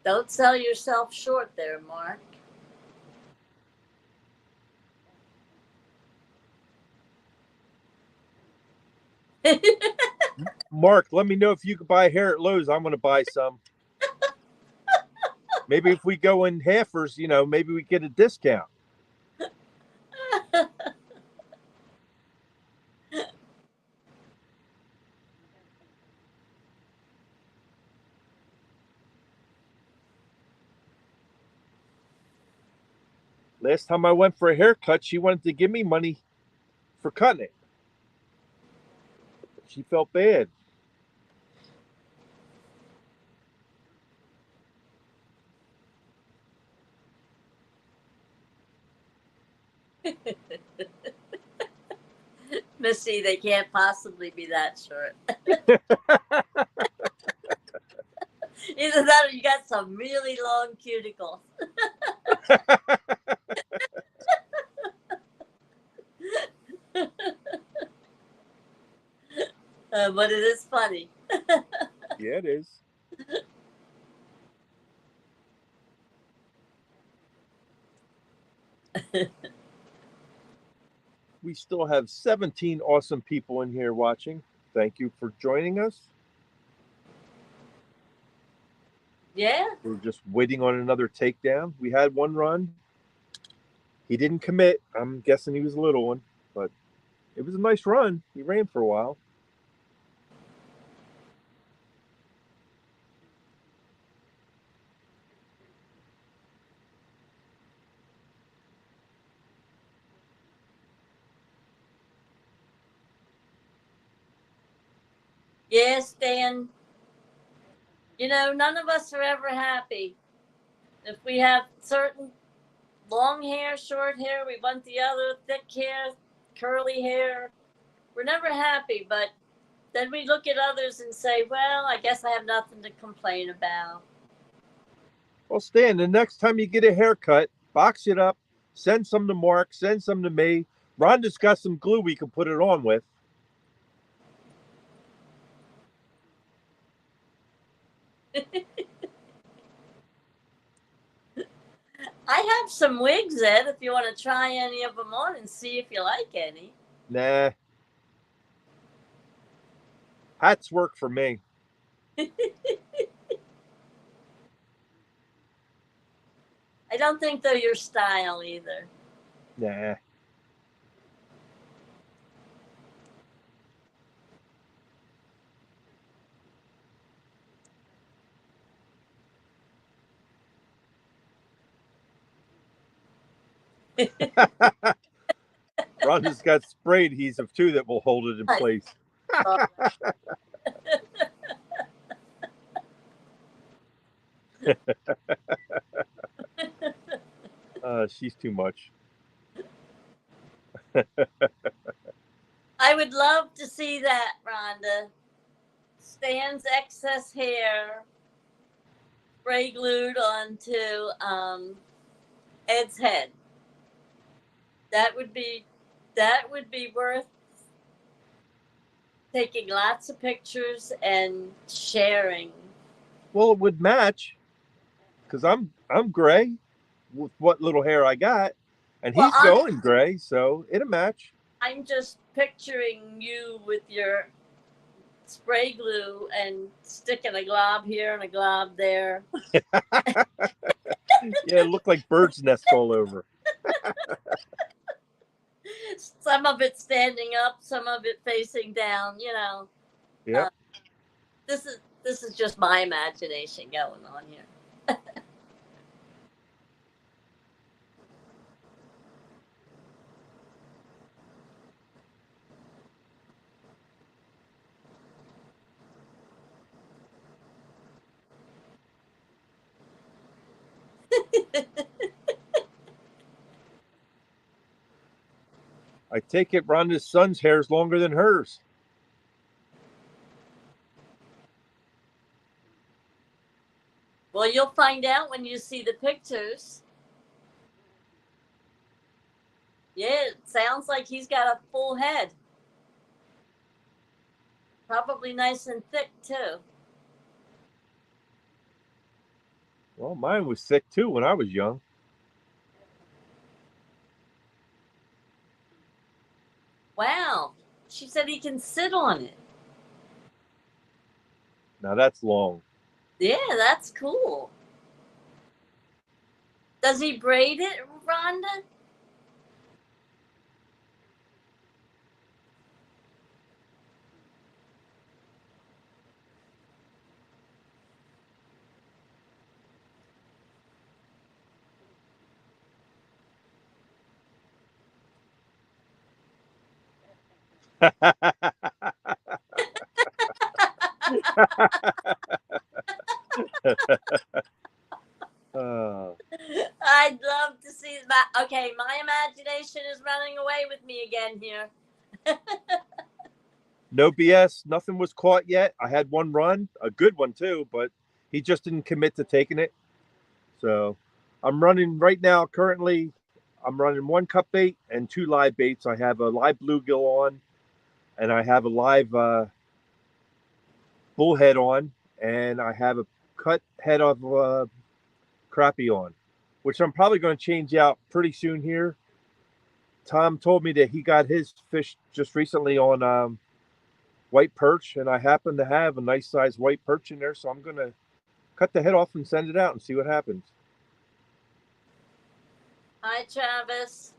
Don't sell yourself short there, Mark. Mark, let me know if you could buy hair at Lowe's. I'm going to buy some. Maybe if we go in halfers, maybe we get a discount. Last time I went for a haircut, she wanted to give me money for cutting it. She felt bad. Missy, they can't possibly be that short. Either that or you got some really long cuticles. But it is funny. Yeah, it is. We still have 17 awesome people in here watching. Thank you for joining us. Yeah. We're just waiting on another takedown. We had one run. He didn't commit. I'm guessing he was a little one, but it was a nice run. He ran for a while. Yes, Dan. You know, none of us are ever happy. If we have certain long hair, short hair, we want the other, thick hair, curly hair. We're never happy, but then we look at others and say, well, I guess I have nothing to complain about. Well, Stan, the next time you get a haircut, box it up, send some to Mark, send some to me. Rhonda's got some glue we can put it on with. I have some wigs, Ed, if you want to try any of them on and see if you like any. Nah. Hats work for me. I don't think they're your style either. Nah. Rhonda's got spray adhesive too that will hold it in place. She's too much. I would love to see that, Rhonda. Stan's excess hair spray glued onto Ed's head. That would be worth taking lots of pictures and sharing. Well, it would match because I'm gray with what little hair I got, and he's going gray, so it'll match. I'm just picturing you with your spray glue and sticking a glob here and a glob there. Yeah, it looked like bird's nest all over. Some of it standing up, some of it facing down, you know. Yeah. This is just my imagination going on here. I take it Rhonda's son's hair is longer than hers. Well, you'll find out when you see the pictures. Yeah, it sounds like he's got a full head. Probably nice and thick, too. Well, mine was thick, too, when I was young. Wow. She said he can sit on it. Now that's long. Yeah, that's cool. Does he braid it, Rhonda? I'd love to see that. Okay, my imagination is running away with me again here. No BS. Nothing was caught yet. I had one run, a good one too, but he just didn't commit to taking it. So I'm running right now. Currently, I'm running one cut bait and two live baits. I have a live bluegill on, and I have a live bullhead on, and I have a cut head of crappie on, which I'm probably going to change out pretty soon here. Tom told me that he got his fish just recently on white perch, and I happen to have a nice sized white perch in there, so I'm going to cut the head off and send it out and see what happens. Hi, Travis.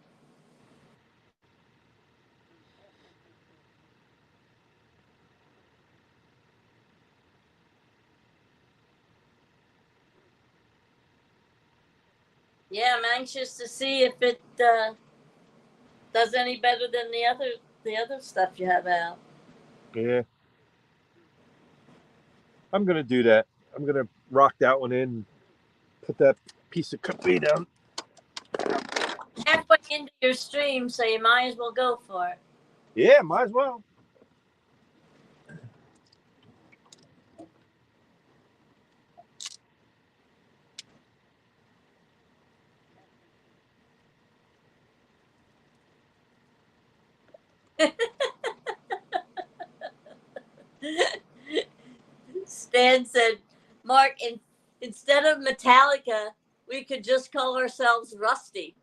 Yeah, I'm anxious to see if it does any better than the other stuff you have out. Yeah. I'm gonna do that. I'm gonna rock that one in, put that piece of cookie down. Halfway into your stream, so you might as well go for it. Yeah, might as well. Stan said, Mark, instead of Metallica, we could just call ourselves Rusty.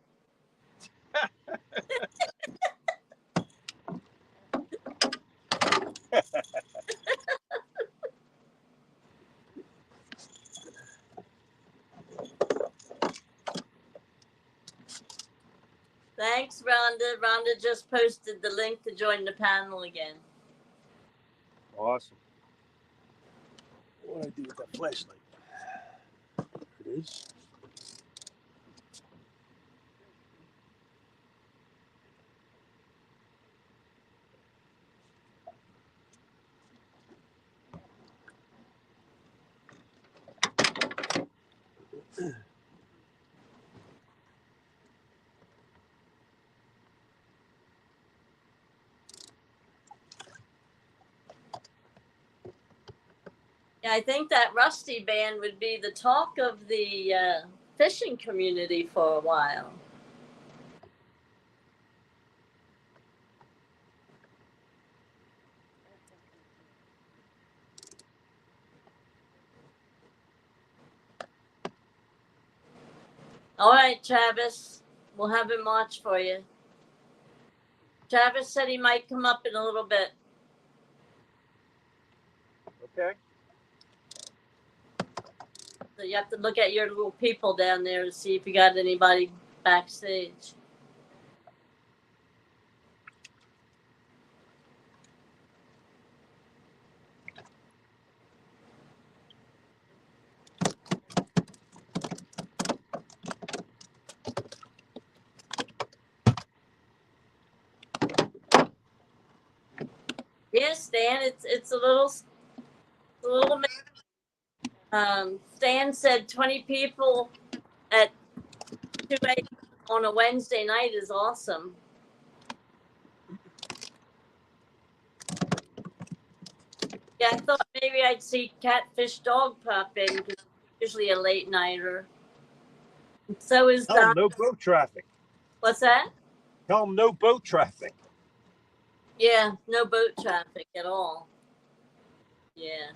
Thanks, Rhonda. Rhonda just posted the link to join the panel again. Awesome. What do I do with that flashlight? There it is. Yeah, I think that Rusty band would be the talk of the fishing community for a while. All right, Travis, we'll have him watch for you. Travis said he might come up in a little bit. Okay. So you have to look at your little people down there to see if you got anybody backstage. Yes, Stan, it's a little. Stan said 20 people at 2 a.m. on a Wednesday night is awesome. Yeah, I thought maybe I'd see Catfish Dog pop in because he's usually a late nighter. So is Tell 'em Don. no boat traffic. What's that? Tell them no boat traffic. Yeah, no boat traffic at all. Yeah.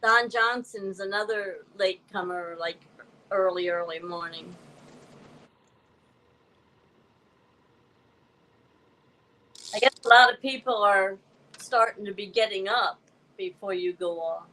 Don Johnson's another latecomer, like early morning. I guess a lot of people are starting to be getting up before you go off.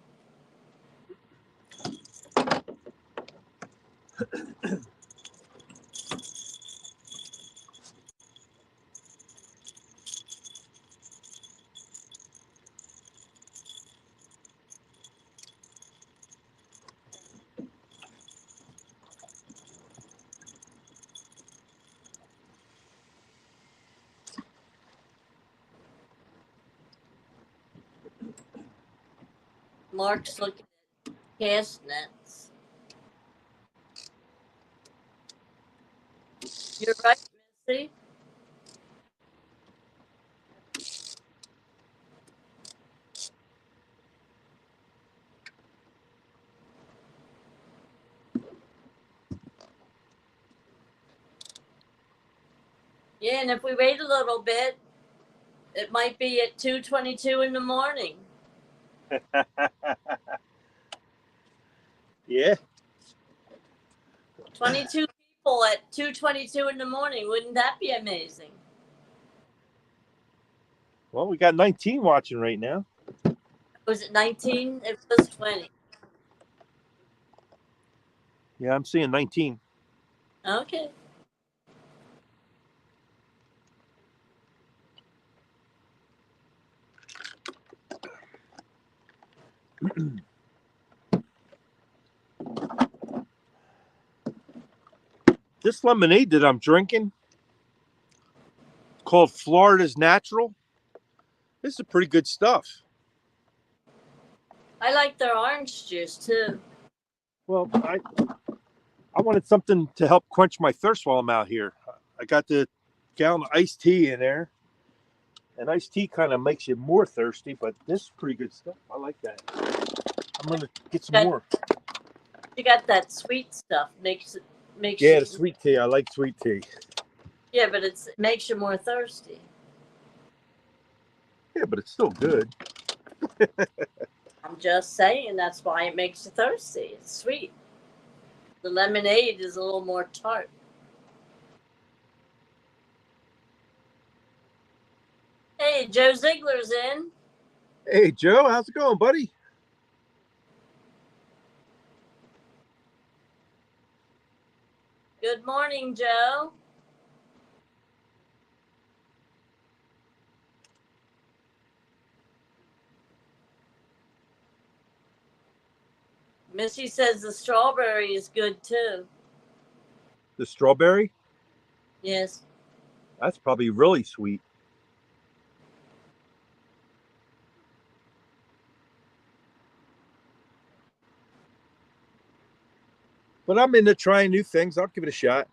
Mark's looking at cast nets. You're right, Missy. Yeah, and if we wait a little bit, it might be at 2:22 in the morning. Yeah. 22 people at 2:22 in the morning. Wouldn't that be amazing? Well, we got 19 watching right now. Was it 19? It was 20. Yeah, I'm seeing 19. Okay. This lemonade that I'm drinking, called Florida's Natural, this is pretty good stuff. I like their orange juice too. Well, I wanted something to help quench my thirst while I'm out here. I got the gallon of iced tea in there, and iced tea kind of makes you more thirsty, but this is pretty good stuff. I like that. I'm gonna get some more. You got that sweet stuff. Makes Yeah, the sweet tea. I like sweet tea. Yeah, but it makes you more thirsty. Yeah, but it's still good. I'm just saying that's why it makes you thirsty. It's sweet. The lemonade is a little more tart. Hey, Joe Ziegler's in. Hey, Joe, how's it going, buddy? Good morning, Joe. Missy says the strawberry is good too. The strawberry? Yes. That's probably really sweet. But I'm into trying new things. I'll give it a shot.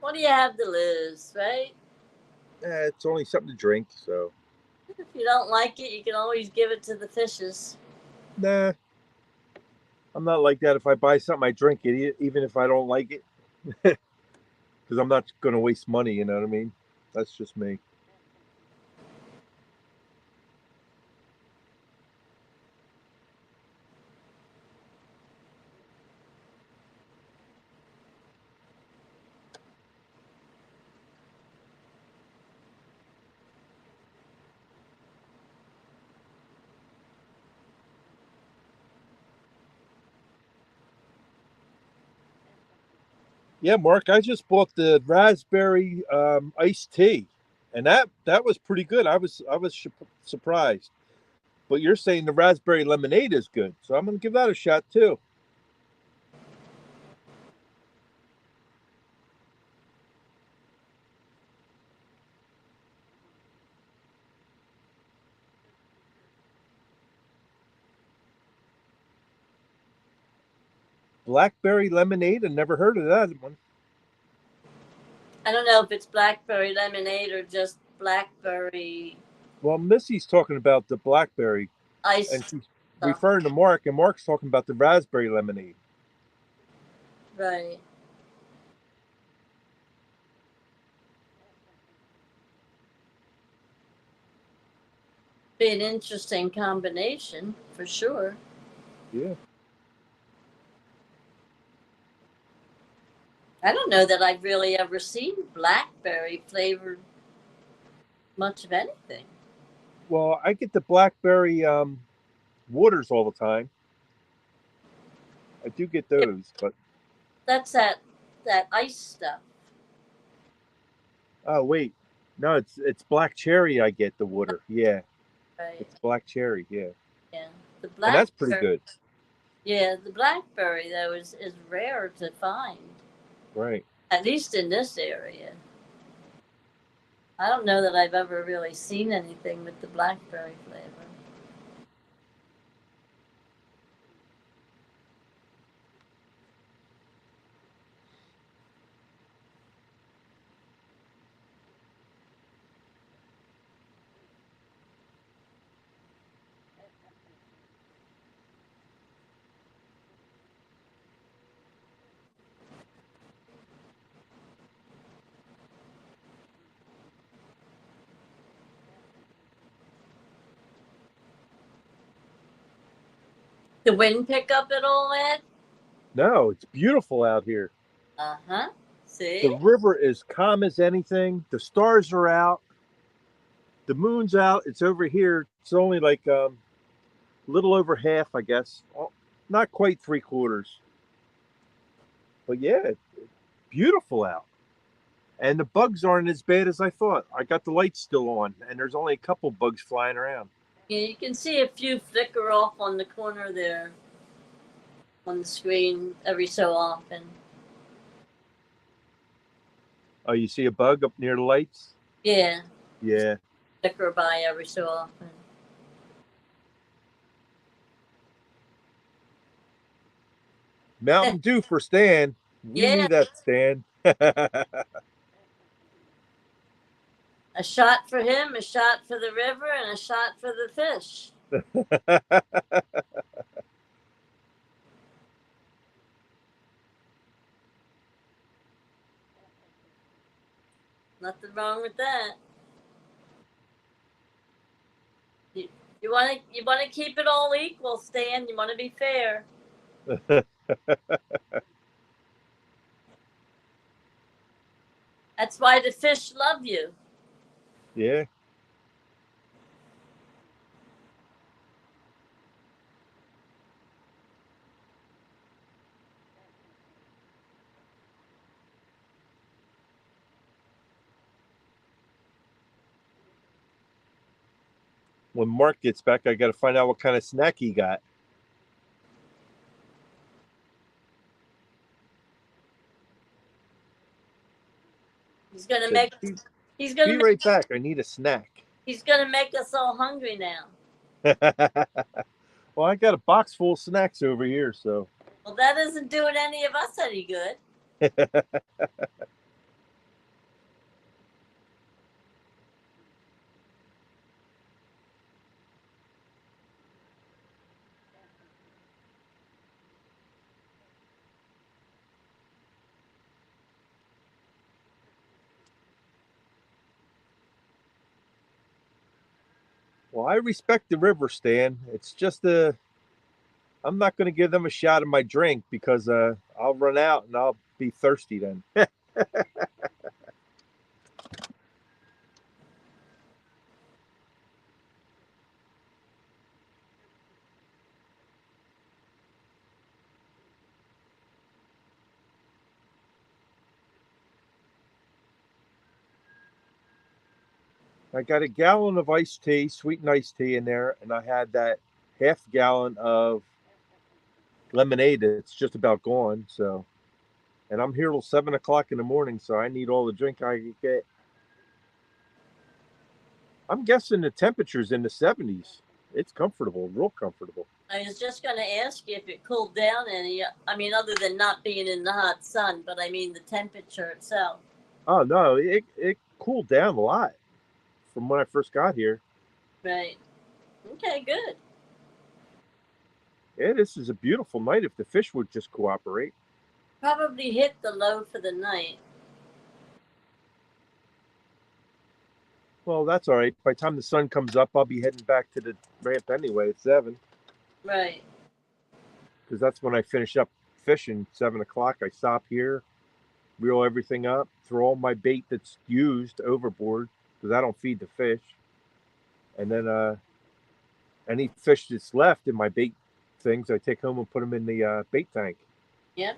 What do you have to lose, right? It's only something to drink, so. If you don't like it, you can always give it to the fishes. Nah. I'm not like that. If I buy something, I drink it, even if I don't like it. Because I'm not going to waste money, you know what I mean? That's just me. Yeah, Mark, I just bought the raspberry iced tea, and that was pretty good. I was surprised. But you're saying the raspberry lemonade is good, so I'm going to give that a shot too. Blackberry lemonade? I never heard of that one. I don't know if it's blackberry lemonade or just blackberry Well, Missy's talking about the blackberry, ice. and she's referring to Mark, and Mark's talking about the raspberry lemonade. Right. Be an interesting combination for sure. Yeah. I don't know that I've really ever seen blackberry flavored much of anything. Well, I get the blackberry waters all the time. I do get those, but that's that ice stuff. Oh wait, no, it's black cherry. I get the water. Yeah, Right. it's black cherry. Yeah, Yeah. The and that's pretty good. Yeah, the blackberry though is rare to find. Right. At least in this area. I don't know that I've ever really seen anything with the blackberry flavor. The wind pick up at all, Ed? No, it's beautiful out here. Uh-huh. See? The river is calm as anything. The stars are out. The moon's out. It's over here. It's only like a little over half, I guess. Not quite 3/4. But yeah, it's beautiful out. And the bugs aren't as bad as I thought. I got the lights still on, and there's only a couple bugs flying around. Yeah, you can see a few flicker off on the corner there on the screen every so often. Oh, you see a bug up near the lights? Yeah. Yeah. liquor by every so often. Mountain Dew for Stan. We Yeah. knew that, Stan. A shot for him, a shot for the river, and a shot for the fish. Nothing wrong with that. You want to keep it all equal, Stan. You want to be fair. That's why the fish love you. Yeah. When Mark gets back, I got to find out what kind of snack he got. He's gonna So make. He's gonna. be right back. I need a snack. He's gonna make us all hungry now. Well, I got a box full of snacks over here, so. Well, that isn't doing any of us any good. Well, I respect the river, Stan. It's just I'm not going to give them a shot of my drink because I'll run out and I'll be thirsty then. I got a gallon of iced tea, sweetened iced tea in there, and I had that half gallon of lemonade that's just about gone. So, and I'm here till 7 o'clock in the morning, so I need all the drink I can get. I'm guessing the temperature's in the 70s. It's comfortable, real comfortable. I was just gonna ask you if it cooled down any. I mean, other than not being in the hot sun, but I mean the temperature itself. Oh no, it cooled down a lot from when I first got here. Right. Okay. Good. Yeah, this is a beautiful night if the fish would just cooperate. Probably hit the low for the night. Well, that's all right. By the time the sun comes up, I'll be heading back to the ramp anyway at 7. Right. Because that's when I finish up fishing. 7 o'clock, I stop here, reel everything up, throw all my bait that's used overboard because I don't feed the fish, and then any fish that's left in my bait things, I take home and put them in the bait tank. Yep.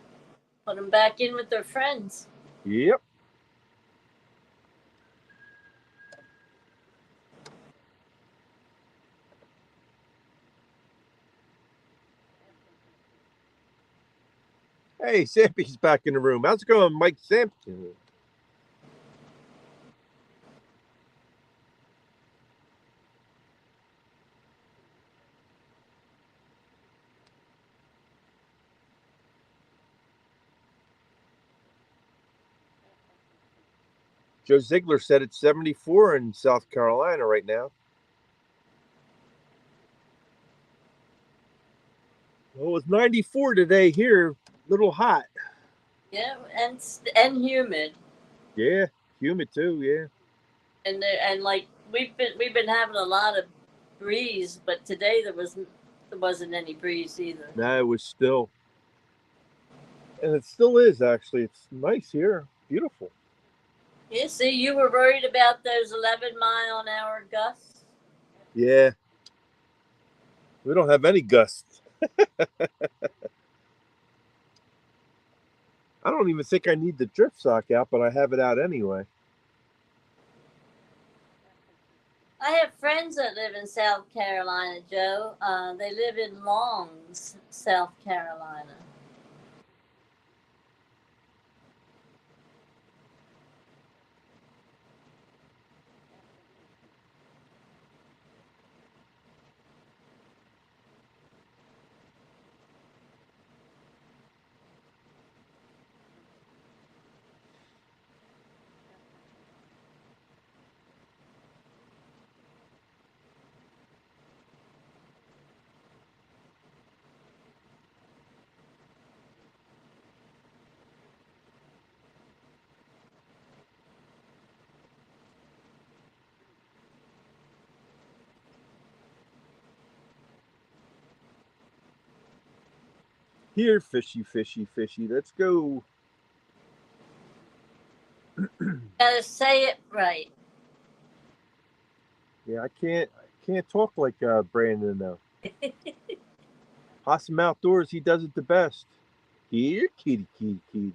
Put them back in with their friends. Yep. Hey, Sampy's back in the room. How's it going, Mike Sampson? Joe Ziegler said it's 74 in South Carolina right now. Well, it was 94 today here. Little hot. Yeah, and humid. Yeah, humid too. Yeah. And like we've been having a lot of breeze, but today there wasn't any breeze either. No, it was still, and it still is actually. It's nice here. Beautiful. Yeah, see, you were worried about those 11-mile-an-hour gusts. Yeah. We don't have any gusts. I don't even think I need the drift sock out, but I have it out anyway. I have friends that live in South Carolina, Joe. They live in Longs, South Carolina. Here, fishy, fishy, fishy. Let's go. Gotta say it right. Yeah, I can't talk like Brandon though. Awesome Outdoors, he does it the best. Here, kitty, kitty, kitty.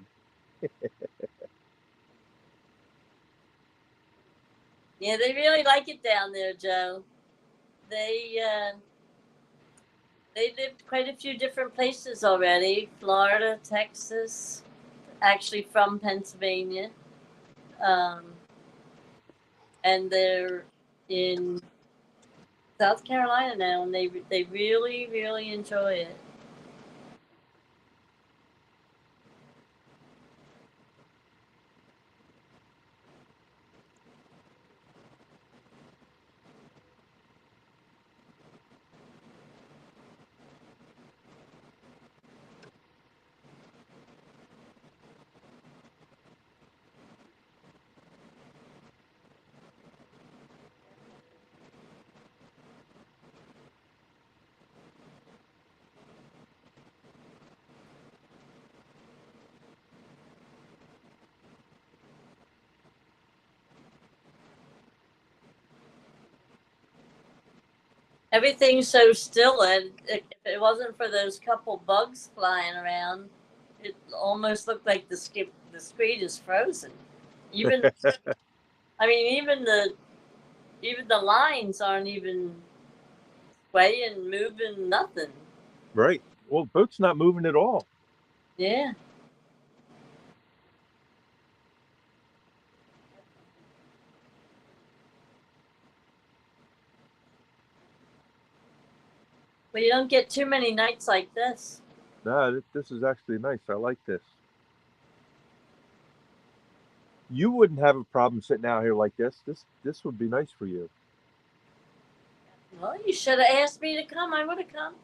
Yeah, they really like it down there, Joe. They lived quite a few different places already. Florida, Texas, actually from Pennsylvania. And they're in South Carolina now, and they really, really enjoy it. Everything's so still, and if it wasn't for those couple bugs flying around, it almost looked like the screen is frozen. Even I mean, even the lines aren't even swaying, moving, nothing. Right. Well, the boat's not moving at all. Yeah. But you don't get too many nights like this. No, this is actually nice. I like this. You wouldn't have a problem sitting out here like this. This would be nice for you. Well, you should have asked me to come. I would have come.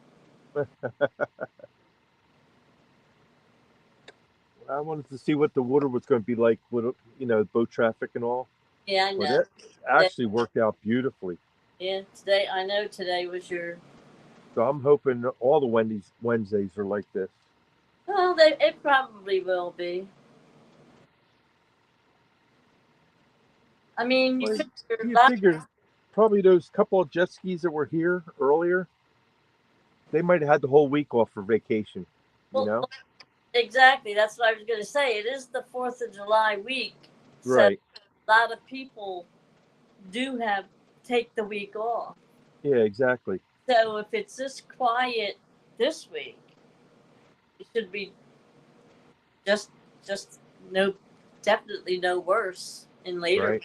I wanted to see what the water was going to be like with boat traffic and all. Yeah, I know. But it actually worked out beautifully. Yeah, I know today was your. So I'm hoping all the Wednesdays are like this. Well, it probably will be. I mean, Well, you figure probably those couple of jet skis that were here earlier, they might have had the whole week off for vacation. Well, exactly. That's what I was going to say. It is the 4th of July week. So Right. a lot of people do take the week off. Yeah, exactly. So if it's this quiet this week, it should be just definitely no worse in later. Right.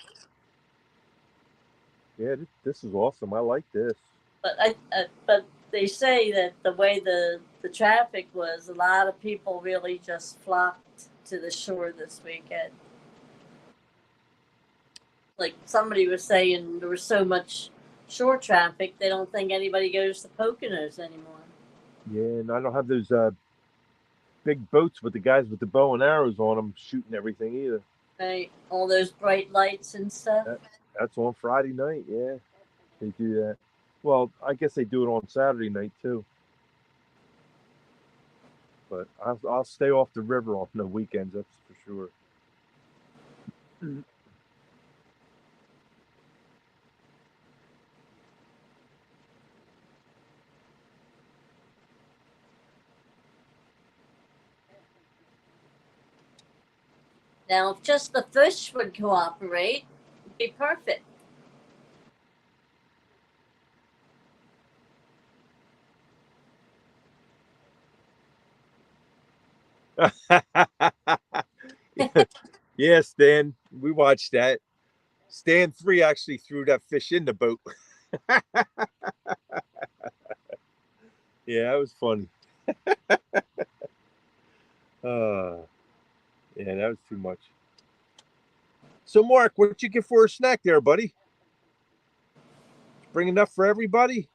Yeah, this is awesome. I like this. But they say that the way the traffic was, a lot of people really just flocked to the shore this weekend. Like somebody was saying, there was so much shore traffic, they don't think anybody goes to Poconos anymore. Yeah, and I don't have those big boats with the guys with the bow and arrows on them shooting everything either. Right, all those bright lights and stuff. That's on Friday night. Yeah, they do that. Well, I guess they do it on Saturday night too. But I'll stay off the river on the weekends. That's for sure. Now, if just the fish would cooperate, it'd be perfect. Yeah, Stan, we watched that. Stan 3 actually threw that fish in the boat. Yeah, that was funny. Yeah, that was too much. So, Mark, what you get for a snack there, buddy? Bring enough for everybody?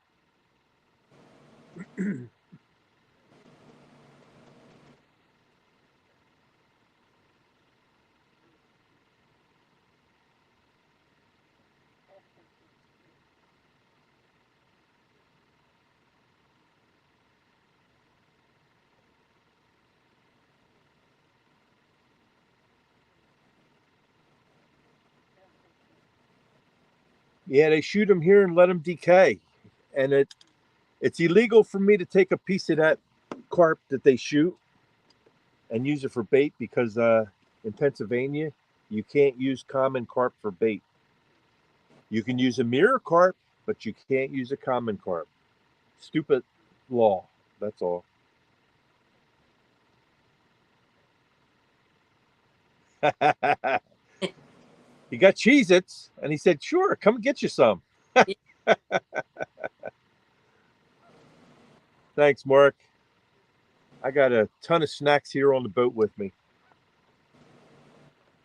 Yeah, they shoot them here and let them decay, and it's illegal for me to take a piece of that carp that they shoot and use it for bait because in Pennsylvania you can't use common carp for bait. You can use a mirror carp, but you can't use a common carp. Stupid law. That's all. He got Cheez-Its, and he said, "Sure, come and get you some." Thanks, Mark. I got a ton of snacks here on the boat with me.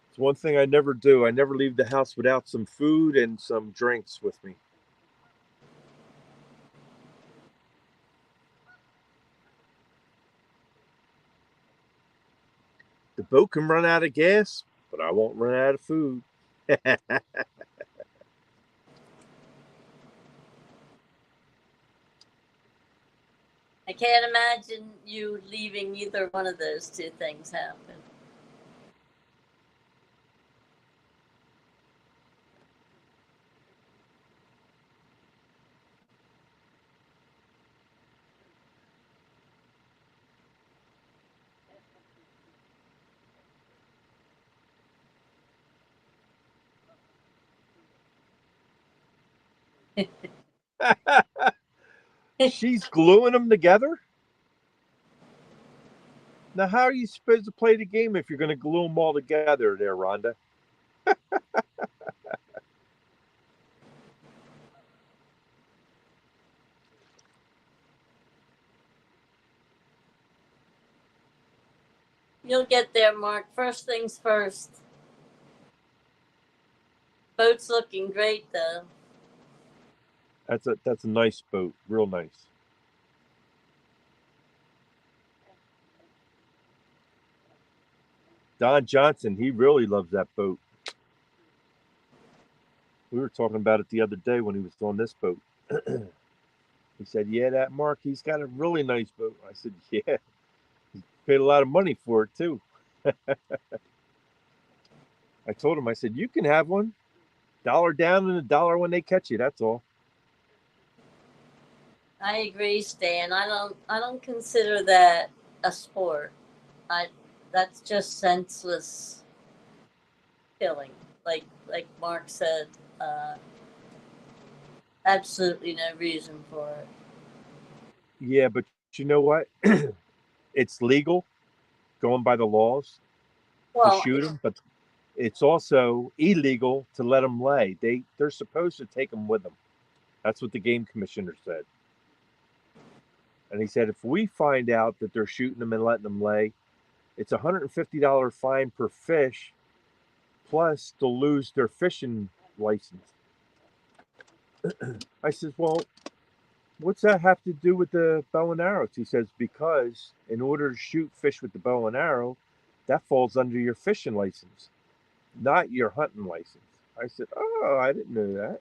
It's one thing I never do. I never leave the house without some food and some drinks with me. The boat can run out of gas, but I won't run out of food. I can't imagine you leaving either one of those two things happen. She's gluing them together? Now, how are you supposed to play the game if you're going to glue them all together there, Rhonda? You'll get there, Mark. First things first. Boat's looking great, though. That's a nice boat, real nice. Don Johnson, he really loves that boat. We were talking about it the other day when he was on this boat. He said, "Yeah, that Mark, he's got a really nice boat." I said, "Yeah, he paid a lot of money for it too." I told him, I said, "You can have one. Dollar down and $1 when they catch you. That's all." I agree, Stan. I don't consider that a sport. That's just senseless killing. Like Mark said, absolutely no reason for it. Yeah, but you know what? It's legal going by the laws to Well, shoot them, but it's also illegal to let them lay. They're supposed to take them with them. That's what the game commissioner said. And he said if we find out that they're shooting them and letting them lay, it's a $150 fine per fish, plus they'll lose their fishing license. I says, "Well, what's that have to do with the bow and arrows?" He says, "Because in order to shoot fish with the bow and arrow, that falls under your fishing license, not your hunting license." I said, "Oh, I didn't know that."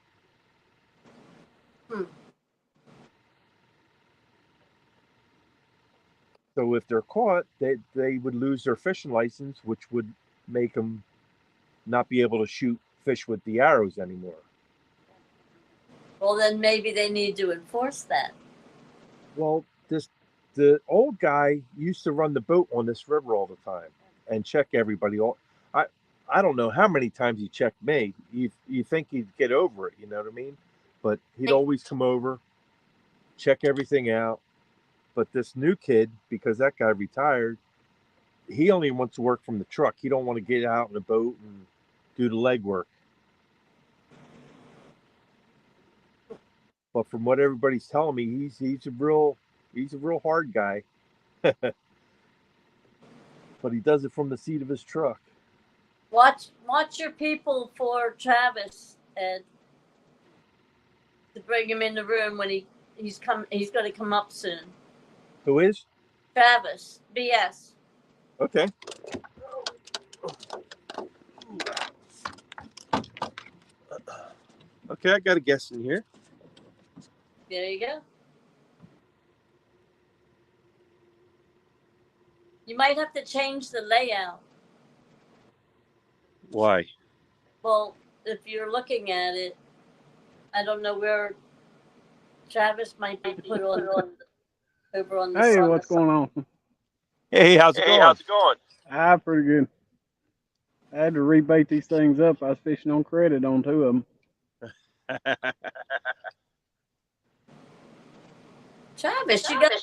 Hmm. So if they're caught, they would lose their fishing license, which would make them not be able to shoot fish with the arrows anymore. Well, then maybe they need to enforce that. Well, the old guy used to run the boat on this river all the time and check everybody. I I don't know how many times he checked me. You think he'd get over it, you know what I mean? But he'd always come over, check everything out. But this new kid, because that guy retired, he only wants to work from the truck. He don't want to get out in the boat and do the legwork. But from what everybody's telling me, he's a real hard guy. But he does it from the seat of his truck. Watch your people for Travis, Ed, to bring him in the room when he's going to come up soon. Who is? Travis, BS. Okay. Okay, I got a guest in here. There you go. You might have to change the layout. Why? Well, if you're looking at it, I don't know where Travis might be put on over on the Hey, side. what's going on? Hey, how's it going? going? Pretty good. I had to rebait these things up. I was fishing on credit on 2 of them. Travis, you got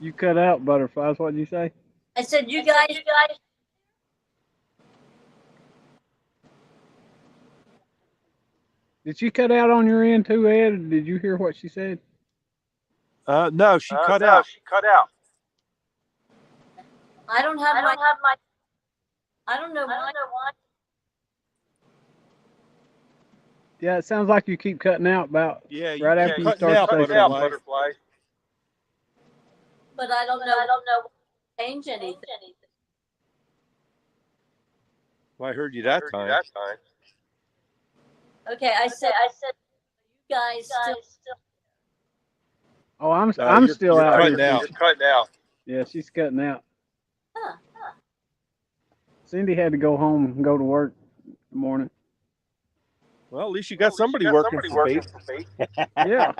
You cut out butterflies. What'd you say? I said you guys. Did she cut out on your end too, Ed? Or did you hear what she said? No, she cut out. She cut out. I don't have my. I don't know why. Yeah, it sounds like you keep cutting out about Yeah, right after you start out, to say something. Butterfly. But I don't know. Change anything. Well, I heard you that time. Okay, I said you guys still. Oh, I'm you're still out cutting here. out. You're cutting out. Yeah, she's cutting out. Huh. Cindy had to go home and go to work in the morning. Well, at least you got somebody working for faith. Yeah,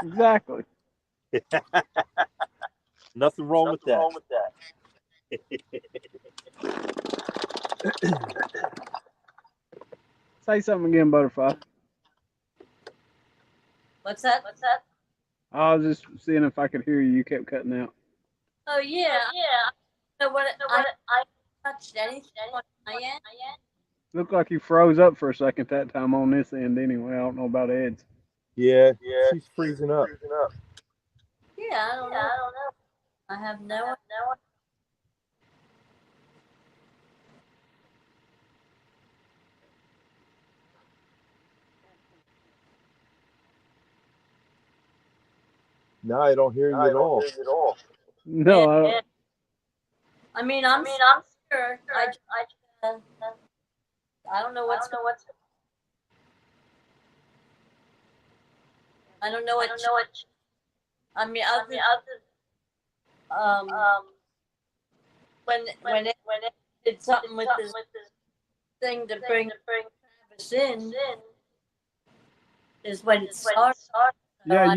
exactly. Nothing wrong with that. Say something again, butterfly. What's that? I was just seeing if I could hear you. You kept cutting out. Oh yeah. So what? I touched anything on my end. Looked like you froze up for a second that time on this end. Anyway, I don't know about Ed's. Yeah, she's freezing up. Yeah, I don't know. I have no. No, I don't hear you at all. No, I don't. I mean, I'm sure. I don't know what's. I don't know what. I mean, when it did something with this thing to bring Travis in, is when it started. Yeah,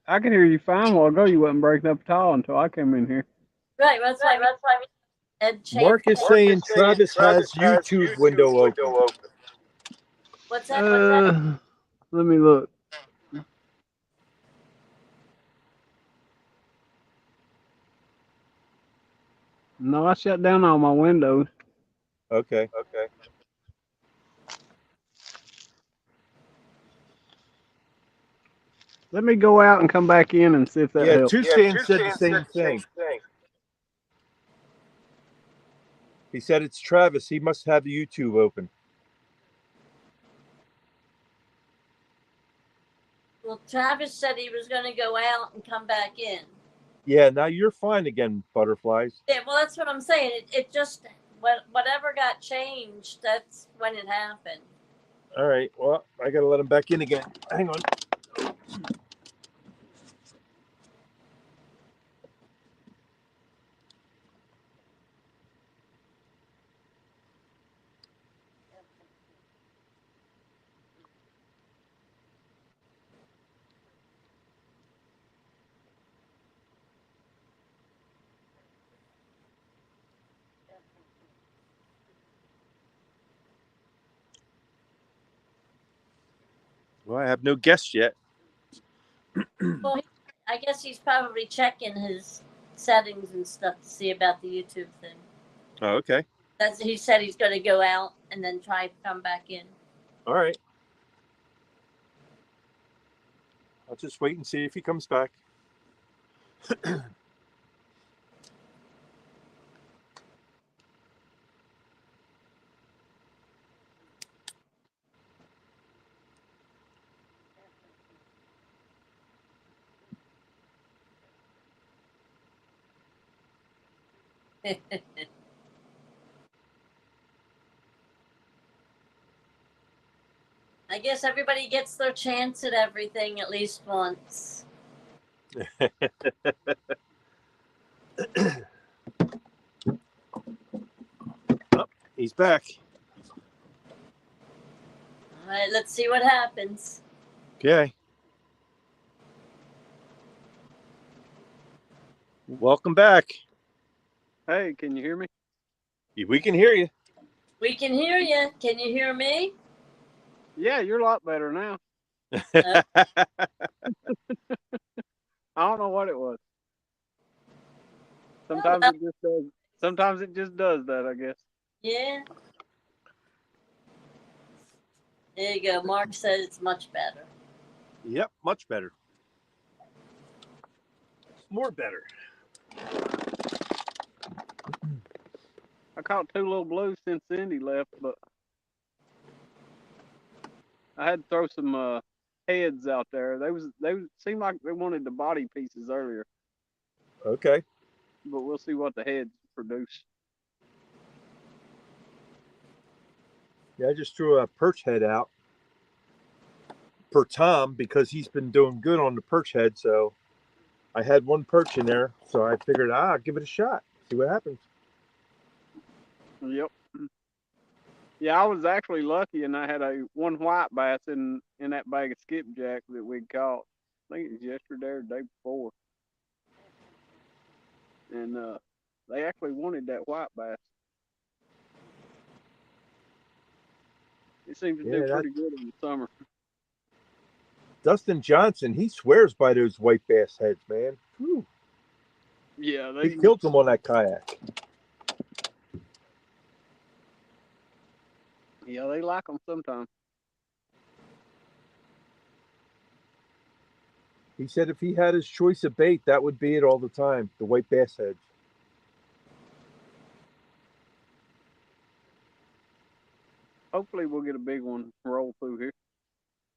I could hear you fine a while ago. You wasn't breaking up at all until I came in here. Right, that's why. Ed changed. Mark is saying Travis has YouTube window open. What's that? Let me look. No, I shut down all my windows. Okay. Let me go out and come back in and see if that Yeah, helps. Two-Stand said the same thing. He said it's Travis. He must have the YouTube open. Well, Travis said he was going to go out and come back in. Yeah, now you're fine again, butterflies. Yeah, well, that's what I'm saying. It just whatever got changed. That's when it happened. All right. Well, I got to let him back in again. Hang on. Well, I have no guests yet. Well, I guess he's probably checking his settings and stuff to see about the YouTube thing. Oh, okay. He said he's going to go out and then try to come back in. All right. I'll just wait and see if he comes back. I guess everybody gets their chance at everything at least once. Oh, he's back. let's see what happens. Okay. Welcome back. Hey, can you hear me? We can hear you. We can hear you. Can you hear me? Yeah, you're a lot better now. Uh, I don't know what it was. Oh, Sometimes well, it just does. Sometimes it just does that, I guess. yeah. There you go. Mark said it's much better. Yep, much better. More better. I caught 2 little blues since Cindy left, but I had to throw some heads out there. They seemed like they wanted the body pieces earlier, Okay. but we'll see what the heads produce. Yeah, I just threw a perch head out for Tom because he's been doing good on the perch head. So I had one perch in there, so I figured, I'll give it a shot, see what happens. Yep. Yeah, I was actually lucky, and I had one white bass in that bag of skipjack that we caught. I think it was yesterday or the day before, and they actually wanted that white bass. It seems to do Yeah, pretty good in the summer. Dustin Johnson, he swears by those white bass heads, man. Whew. Yeah, He killed them on that kayak. Yeah, they like them sometimes. He said if he had his choice of bait, that would be it all the time, the white bass heads. Hopefully, we'll get a big one roll through here.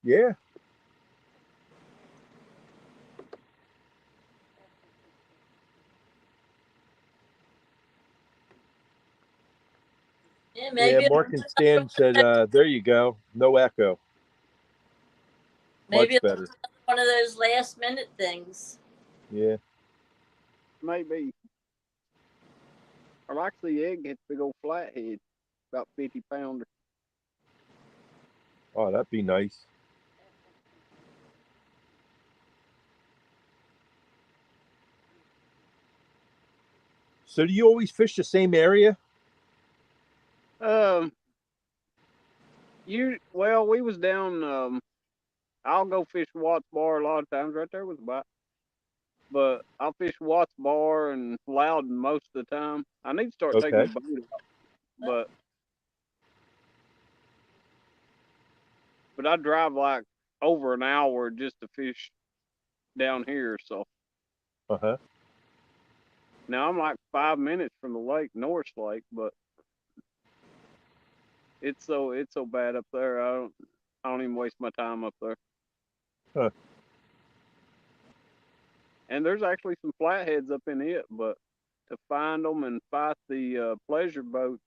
Yeah. Yeah, maybe. Yeah, Mark and Stan said, there you go. No echo. Maybe Much better. one of those last minute things. Yeah. Maybe. I like the egg hits big old flathead, about 50 pounder. Oh, that'd be nice. So do you always fish the same area? We was down. I'll go fish Watts Bar a lot of times. Right there was a bite. But I'll fish Watts Bar and Loudon most of the time. I need to start taking Okay. the boat out, but I drive like over an hour just to fish down here. So Uh-huh. now I'm like 5 minutes from the lake, Norris Lake, but it's so bad up there. I don't even waste my time up there. Huh. And there's actually some flatheads up in it, but to find them and fight the pleasure boats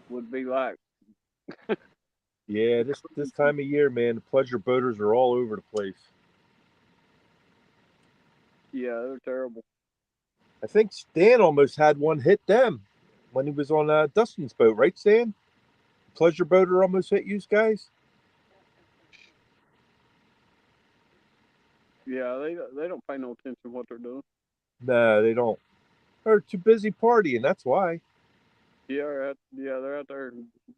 would be like, Yeah, this time of year, man, the pleasure boaters are all over the place. yeah, they're terrible. I think Stan almost had one hit them when he was on Dustin's boat, right, Stan? Pleasure boater almost hit you guys? Yeah, they don't pay no attention to what they're doing. No, they don't. They're too busy partying, that's why. Yeah, they're out there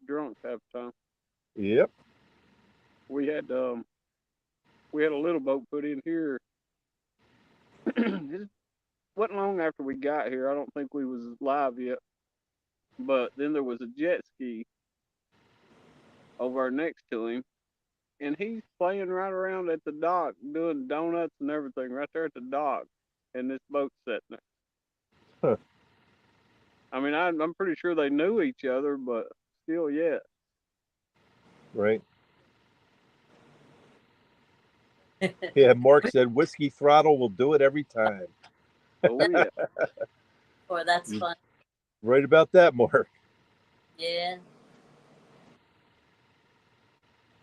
drunk half the time. Yep. We had a little boat put in here. It wasn't long after we got here. I don't think we was live yet. But then there was a jet ski over next to him, and he's playing right around at the dock, doing donuts and everything right there at the dock, and this boat's sitting there. Huh. I mean, I'm pretty sure they knew each other, but still yet. Right. Yeah, Mark said whiskey throttle will do it every time. Oh yeah. Boy, that's fun. Right about that, Mark. Yeah.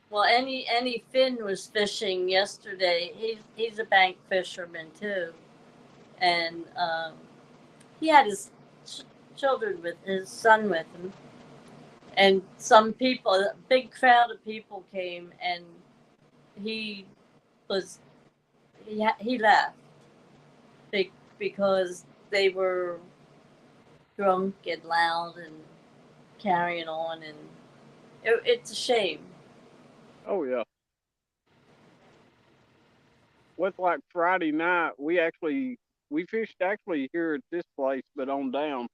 Well, any Finn was fishing yesterday. He's a bank fisherman too, and he had his children with his son with him, And some people, a big crowd of people came, and he was he left because they were drunk and loud and carrying on, and it's a shame. Oh yeah. What's like Friday night? We fished actually here at this place, but on down.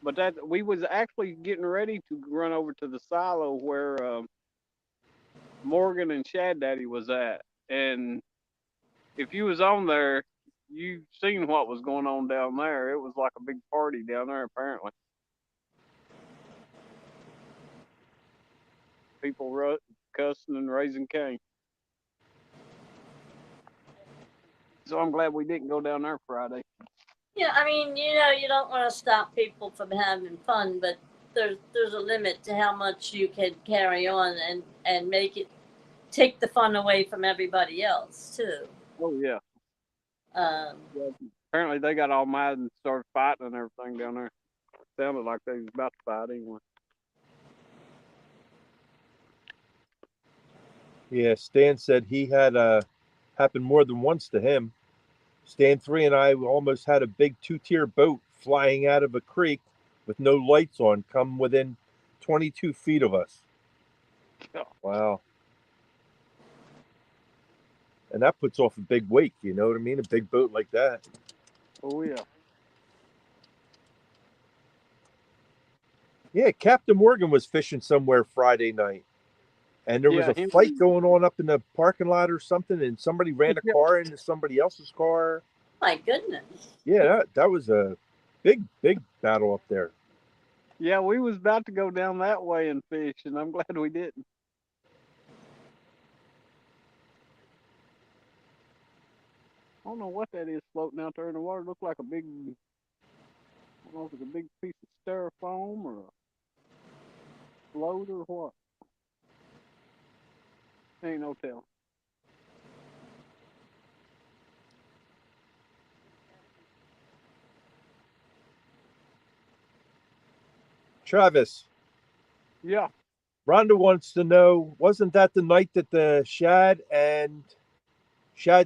But that we was actually getting ready to run over to the silo where Morgan and Shad Daddy was at, and if you was on there, you seen what was going on down there. It was like a big party down there, apparently. People cussing and raising Cain. So I'm glad we didn't go down there Friday. Yeah, I mean, you don't want to stop people from having fun, but there's a limit to how much you can carry on and take the fun away from everybody else too. Oh yeah. Yeah, Apparently they got all mad and started fighting and everything down there. Sounded like they was about to fight anyway. Yeah, Stan said he had happened more than once to him. Stan 3 and I almost had a big 2-tier boat flying out of a creek with no lights on come within 22 feet of us. Wow. And that puts off a big wake, you know what I mean? A big boat like that. Oh yeah. Yeah, Captain Morgan was fishing somewhere Friday night. And there was a fight going on up in the parking lot or something, and somebody ran a car into somebody else's car. My goodness. Yeah, that was a big battle up there. Yeah, we was about to go down that way and fish, and I'm glad we didn't. I don't know what that is floating out there in the water. It looked like a big, I don't know if it's a big piece of styrofoam or a float or what. Ain't no telling. Travis. Yeah. Rhonda wants to know, wasn't that the night that the Shad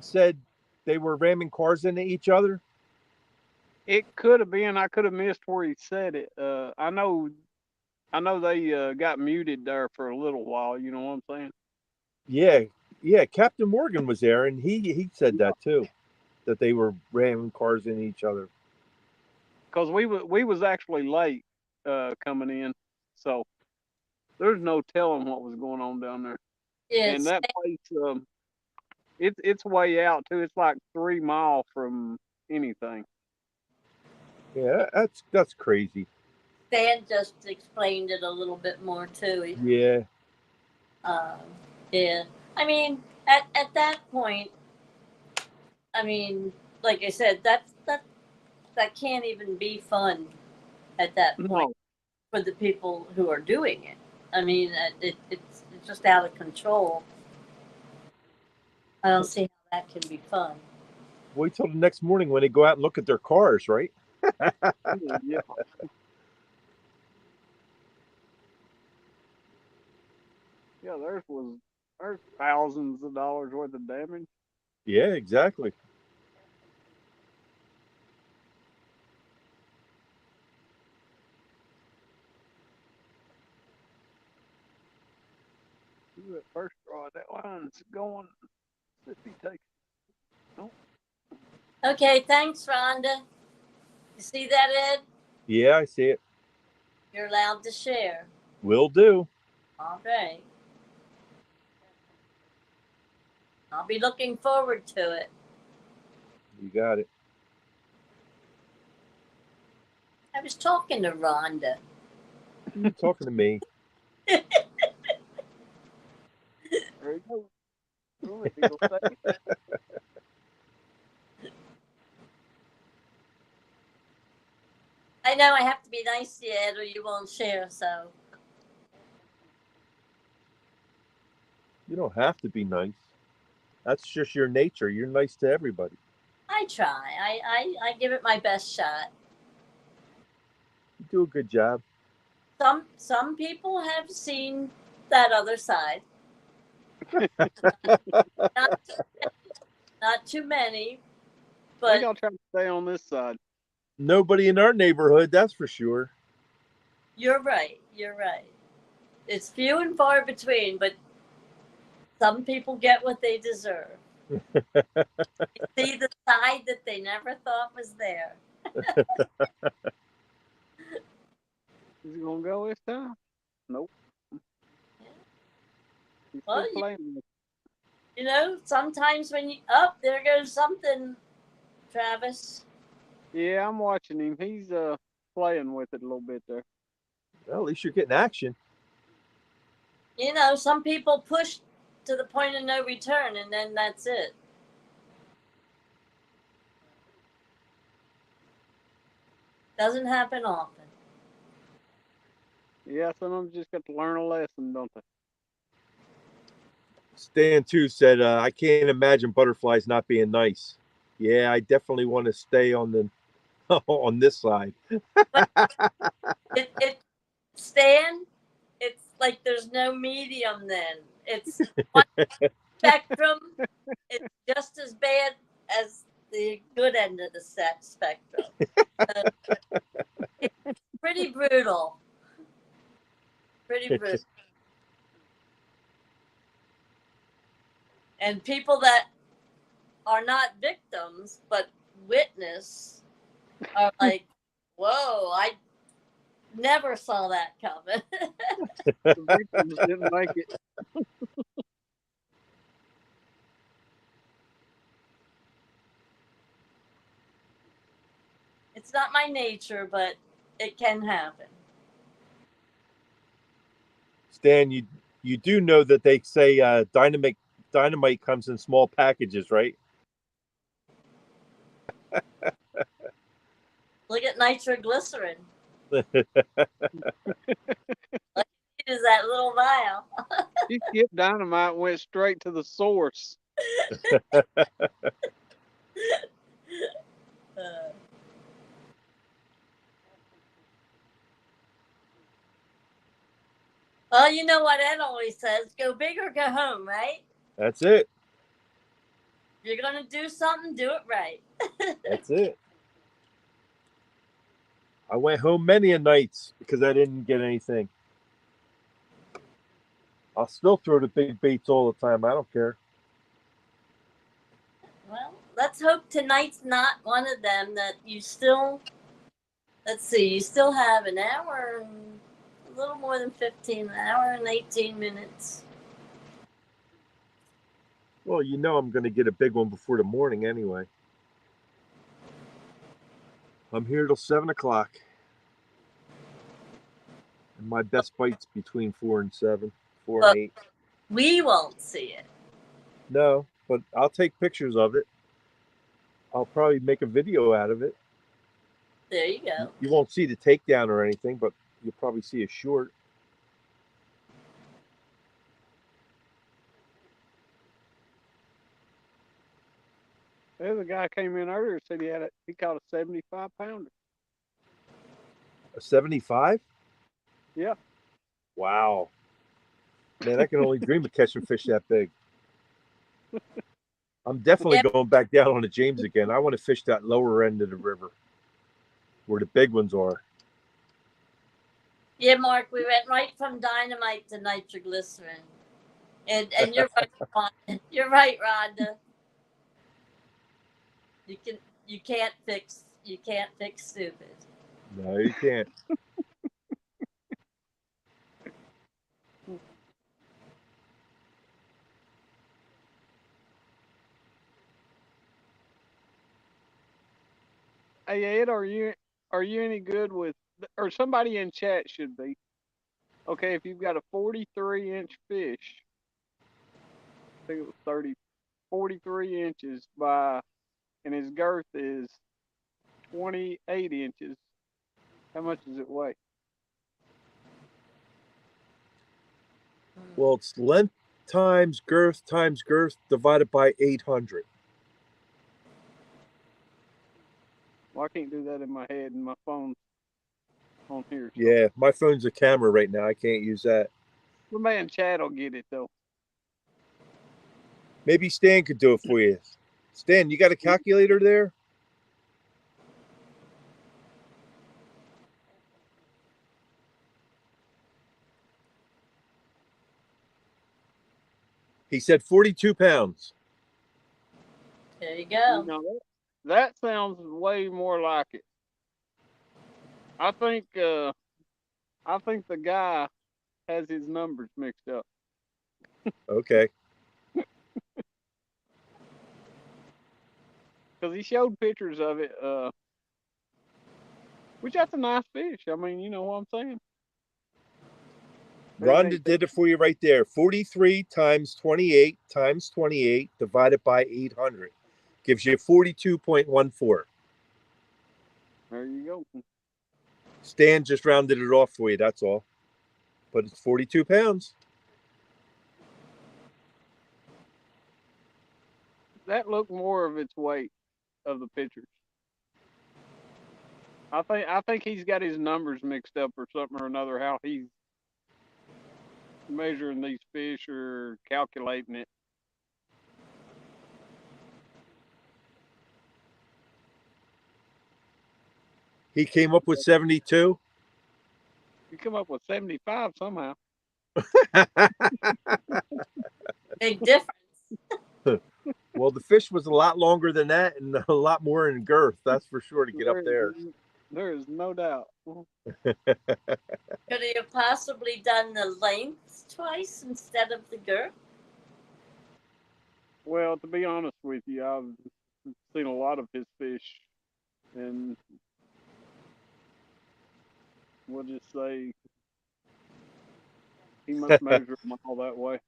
said they were ramming cars into each other? It could have been. I could have missed where he said it. I know they got muted there for a little while. You know what I'm saying? Yeah. Captain Morgan was there, and he said that too, that they were ramming cars into each other. Because we was actually late coming in, so there's no telling what was going on down there. Yeah, and that place, it's way out too. It's like 3 miles from anything. Yeah, that's crazy. Stan just explained it a little bit more too. Yeah. Yeah. I mean, at that point, I mean, like I said, that can't even be fun at that point for the people who are doing it. I mean, it's just out of control. I don't see how that can be fun. Wait till the next morning when they go out and look at their cars, right? Yeah. Yeah, there's thousands of dollars worth of damage. Yeah, exactly. You at first draw, that line's going. Mississippi takes. Oh. Okay, thanks, Rhonda. You see that, Ed? Yeah, I see it. You're allowed to share. Will do. All right. I'll be looking forward to it. You got it. I was talking to Rhonda. You're talking to me. There you go. I know I have to be nice to you, Ed, or you won't share, so. You don't have to be nice. That's just your nature. You're nice to everybody. I try. I give it my best shot. You do a good job. some people have seen that other side. not, not too many, I but think I'll try to stay on this side. Nobody in our neighborhood, that's for sure. you're right. You're right. It's few and far between, but some people get what they deserve. See the side that they never thought was there. Is he gonna go this time? Nope. He's Well, still playing with You know, sometimes when you there goes something, Travis. Yeah, I'm watching him. He's playing with it a little bit there. Well, at least you're getting action. You know, some people push to the point of no return, and then that's it. Doesn't happen often. Yeah, some of them just got to learn a lesson, don't they? Stan too said, "I can't imagine butterflies not being nice." Yeah, I definitely want to stay on the on this side. It Stan, it's like there's no medium then. It's one spectrum. It's just as bad as the good end of the spectrum. It's pretty brutal. Pretty brutal. And people that are not victims but witness are like, whoa, I never saw that coming. The victims didn't make it. It's not my nature, but it can happen. Stan, you do know that they say dynamite comes in small packages, right? Look at nitroglycerin. All you need is that little vial. He skipped dynamite and went straight to the source. Well, you know what Ed always says, go big or go home, right? That's it. If you're going to do something, do it right. That's it. I went home many a nights because I didn't get anything. I'll still throw the big baits all the time. I don't care. Well, let's hope tonight's not one of them that you still, let's see, you still have an hour and a little more than 15, an hour and 18 minutes. Well, you know I'm going to get a big one before the morning anyway. I'm here till 7 o'clock. And my best bite's between 4 and 7, 4 and 8. We won't see it. No, but I'll take pictures of it. I'll probably make a video out of it. There you go. You won't see the takedown or anything, but you'll probably see a short. There's a guy came in earlier said he caught a 75-pounder. A 75? Yeah. Wow. Man, I can only dream of catching fish that big. I'm definitely going back down on the James again. I want to fish that lower end of the river where the big ones are. Yeah, Mark, we went right from dynamite to nitroglycerin. And you're right, you're right, Rhonda. You can't fix stupid. No, you can't. Hey Ed, are you any good with, or somebody in chat should be. Okay, if you've got a 43-inch fish, I think it was 43 inches by, and his girth is 28 inches. How much does it weigh? Well, it's length times girth divided by 800. Well, I can't do that in my head, and my phone. on here. So. Yeah, my phone's a camera right now. I can't use that. The man Chad will get it though. Maybe Stan could do it for you. Stan, you got a calculator there? He said 42 pounds. There you You go. know, that sounds way more like it. I think the guy has his numbers mixed up. Okay. Because he showed pictures of it, which that's a nice fish. I mean, you know what I'm saying? Rhonda did it for you right there. 43 times 28 times 28 divided by 800 gives you 42.14. There you go. Stan just rounded it off for you, that's all. But it's 42 pounds. That looked more of its weight of the pictures. I think he's got his numbers mixed up or something or another, how he's measuring these fish or calculating it. He came up with 72. You come up with 75 somehow. Big difference. Well, the fish was a lot longer than that and a lot more in girth, that's for sure, to get up there. There is no doubt. Could he have possibly done the length twice instead of the girth? Well, to be honest with you, I've seen a lot of his fish, and we'll just say he must measure them all that way.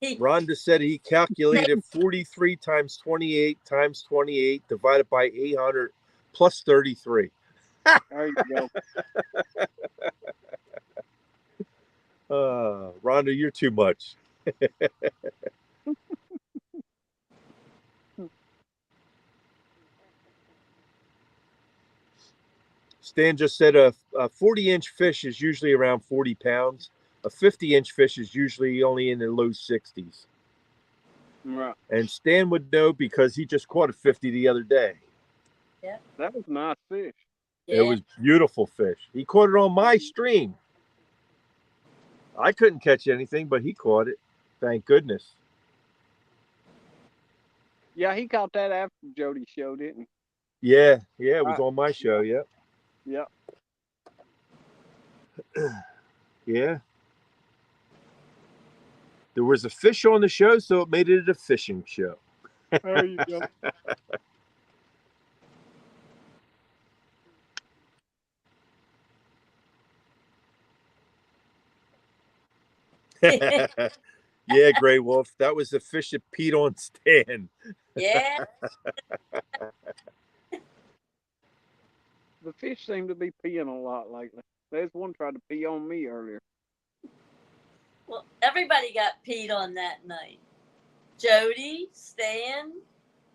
Rhonda said he calculated 43 times 28 times 28 divided by 800 plus 33. There you go. Rhonda, you're too much. Stan just said a 40-inch fish is usually around 40 pounds. A 50-inch fish is usually only in the low 60s. Right. And Stan would know because he just caught a 50 the other day. Yeah. That was a nice fish. Yeah. It was beautiful fish. He caught it on my stream. I couldn't catch anything, but he caught it. Thank goodness. Yeah, he caught that after Jody's show, didn't Yeah, it was on my show. Yep. he? Yep. Yeah. There was a fish on the show, so it made it a fishing show. There you go. Yeah, Gray Wolf. That was the fish that peed on Stan. Yeah. The fish seem to be peeing a lot lately. There's one tried to pee on me earlier. Well, everybody got peed on that night. Jody, Stan.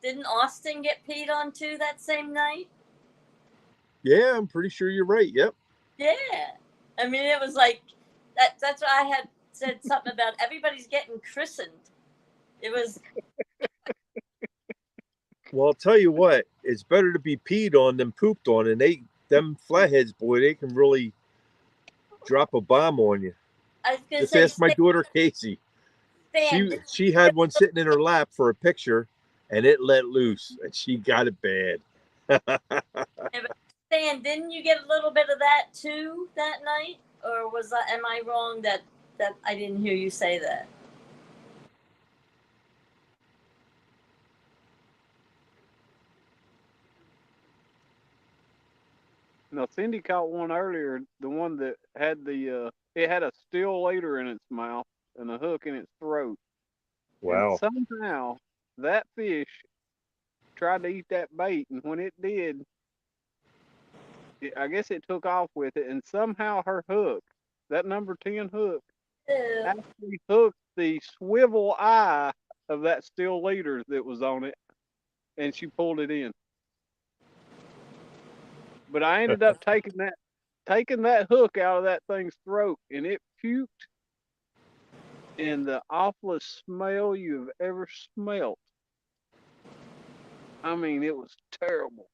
Didn't Austin get peed on too that same night? Yeah, I'm pretty sure you're right. Yep. Yeah. I mean, it was like that's why I had said something about everybody's getting christened. It was. Well, I'll tell you what, it's better to be peed on than pooped on, and them flatheads, boy, they can really drop a bomb on you. I was gonna Just say, ask my daughter Casey. Stan, She had one sitting in her lap for a picture, and it let loose, and she got it bad. Stan, didn't you get a little bit of that too that night, or am I wrong that I didn't hear you say that? Now, Cindy caught one earlier, the one that had it had a steel later in its mouth and a hook in its throat. Wow. And somehow that fish tried to eat that bait, and when it did, I guess it took off with it, and somehow her hook, that number 10 hook, actually hooked the swivel eye of that steel leader that was on it, and she pulled it in. But I ended up taking taking that hook out of that thing's throat, and it puked in the awfulest smell you've ever smelt. I mean, it was terrible.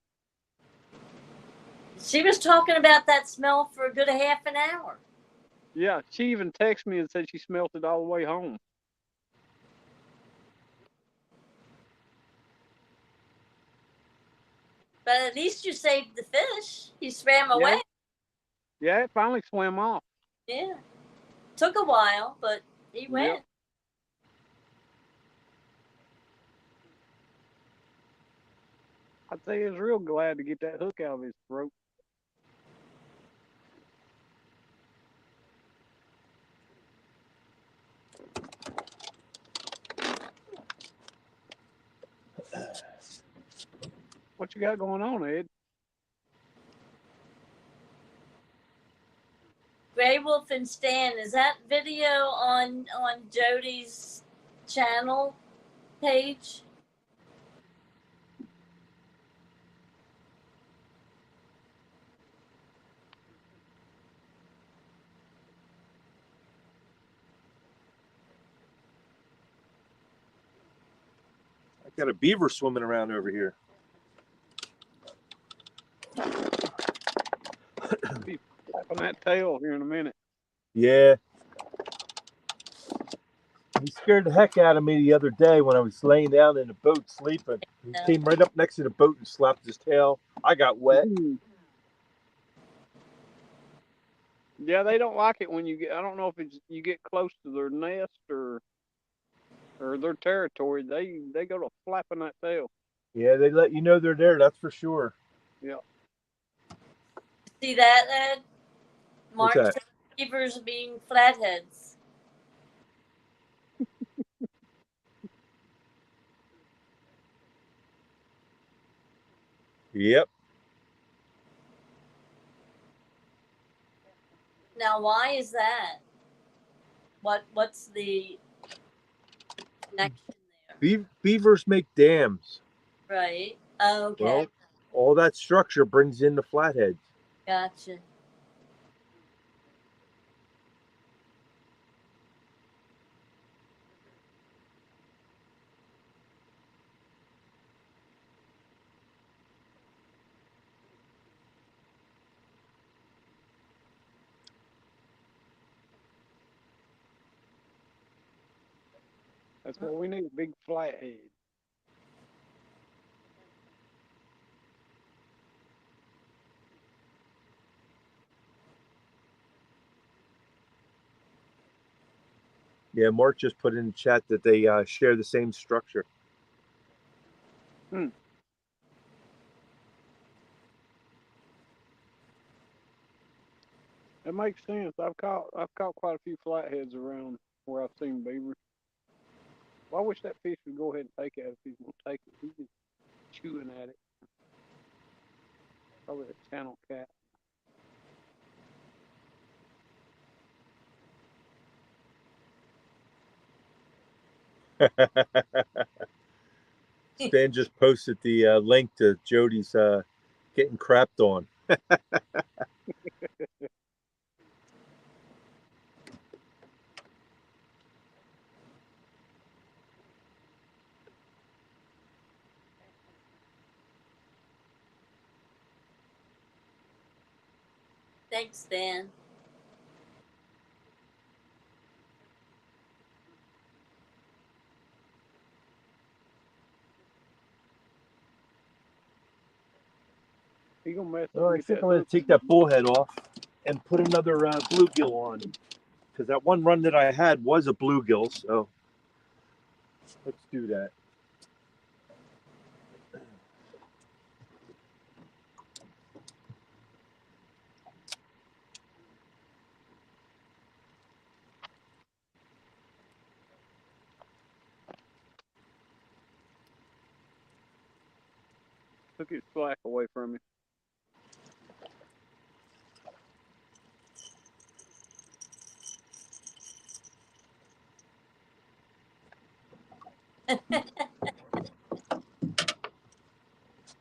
She was talking about that smell for a good half an hour. Yeah, she even texted me and said she smelt it all the way home. But at least you saved the fish. He swam Yeah. away. Yeah, it finally swam off. Yeah. Took a while, but he went. Yep. I tell you, he was real glad to get that hook out of his throat. What you got going on, Ed? Grey Wolf and Stan, is that video on Jody's channel page? I got a beaver swimming around over here. Be flapping that tail here in a minute. Yeah. He scared the heck out of me the other day when I was laying down in the boat sleeping. He came right up next to the boat and slapped his tail. I got wet. Yeah, they don't like it when you get. I don't know if it's you get close to their nest or their territory. They go to flapping that tail. Yeah, they let you know they're there. That's for sure. Yeah. See that, Ed? Mark What's that? said beavers being flatheads. Yep. Now, why is that? What's the connection there? Beavers make dams. Right. Okay. Well, all that structure brings in the flatheads. Gotcha. That's what we need, big flathead. Yeah, Mark just put in the chat that they share the same structure. Hmm. That makes sense. I've caught quite a few flatheads around where I've seen beavers. Well, I wish that fish would go ahead and take it if he's gonna take it. He's just chewing at it. Probably a channel cat. Stan just posted the link to Jody's getting crapped on. Thanks, Dan. He gonna mess up. Well, I and get think that I'm going hook. to take that bullhead off and put another bluegill on, because that one run that I had was a bluegill. So let's do that. Took his slack away from him.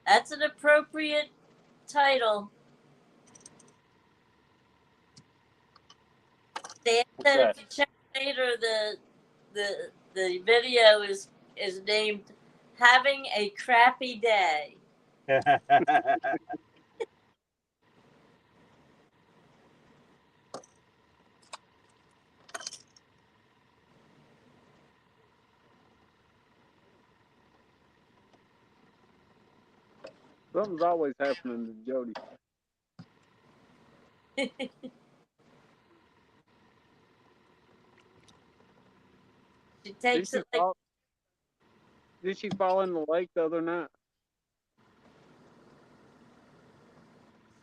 That's an appropriate title. They What's said that? if you check later, the video is named "Having a Crappy Day." Something's always happening to Jody. She Did takes she it like fall? Did she fall in the lake the other night?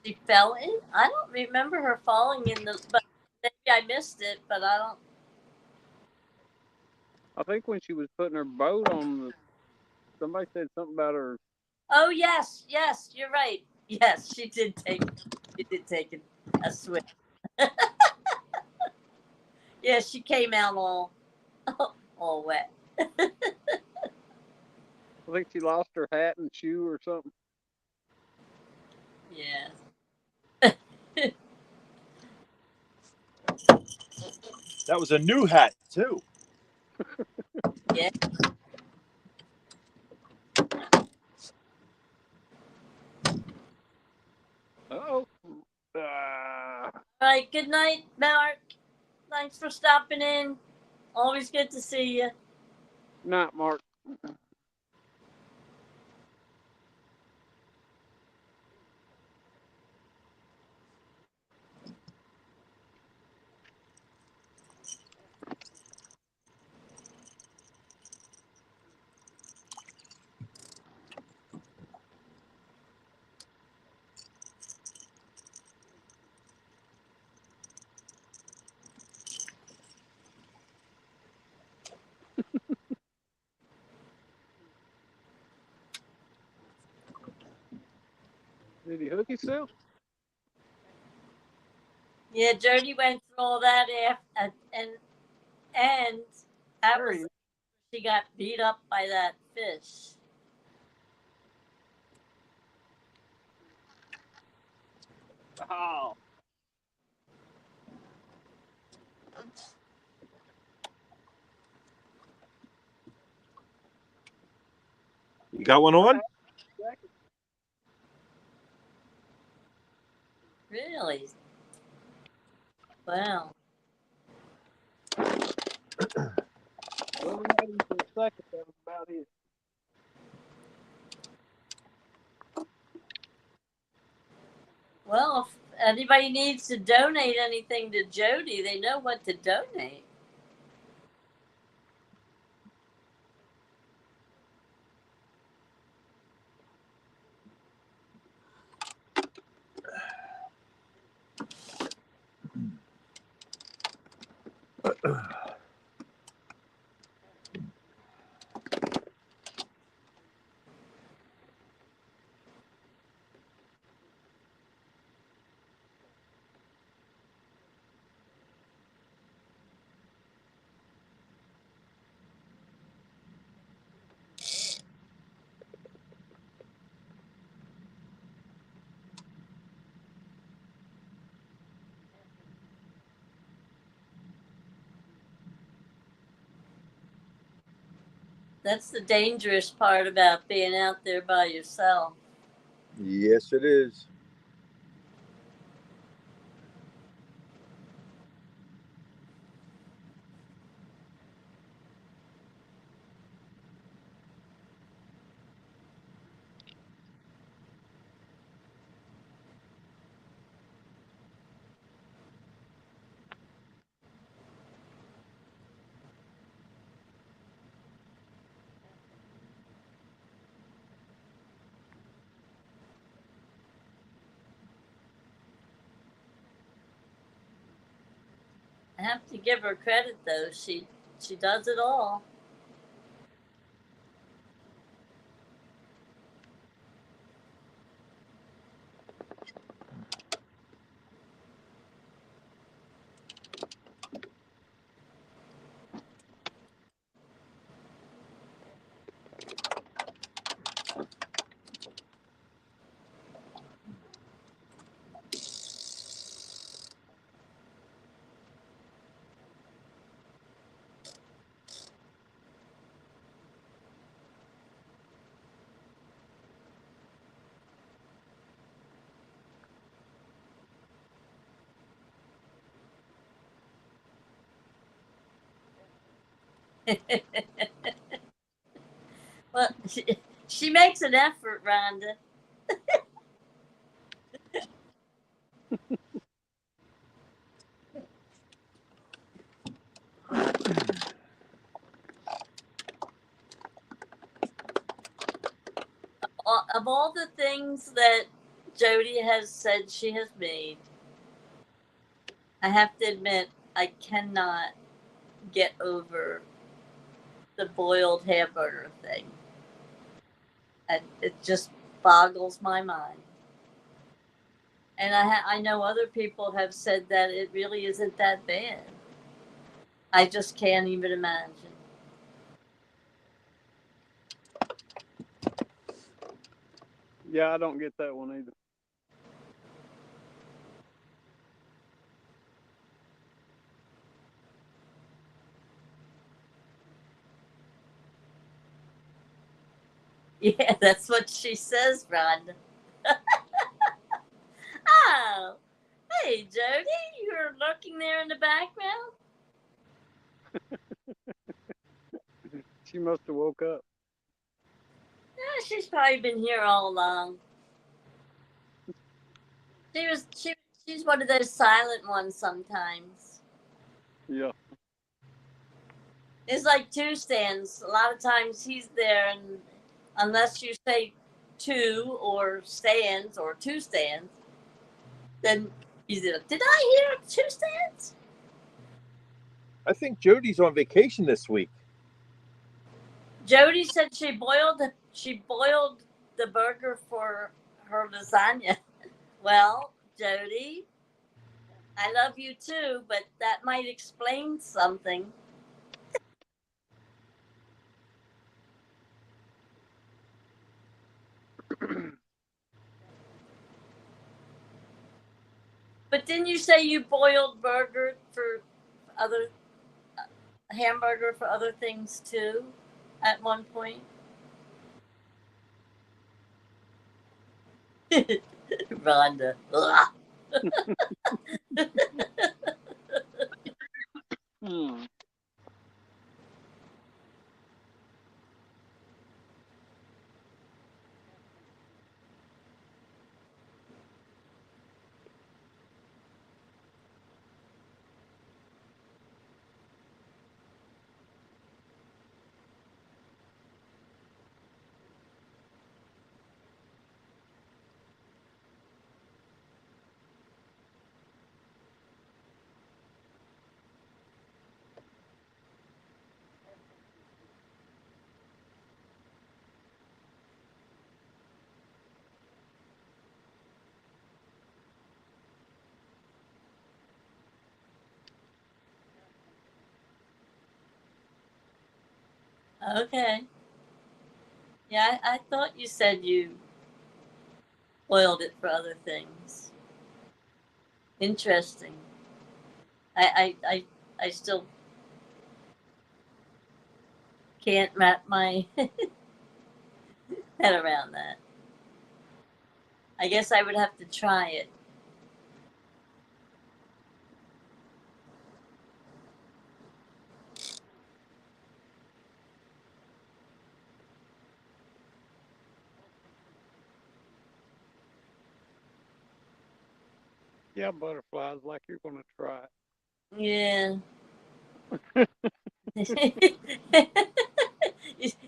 she fell in. I don't remember her falling in the, but maybe I missed it. But I don't. I think when she was putting her boat on the, somebody said something about her. Oh yes, yes, you're right. Yes, she did take. She did take a swim. Yeah, she came out all wet. I think she lost her hat and shoe or something. Yeah. That was a new hat too. Yeah. Oh. All right. Good night, Mark. Thanks for stopping in. Always good to see you. Not Mark. Did he hook himself? Yeah, Jody went through all that and that There was he is. she got beat up by that fish. Oh. You got one on? Really? Wow. Well, we had him for a second. That was about it. Well, if anybody needs to donate anything to Jody, they know what to donate. That's the dangerous part about being out there by yourself. Yes, it is. I have to give her credit though. She does it all. Well, she makes an effort, Rhonda. Of all the things that Jody has said she has made, I have to admit I cannot get over the boiled hamburger thing. And it just boggles my mind. And I know other people have said that it really isn't that bad. I just can't even imagine. Yeah, I don't get that one either. Yeah, that's what she says, Rhonda. Oh, hey, Jody, you're lurking there in the background? She must have woke up. Yeah, she's probably been here all along. She's one of those silent ones sometimes. Yeah. It's like two stands. A lot of times he's there, and unless you say two or stands or two stands, then he's like, did I hear two stands? I think Jody's on vacation this week. Jody said she boiled the burger for her lasagna. Well, Jody, I love you too, but that might explain something. But didn't you say you boiled burger for other hamburger for other things too at one point? Rhonda. Hmm. Okay. Yeah, I thought you said you boiled it for other things. Interesting. I still can't wrap my head around that. I guess I would have to try it. Yeah, butterflies, like you're gonna try it. Yeah.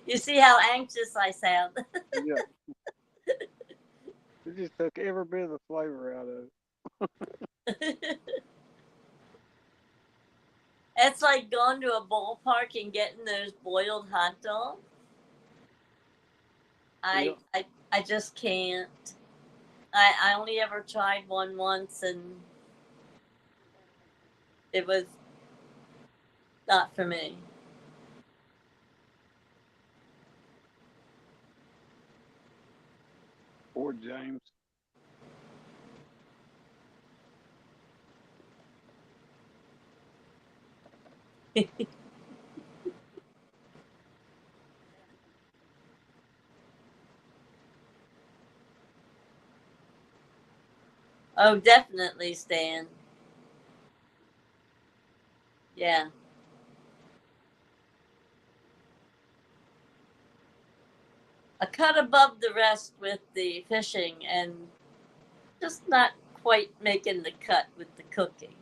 You see how anxious I sound. Yeah. It just took every bit of the flavor out of it. It's like going to a ballpark and getting those boiled hot dogs. Yeah. I just can't. I only ever tried one once, and it was not for me. Poor James. Oh, definitely, Stan. Yeah. a cut above the rest with the fishing and just not quite making the cut with the cooking.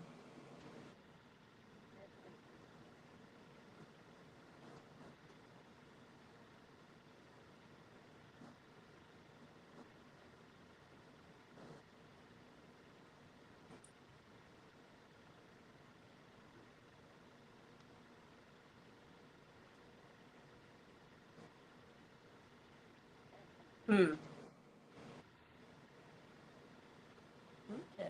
Hmm. Okay.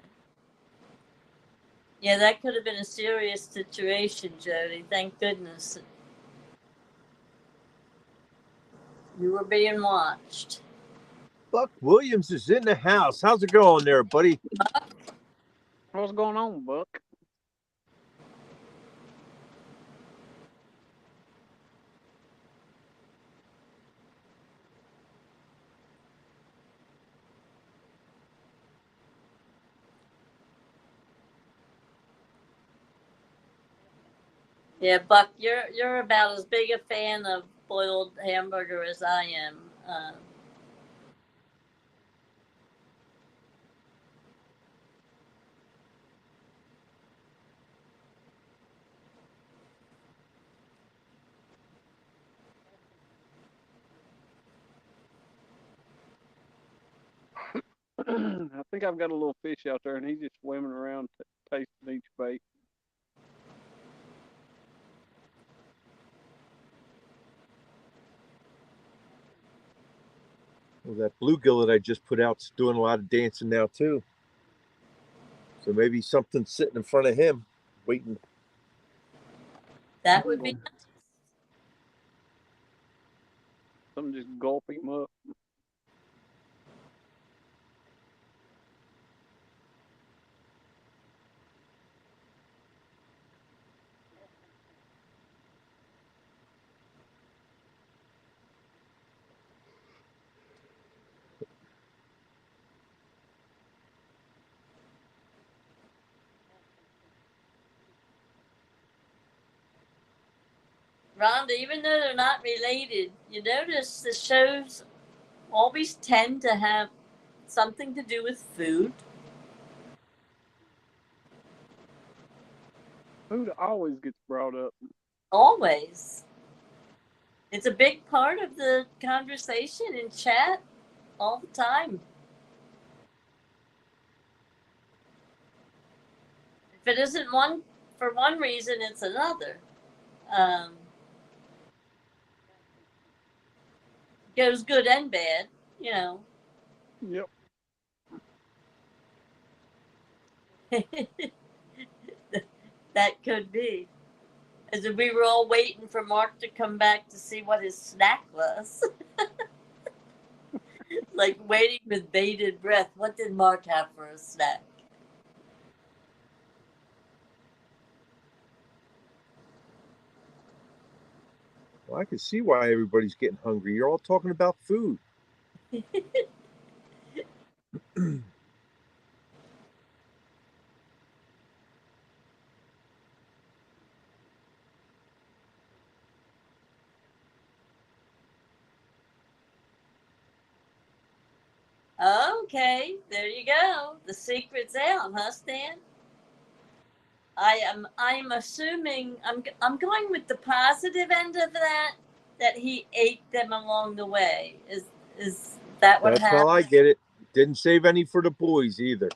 Yeah, that could have been a serious situation, Jody. Thank goodness you were being watched. Buck Williams is in the house. How's it going there, buddy? What's going on, Buck? Yeah, Buck, you're about as big a fan of boiled hamburger as I am. I think I've got a little fish out there, and he's just swimming around, tasting each bait. Well, that bluegill that I just put out's doing a lot of dancing now too. So maybe something's sitting in front of him, waiting. That would be nice. Something just gulp him up. Rhonda, even though they're not related, you notice the shows always tend to have something to do with food. Food always gets brought up. Always. It's a big part of the conversation in chat all the time. If it isn't one for one reason, it's another. Goes good and bad, you know. Yep. That could be. As if we were all waiting for Mark to come back to see what his snack was. Like waiting with bated breath. What did Mark have for a snack? Well, I can see why everybody's getting hungry. You're all talking about food. Okay, there you go. The secret's out, huh, Stan? I'm assuming I'm going with the positive end of that he ate them along the way. Is that what That's happened? how I get it. Didn't save any for the boys either.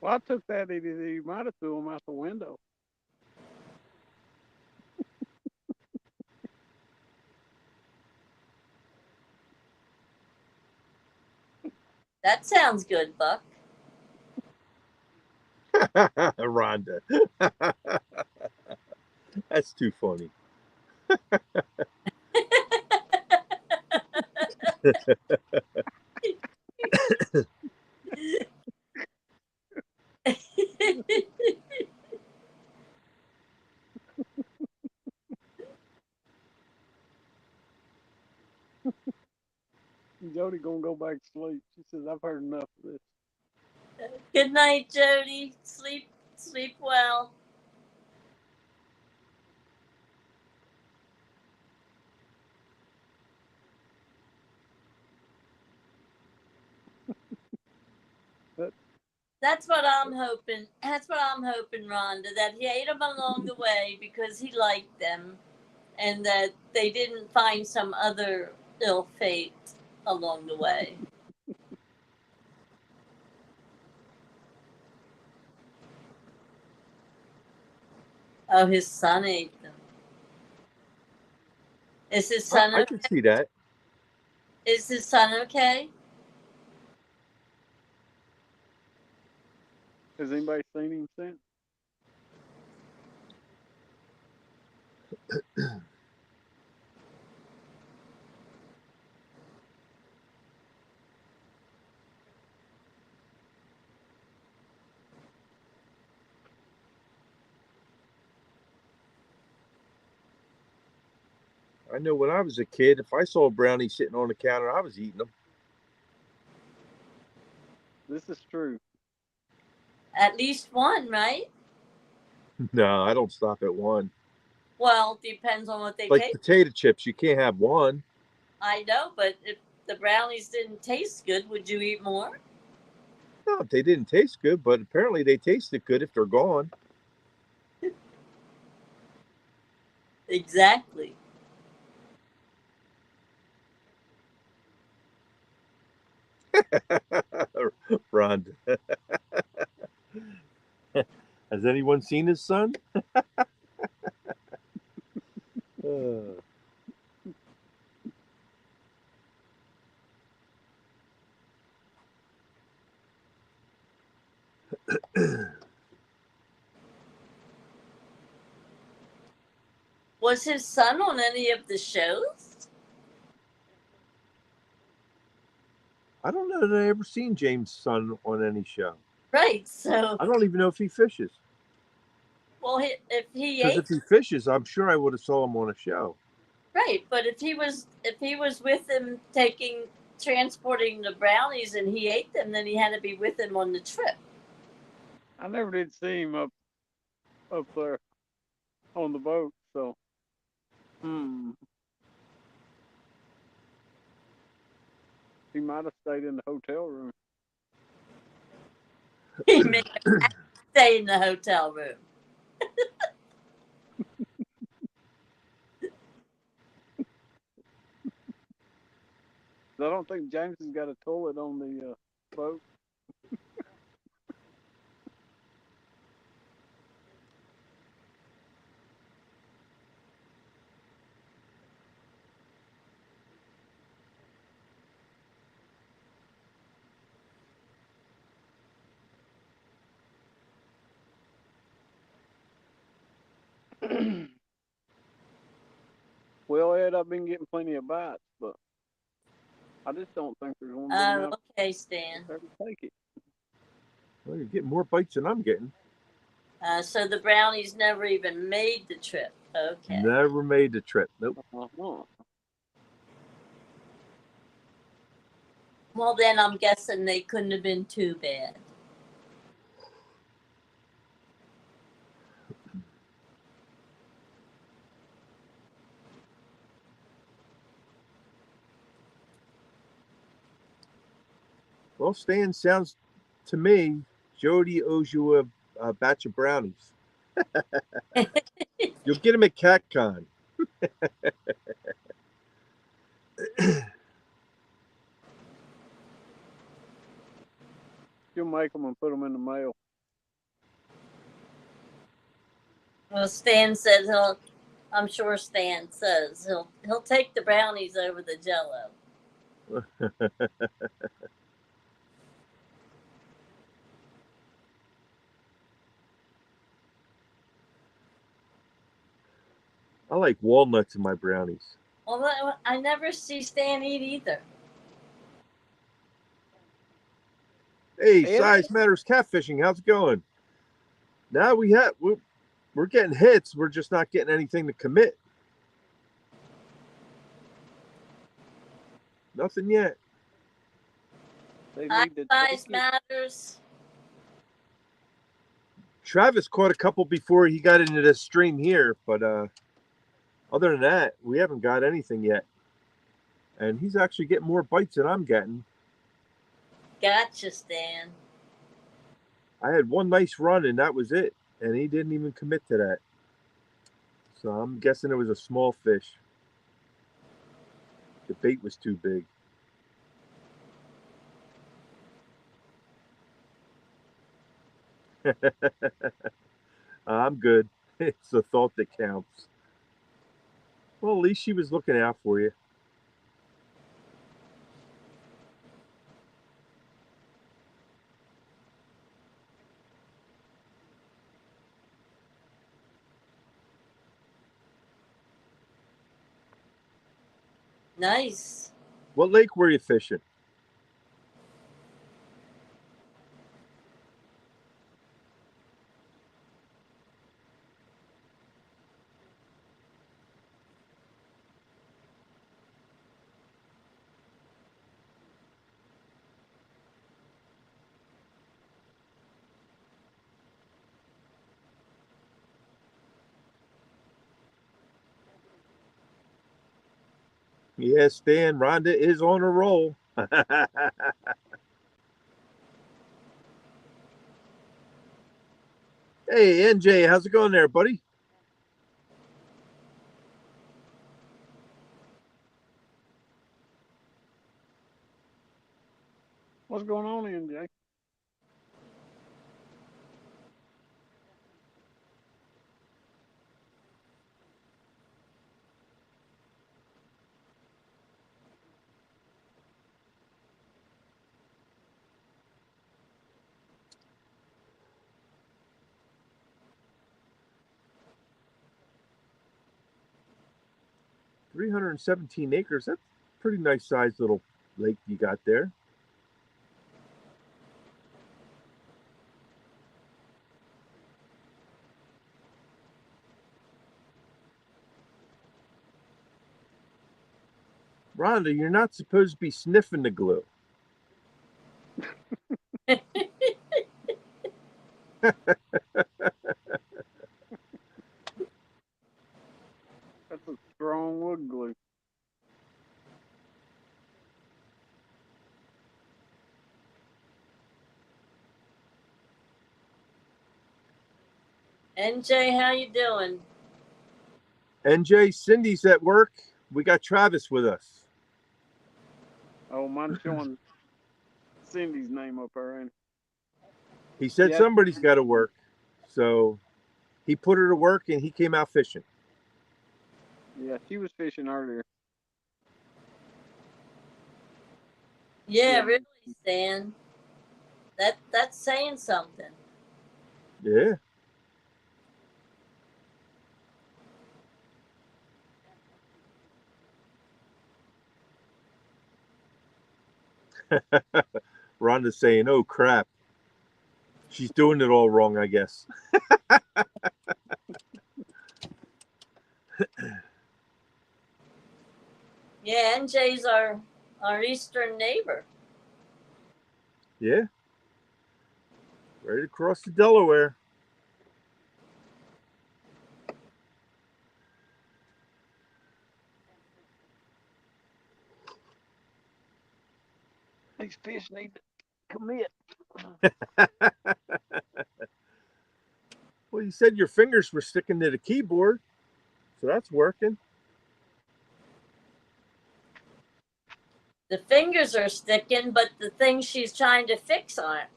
Well, I took that he might have threw him out the window. That sounds good, Buck. Rhonda. That's too funny. Jody gonna go back to sleep. She says, "I've heard enough of this." Good night, Jody. Sleep well. That's what I'm hoping. That's what I'm hoping, Rhonda, that he ate them along the way because he liked them, and that they didn't find some other ill fate along the way. Oh, his son ate them. Is his son I okay? can see that. Is his son okay? Has anybody seen him since? I know when I was a kid, if I saw a brownie sitting on the counter, I was eating them. This is true. At least one, right? No, I don't stop at one. Well, depends on what they Like taste. potato chips, you can't have one. I know, but if the brownies didn't taste good, would you eat more? No, they didn't taste good, but apparently they tasted good if they're gone. Exactly. Rhonda. Has anyone seen his son? Was his son on any of the shows? I don't know that I ever seen James' son on any show. Right. So, I don't even know if he fishes. well, if he Because ate, if he fishes, I'm sure I would have saw him on a show. right. But if he was with him transporting the brownies and he ate them, then he had to be with him on the trip. I never did see him up there on the boat, so he might have stayed in the hotel room. He may have stay in the hotel room. I don't think James has got a toilet on the boat. Well, Ed, I've been getting plenty of bites, but I just don't think there's going to be enough Okay, Stan. there to take it. Well, you're getting more bites than I'm getting. So the brownies never even made the trip. Okay. Never made the trip. Nope. Uh-huh. Well, then I'm guessing they couldn't have been too bad. Well, Stan, sounds to me, Jody owes you a batch of brownies. You'll get them at CatCon. You'll make them and put them in the mail. Well, Stan said I'm sure Stan says he'll take the brownies over the Jello. I like walnuts in my brownies. Well, I never see Stan eat either. Hey, Ed? Size Matters Catfishing, how's it going? Now we're getting hits. We're just not getting anything to commit. Nothing yet. They Hi, need to Size take it. Matters. Travis caught a couple before he got into the stream here, but other than that, we haven't got anything yet. And he's actually getting more bites than I'm getting. Gotcha, Stan. I had one nice run and that was it. And he didn't even commit to that. So I'm guessing it was a small fish. The bait was too big. I'm good. It's the thought that counts. Well, at least she was looking out for you. Nice. What lake were you fishing? Yes, Stan, Rhonda is on a roll. Hey, NJ, how's it going there, buddy? What's going on, NJ? $317 acres. That's a pretty nice sized little lake you got there. Rhonda, you're not supposed to be sniffing the glue. That's a strong wood glue. NJ, how you doing? NJ, Cindy's at work. We got Travis with us. Oh, mine's showing Cindy's name up there, ain't He said Yeah. somebody's got to work. So he put her to work and he came out fishing. it? Yeah, she was fishing earlier. Yeah, Yeah. really, Stan. That's saying something. Yeah. Rhonda's saying, oh, crap. She's doing it all wrong, I guess. Yeah, NJ's our eastern neighbor. Yeah. Right across the Delaware. These fish need to commit. Well, you said your fingers were sticking to the keyboard. So that's working. The fingers are sticking, but the things she's trying to fix aren't.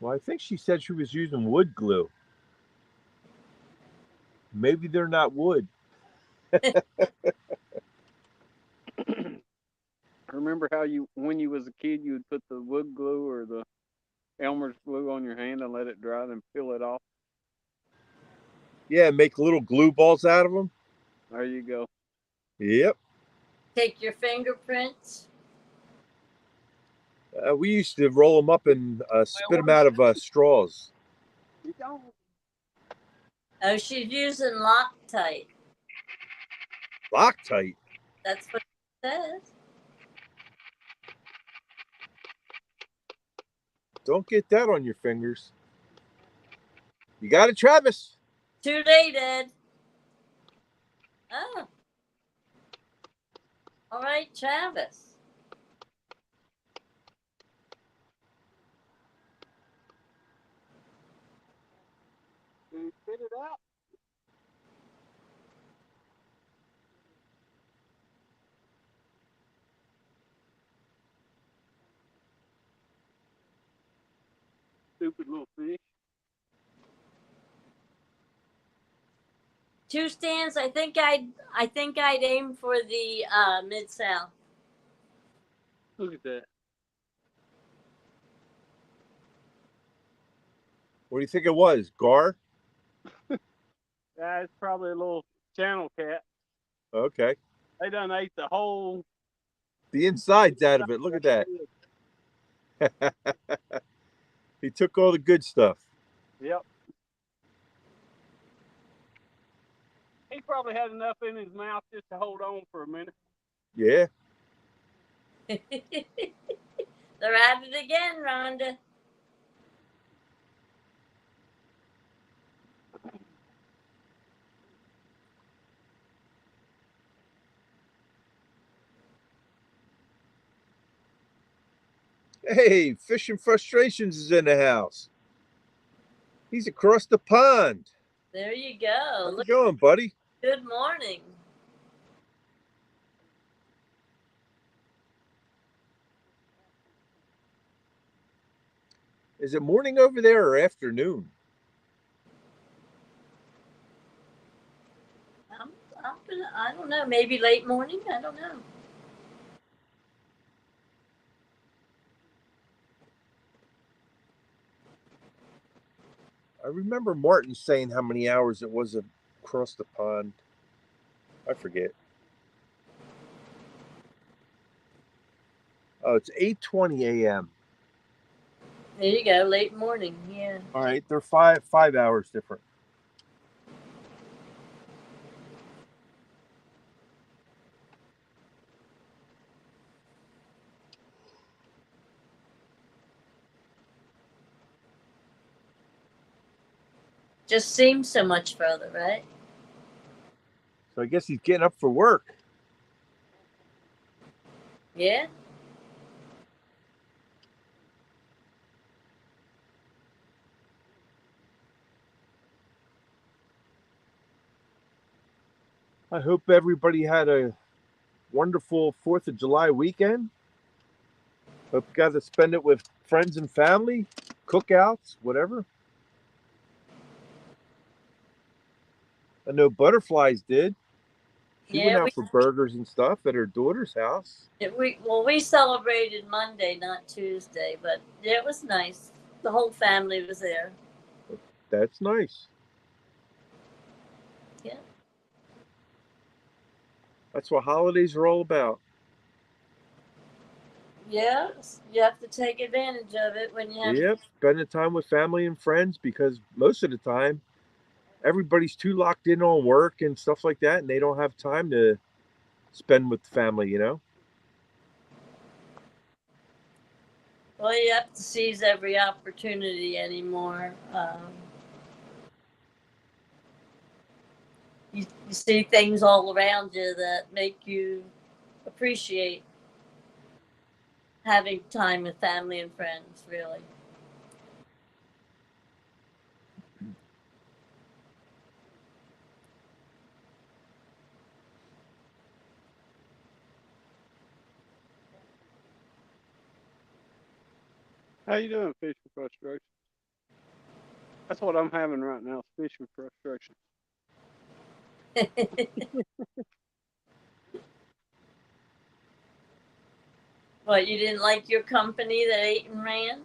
Well, I think she said she was using wood glue. Maybe they're not wood. Remember how when you was a kid, you would put the wood glue or the Elmer's glue on your hand and let it dry, then peel it off? Yeah, make little glue balls out of them. There you go. Yep. Take your fingerprints. We used to roll them up and spit them out of straws. Oh, she's using Loctite. Loctite? That's what it says. Don't get that on your fingers. You got it, Travis? Too late, Ed. Oh. All right, Travis. it out. Stupid little fish. 2 stands. I think I'd aim for the Mid-South. Look at that. What do you think it was? Gar? Yeah, it's probably a little channel cat. Okay. They done ate the whole. The inside's out of it. Look at that. He took all the good stuff. Yep. He probably had enough in his mouth just to hold on for a minute. Yeah. They're at it again, Rhonda. Hey, Fishing Frustrations is in the house. He's across the pond. There you go. How's Look, it going, buddy? good morning. Is it morning over there or afternoon? I don't know, maybe late morning. I don't know. I remember Martin saying how many hours it was across the pond. I forget. Oh, it's 8:20 a.m. There you go, late morning. Yeah. All right, they're five hours different. Just seems so much further, right? So I guess he's getting up for work. Yeah. I hope everybody had a wonderful 4th of July weekend. Hope you got to spend it with friends and family, cookouts, whatever. I know Butterflies did. She went out for burgers and stuff at her daughter's house. We celebrated Monday, not Tuesday, but yeah, it was nice. The whole family was there. That's nice. Yeah. That's what holidays are all about. Yeah, you have to take advantage of it when you have. Yep, spending time with family and friends, because most of the time everybody's too locked in on work and stuff like that, and they don't have time to spend with family, you know? Well, you have to seize every opportunity anymore. You see things all around you that make you appreciate having time with family and friends, really. How you doing, fishing frustration? That's what I'm having right now, fishing frustration. What, you didn't like your company that ate and ran?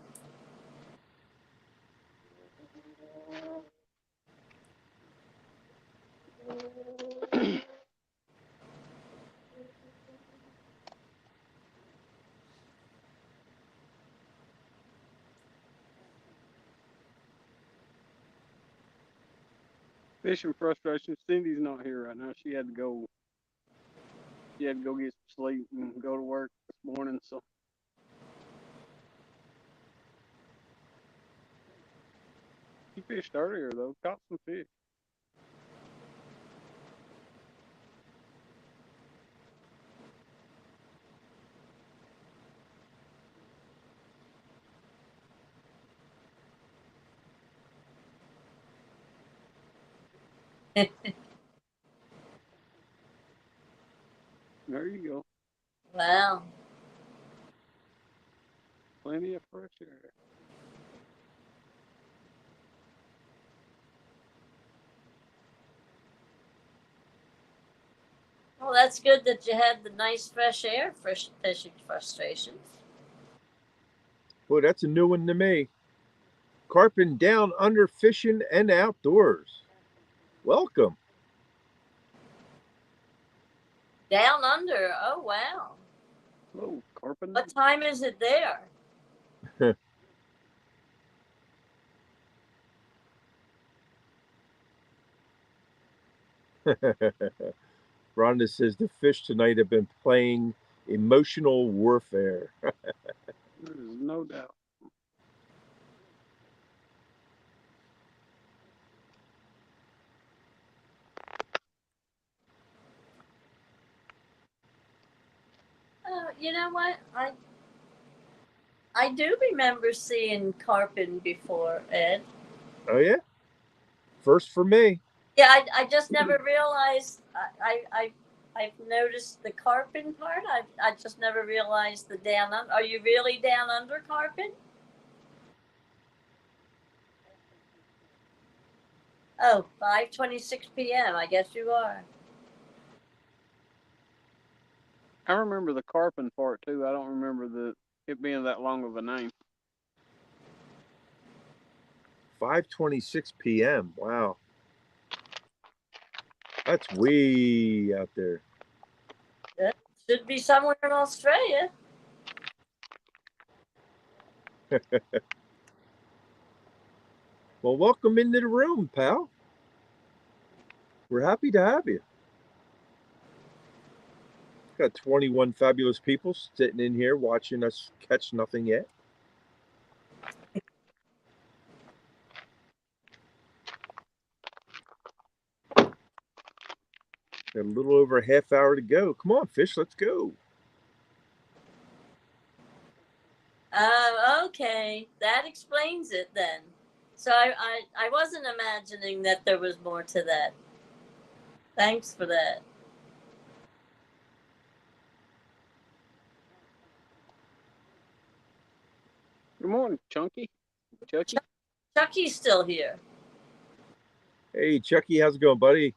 Fishing frustration. Cindy's not here right now. She had to go. She had to go get some sleep and go to work this morning. So she fished earlier though. Caught some fish. There you go. Wow. Plenty of fresh air. Well, that's good that you had the nice fresh air for fishing frustrations. Boy, that's a new one to me. Carping down under fishing and outdoors. Welcome. Down under. Oh, wow. Oh, carpet. What time is it there? Rhonda says the fish tonight have been playing emotional warfare. There's no doubt. You know what? I do remember seeing carpin before, Ed. Oh yeah, first for me. Yeah, I just never realized. I've noticed the carpin part. I just never realized the down under. Are you really down under carpin? Oh, 5:26 p.m. I guess you are. I remember the carpin part too. I don't remember it being that long of a name. 5:26 p.m. Wow, that's way out there. It should be somewhere in Australia. Well, welcome into the room, pal. We're happy to have you. Got 21 fabulous people sitting in here watching us catch nothing yet. Got a little over a half hour to go. Come on, fish, let's go. Okay. That explains it then. So I wasn't imagining that there was more to that. Thanks for that. Good morning, Chunky. Chucky. Chucky's still here. Hey, Chucky, how's it going, buddy?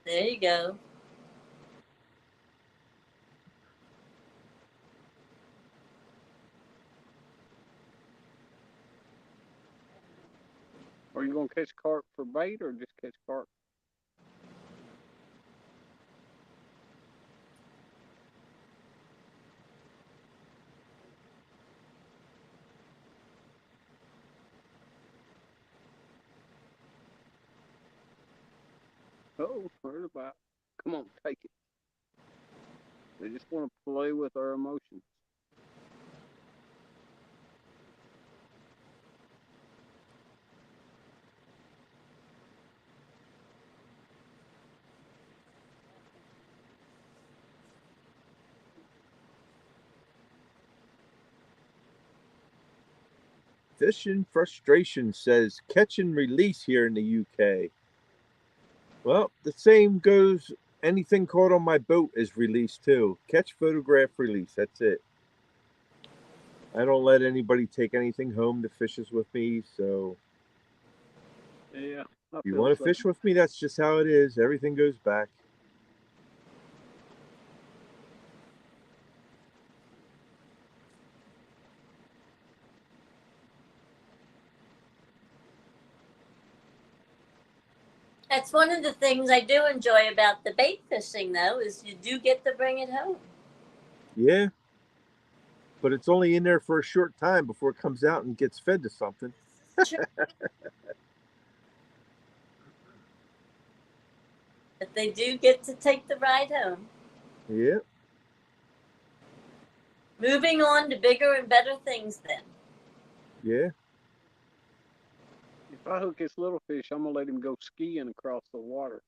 There you go. Are you gonna catch carp for bait or just catch carp? Oh, heard about. Come on, take it. They just want to play with our emotions. Fishing Frustration says catch and release here in the UK. Well, the same goes. Anything caught on my boat is released too. Catch, photograph, release. That's it. I don't let anybody take anything home to fishes with me. So Yeah. if you want to fish with me, that's just how it is. Everything goes back. That's one of the things I do enjoy about the bait fishing, though, is you do get to bring it home. Yeah. But it's only in there for a short time before it comes out and gets fed to something. Sure. But they do get to take the ride home. Yeah. Moving on to bigger and better things then. Yeah. If I hook this little fish, I'm gonna let him go skiing across the water.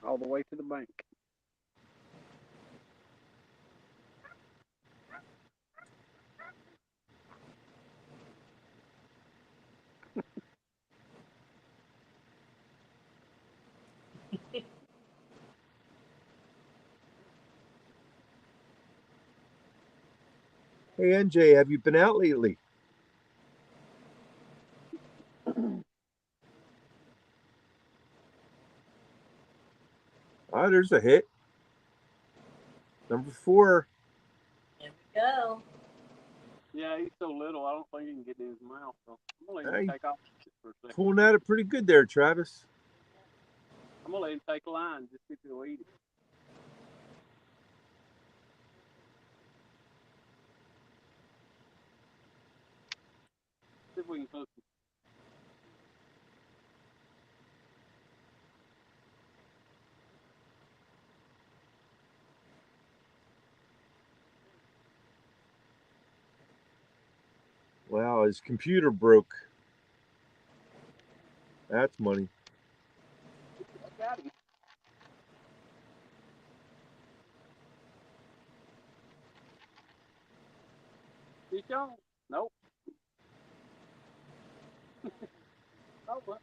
all the way to the bank. Hey, NJ, have you been out lately? Ah, there's a hit. Number 4. Here we go. Yeah, he's so little, I don't think he can get in his mouth. So I'm gonna let him Hey. take off for a second. Pulling at it pretty good there, Travis. I'm gonna let him take a line just if he'll eat it. See if we can hook him. Wow, his computer broke. That's money. I got him. Fish on? Nope. Oh, well.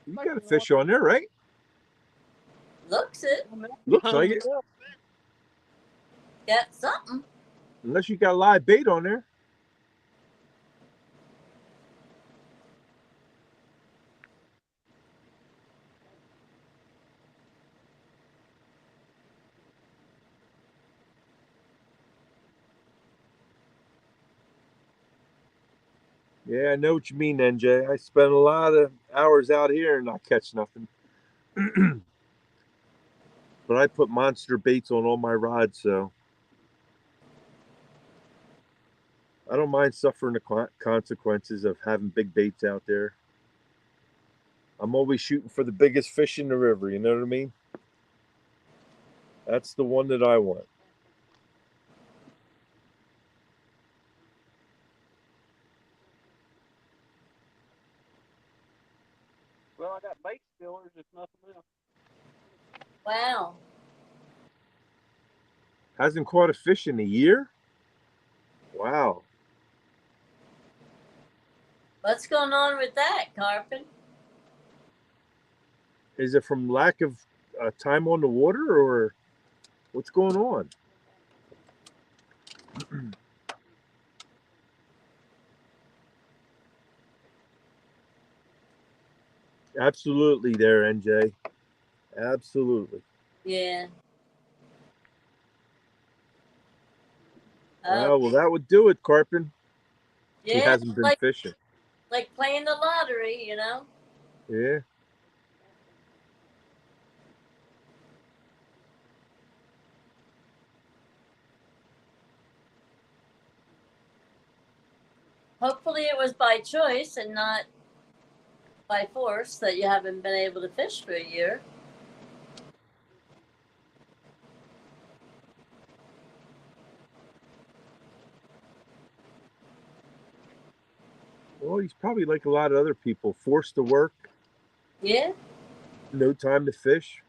You got a fish on there, right? Looks it. Looks like it. Got something. Unless you got live bait on there. Yeah, I know what you mean, NJ. I spent a lot of hours out here and I catch nothing. But I put monster baits on all my rods, so I don't mind suffering the consequences of having big baits out there. I'm always shooting for the biggest fish in the river, you know what I mean? That's the one that I want. Well, I got bait stillers, if nothing else. Wow. Hasn't caught a fish in a year? Wow. What's going on with that, Carpin? Is it from lack of time on the water or what's going on? Absolutely there, NJ. Absolutely. Yeah. Well, that would do it, Carpin. He Yeah, hasn't been fishing. like playing the lottery, you know? Yeah. Hopefully it was by choice and not by force that you haven't been able to fish for a year. Well, he's probably like a lot of other people, forced to work, Yeah. no time to fish.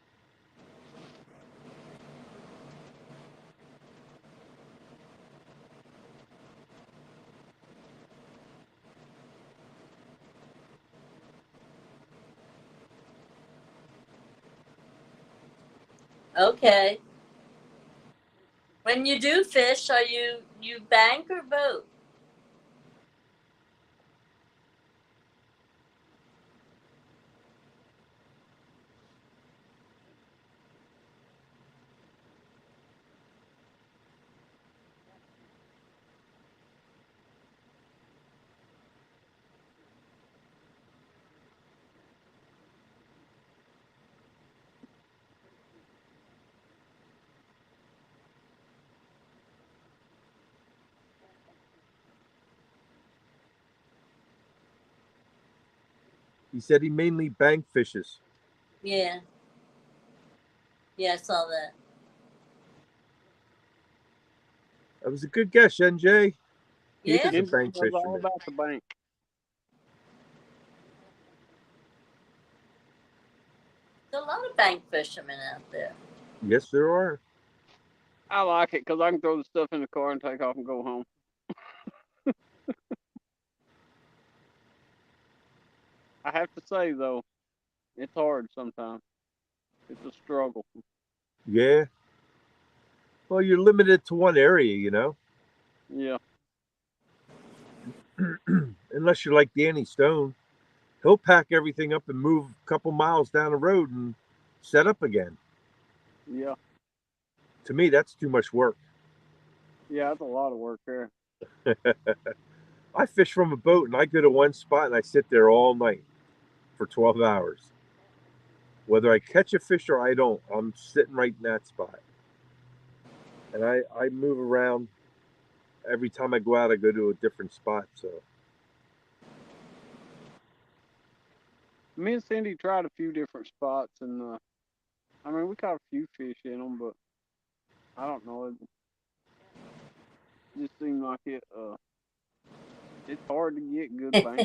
Okay. When you do fish, are you bank or boat? He said he mainly bank fishes. Yeah. Yeah, I saw that. That was a good guess, NJ. He Yeah. is a NJ bank knows all fisherman. about the bank. There's a lot of bank fishermen out there. Yes, there are. I like it because I can throw the stuff in the car and take off and go home. I have to say though, it's hard sometimes. It's a struggle. Yeah. Well, you're limited to one area, you know, Yeah. unless you're like Danny Stone. He'll pack everything up and move a couple miles down the road and set up again. Yeah. To me, that's too much work. Yeah, that's a lot of work there. I fish from a boat and I go to one spot and I sit there all night for 12 hours. Whether I catch a fish or I don't, I'm sitting right in that spot. And I move around every time I go out, I go to a different spot. So Me and Cindy tried a few different spots, and I mean, we caught a few fish in them, but I don't know. It just seemed like it's hard to get good banks.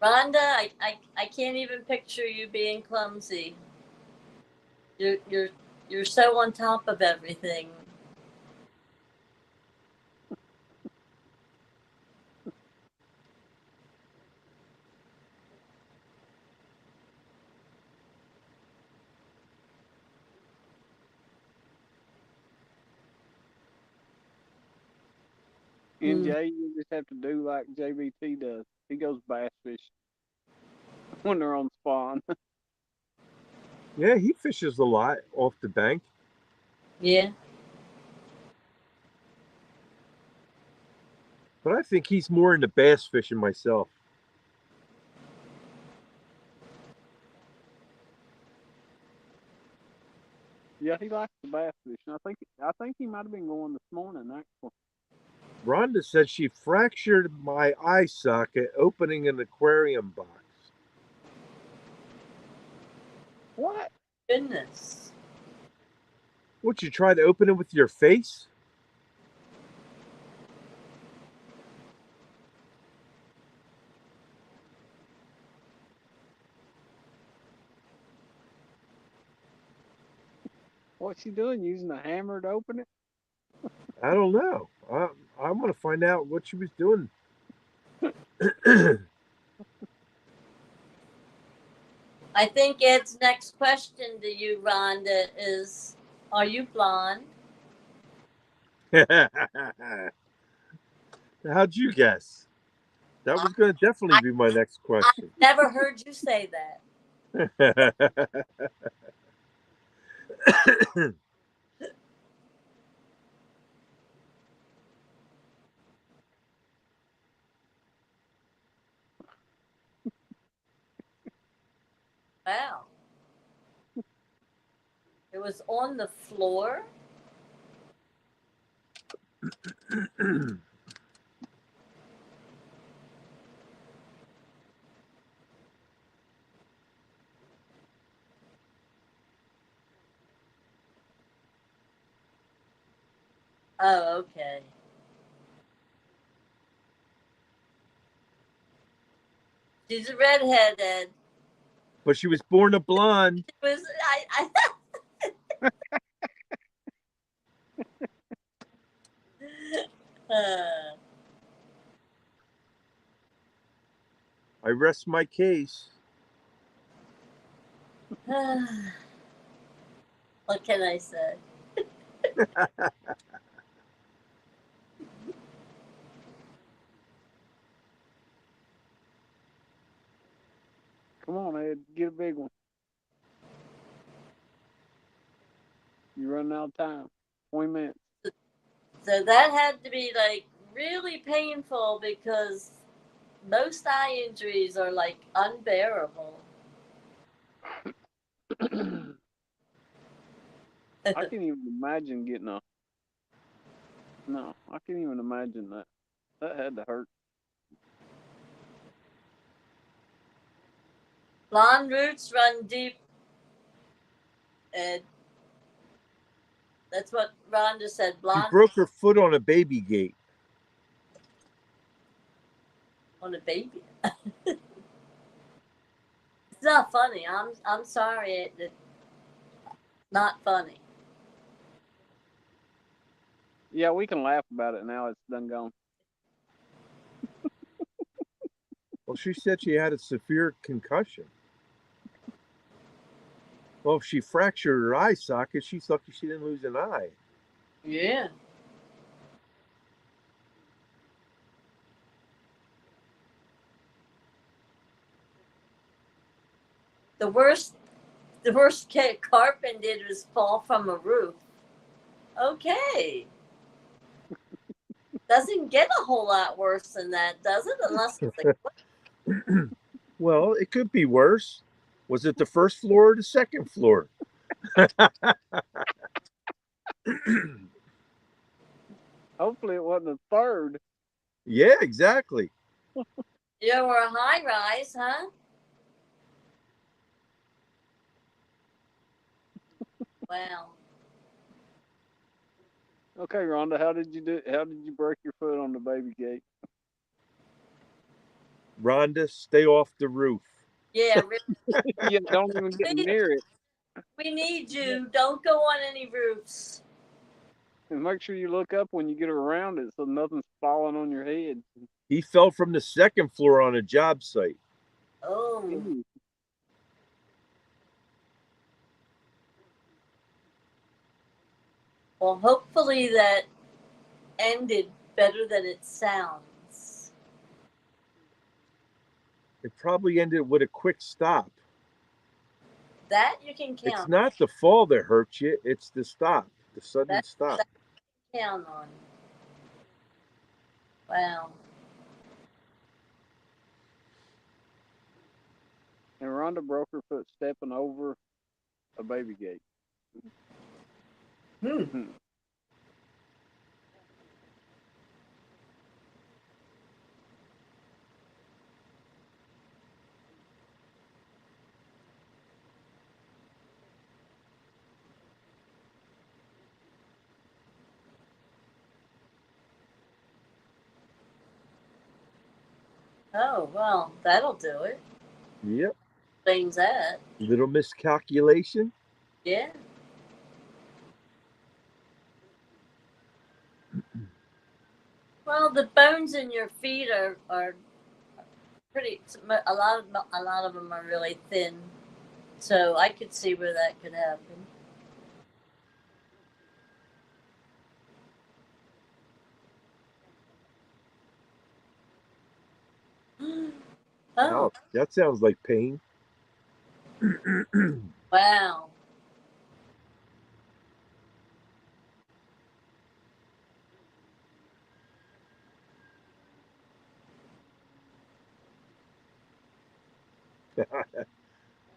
Rhonda, I can't even picture you being clumsy. You're so on top of everything. And Jay, you just have to do like JBT does. He goes bass fishing when they're on spawn. yeah, he fishes a lot off the bank. Yeah. But I think he's more into bass fishing myself. Yeah, he likes the bass fishing. I think he might have been going this morning actually. Rhonda said she fractured my eye socket opening an aquarium box. What? Goodness. Would you try to open it with your face? What's she doing? Using a hammer to open it? I don't know. I'm going to find out what she was doing. I think Ed's next question to you, Rhonda, is: are you blonde? How'd you guess? That was going to definitely be my next question. Never heard you say that. Wow. It was on the floor. Oh, okay. She's a redhead, Ed. But she was born a blonde. It was I rest my case. what can I say? Come on, Ed, get a big one. You're running out of time. 20 minutes. So that had to be like really painful because most eye injuries are like unbearable. I can't even imagine getting a. No, I can't even imagine that. That had to hurt. Blonde roots run deep, Ed. That's what Rhonda said. She Blonde. broke her foot on a baby gate. on a baby. It's not funny. I'm sorry. It's not funny. Yeah, we can laugh about it now. It's done gone. Well, she said she had a severe concussion. Well, if she fractured her eye socket, she's lucky she didn't lose an eye. Yeah. The worst Carpin did was fall from a roof. Okay. Doesn't get a whole lot worse than that, does it? Unless it's like, Well, it could be worse. Was it the first floor or the second floor? Hopefully, it wasn't a third. Yeah, exactly. you were a high rise, huh? Wow. Okay, Rhonda, how did you do? How did you break your foot on the baby gate? Rhonda, stay off the roof. Yeah, really. Yeah, don't even get near it, We need you. Don't go on any roofs. and make sure you look up when you get around it so nothing's falling on your head. He fell from the second floor on a job site. Oh. Ooh. Well, hopefully that ended better than it sounds. It probably ended with a quick stop. That you can It's count. not the fall that hurts you, it's the stop, the sudden stop. That you can count on. Wow. And Rhonda broke her foot stepping over a baby gate. Hmm. Oh, well, that'll do it. Yep. Explains that. Little miscalculation. Yeah. Well, the bones in your feet are pretty. A lot of them are really thin, so I could see where that could happen. Oh, That sounds like pain. wow.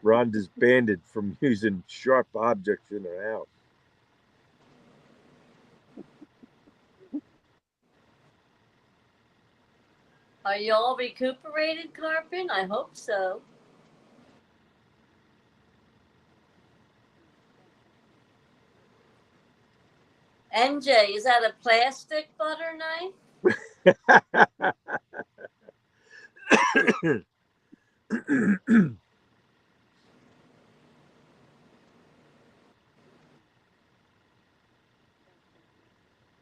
Rhonda's banned from using sharp objects in her house. Are you all recuperated, Carpin? I hope so. NJ, is that a plastic butter knife?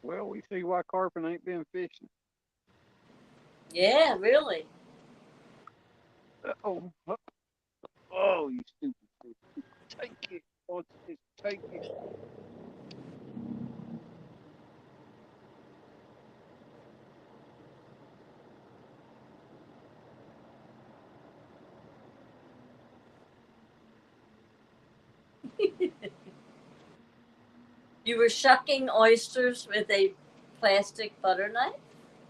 Well, we see why Carpin ain't been fishing. Yeah, really. Oh, oh, you stupid fish. Take it. Oh, just take it. You were shucking oysters with a plastic butter knife?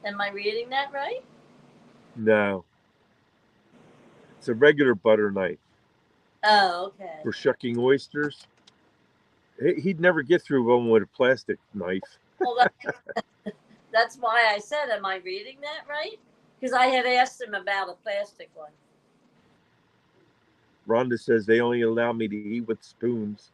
Am I reading that right? No. It's a regular butter knife Oh, okay. for shucking oysters. He'd never get through one with a plastic knife. Well, that's why I said, am I reading that right? Because I had asked him about a plastic one. Rhonda says they only allow me to eat with spoons.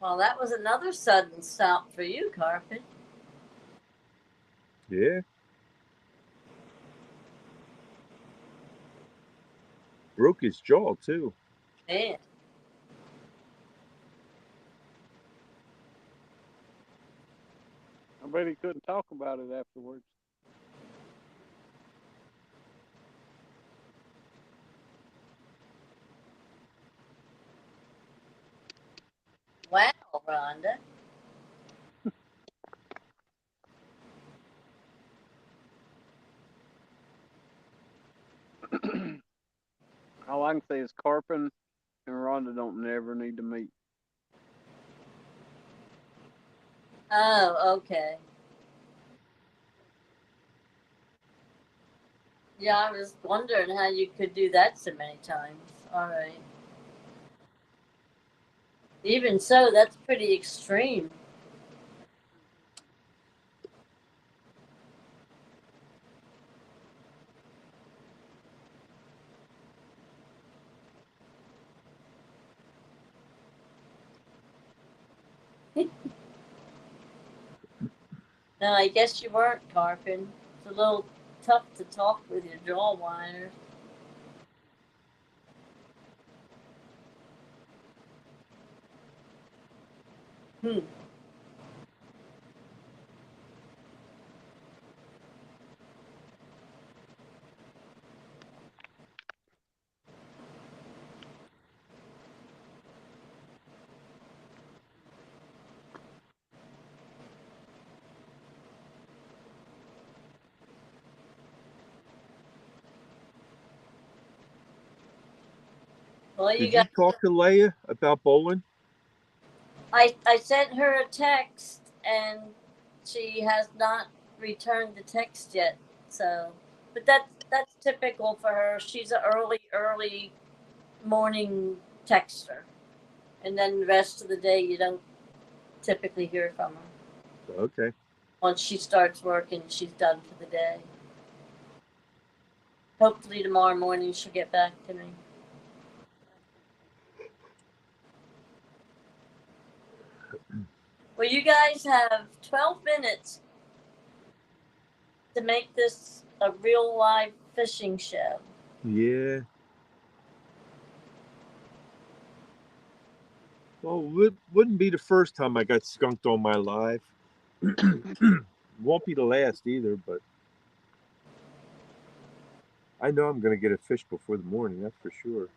Well, that was another sudden stop for you, Carpet. Yeah. Broke his jaw too. Man. I bet he couldn't talk about it afterwards. Wow, Rhonda. All I can say is Carpin and Rhonda don't never need to meet. Oh, okay. Yeah, I was wondering how you could do that so many times. All right. Even so, that's pretty extreme. No, I guess you weren't, Carpin. It's a little tough to talk with your jaw wires. Hmm. Well, you Did you got. talk to Leia about bowling? I sent her a text and she has not returned the text yet. So, but that's typical for her. She's an early morning texter, and then the rest of the day you don't typically hear from her. Okay. Once she starts working, she's done for the day. Hopefully tomorrow morning she'll get back to me. Well, you guys have 12 minutes to make this a real live fishing show. Yeah. Well, it wouldn't be the first time I got skunked on my live. Won't be the last either, but I know I'm going to get a fish before the morning, that's for sure.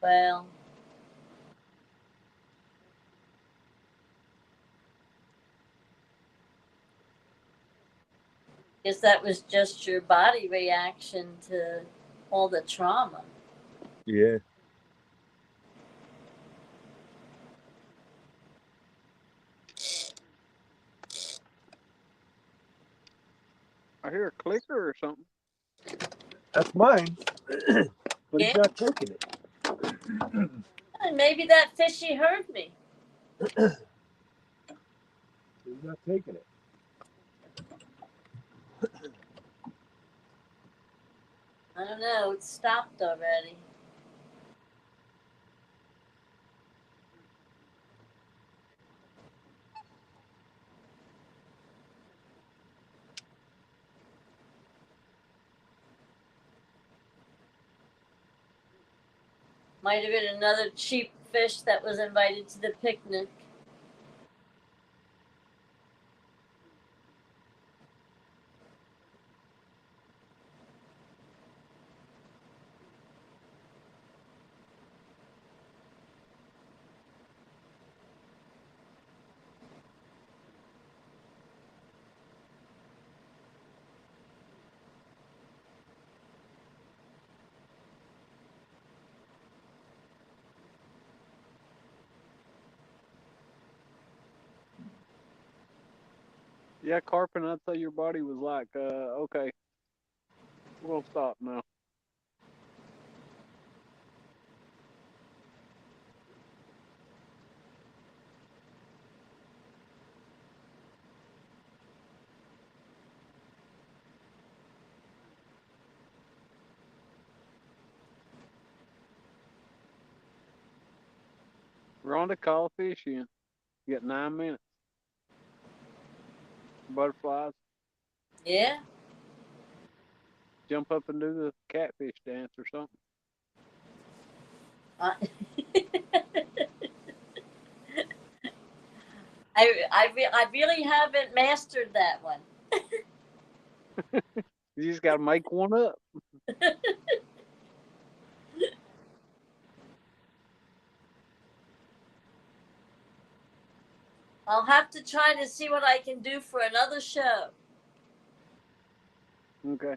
Well, guess that was just your body reaction to all the trauma. Yeah. I hear a clicker or something. That's mine. But Yeah. he's not taking it. And maybe that fishy heard me. He's not taking it. I don't know. It stopped already. Might have been another cheap fish that was invited to the picnic. Yeah, Carpin, I'd say your body was like, okay, we'll stop now. Rhonda, call a fish in. You got 9 minutes. Butterflies. Yeah. Jump up and do the catfish dance or something. I really haven't mastered that one. You just got to make one up. I'll have to try to see what I can do for another show. Okay.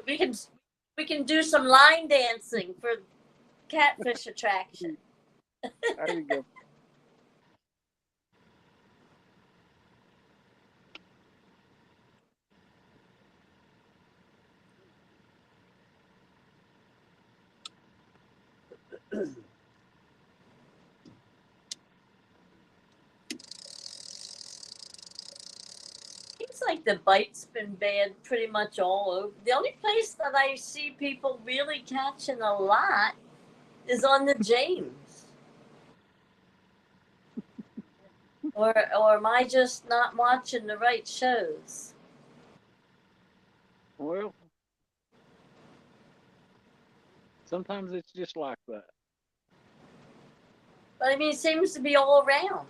We can do some line dancing for catfish attraction. There you go. Seems like the bite's been bad pretty much all over. The only place that I see people really catching a lot is on the James. Or am I just not watching the right shows? Well, sometimes it's just like that. But I mean, it seems to be all around.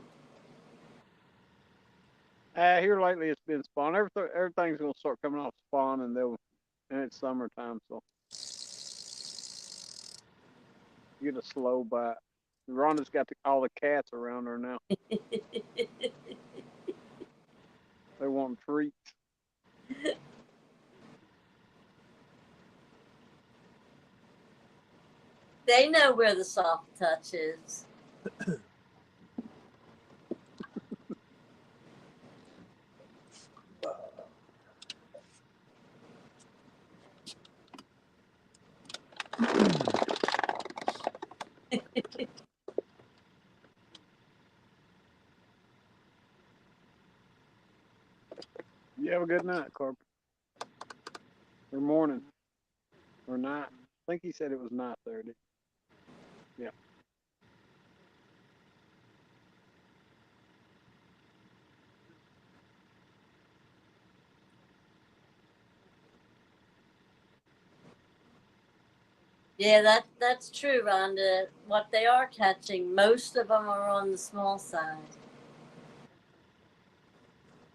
Here lately it's been spawn. Everything's gonna start coming off spawn, and it's summertime, so you get a slow bite. Rhonda's got all the cats around her now. They want treats. They know where the soft touch is. You have a good night, Carpenter. Or morning. Or night. I think he said it was 9:30. Yeah. Yeah, that's true, Rhonda. What they are catching, most of them are on the small side.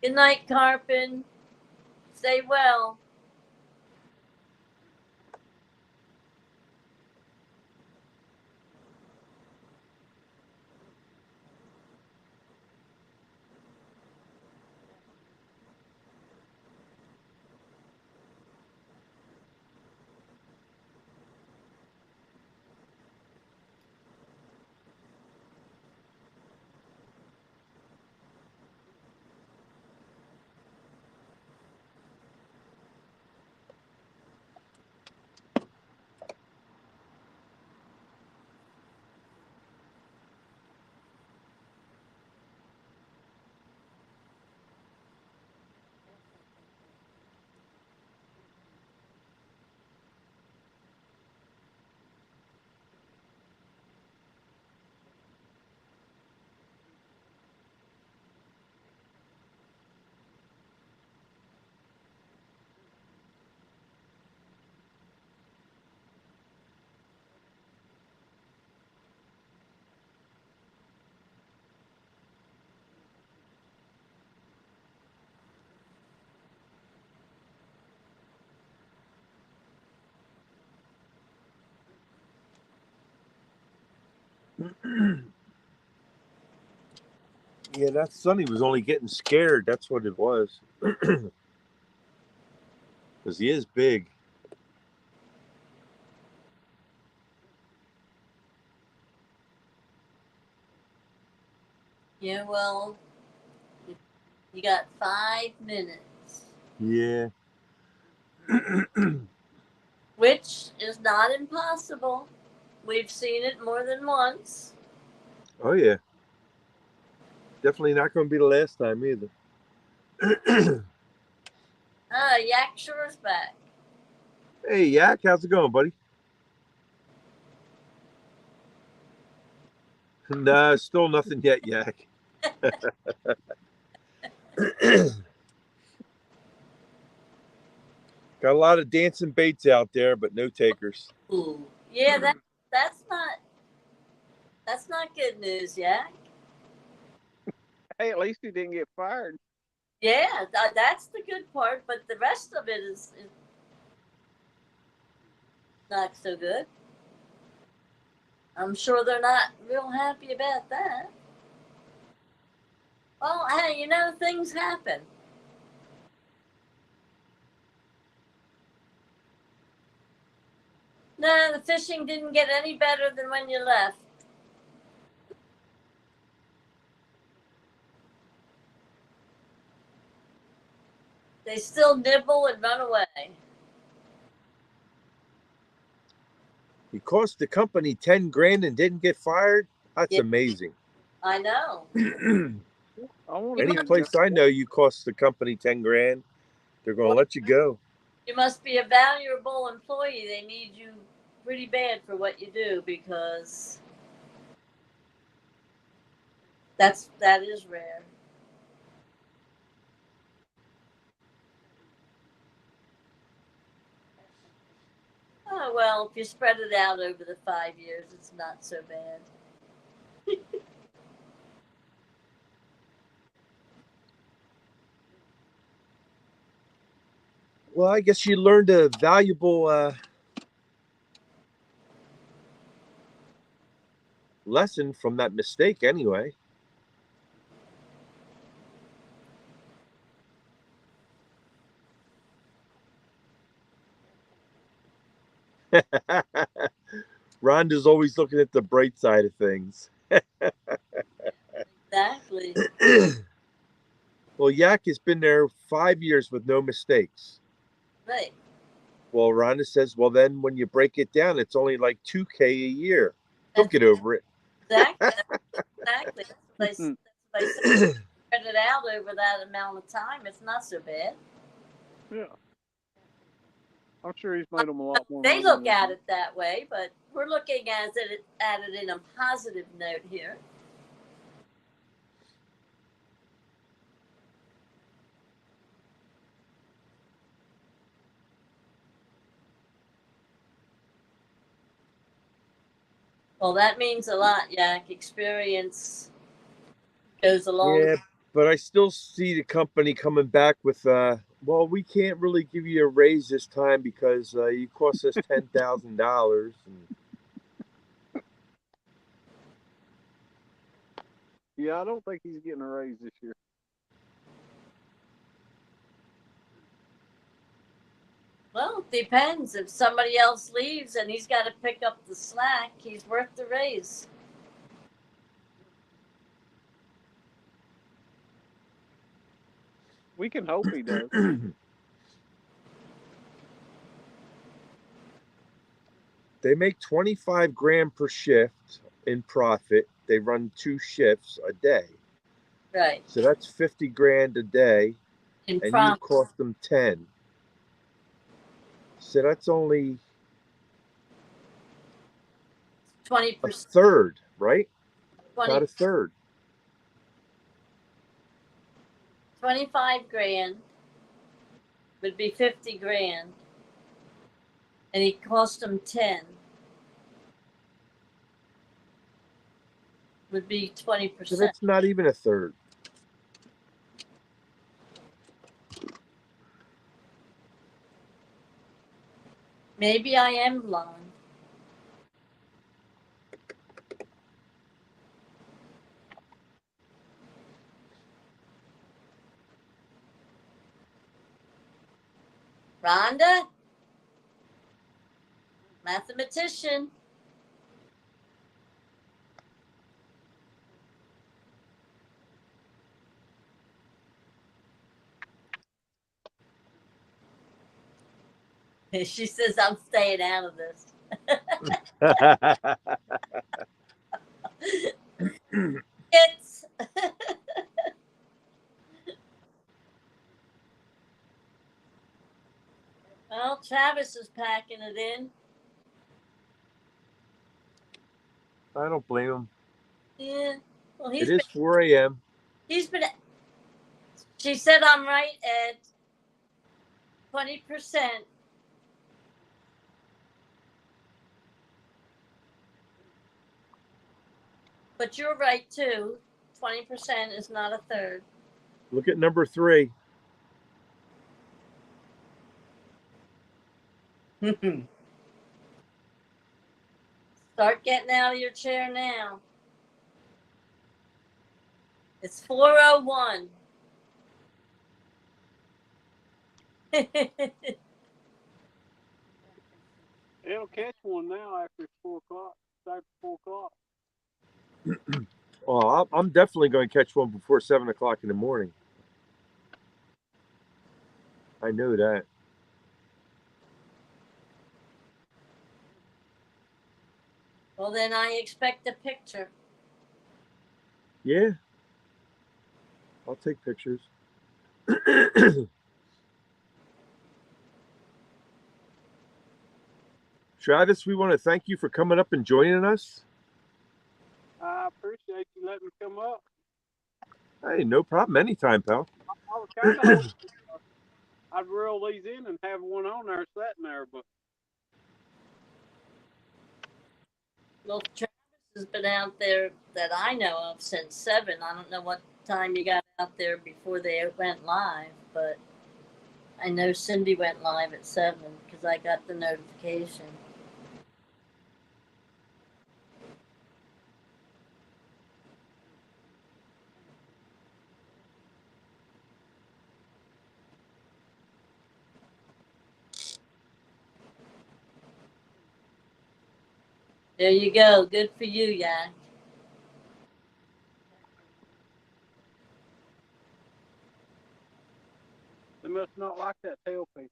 Good night, Carpin. Stay well. Yeah, that Sonny was only getting scared. That's what it was. Because he is big. Yeah, well, you got 5 minutes. Yeah. Which is not impossible. We've seen it more than once. Oh, yeah. Definitely not going to be the last time either. Yak Shore's back. Hey, Yak, how's it going, buddy? Nah, still nothing yet, Yak. Got a lot of dancing baits out there, but no takers. Ooh. Yeah, that's not good news, Yak. Hey, at least he didn't get fired. Yeah, that's the good part, but the rest of it is not so good. I'm sure they're not real happy about that. Well, hey, you know, things happen. No, the fishing didn't get any better than when you left. They still nibble and run away. He cost the company 10 grand and didn't get fired. That's Yeah. amazing. I know. I want to Any see place I know you cost the company 10 grand, they're going to let you go. You must be a valuable employee. They need you pretty bad for what you do because that is rare. Oh well, if you spread it out over the 5 years, it's not so bad. Well, I guess you learned a valuable lesson from that mistake anyway. Rhonda's always looking at the bright side of things. Exactly. Well, Yak has been there 5 years with no mistakes. Right. Well, Rhonda says, well, then when you break it down, it's only like $2K a year. He'll get over it. Exactly. Exactly. That's what they say. Spread it out over that amount of time. It's not so bad. Yeah. I'm sure he's made them a lot more. They money look than at that. it that way, but we're looking at it in a positive note here. Well, that means a lot, Yak. Experience goes along. Yeah, but I still see the company coming back with, well, we can't really give you a raise this time because you cost us $10,000. Yeah, I don't think he's getting a raise this year. Well, it depends. If somebody else leaves and he's got to pick up the slack, he's worth the raise. We can hope he does. They make 25 grand per shift in profit. They run 2 shifts a day. Right. So that's 50 grand a day. In And you prom, cost them 10. So that's only 20%. a third, right? 20, About a third. 25 grand would be 50 grand. And he cost him 10. Would be 20%. So that's not even a third. Maybe I am blind. Rhonda? Mathematician. She says I'm staying out of this. It's well, Travis is packing it in. I don't blame him. Yeah. Well, It is 4 a.m. he's been. She said I'm right at 20%. But you're right too. 20% is not a third. Look at number 3. Start getting out of your chair now. It's 4:01. It'll catch one now after 4 o'clock. After 4 o'clock. Oh, I'm definitely going to catch one before 7 o'clock in the morning. I know that. Well, then I expect a picture. Yeah. I'll take pictures. Travis, we want to thank you for coming up and joining us. I appreciate you letting me come up. Hey, no problem. Anytime, pal. I was kind of hoping I'd reel these in and have one on there sitting there, but Well, Travis has been out there that I know of since 7. I don't know what time you got out there before they went live, but I know Cindy went live at 7 because I got the notification. There you go. Good for you, Yak. they must not like that tailpiece.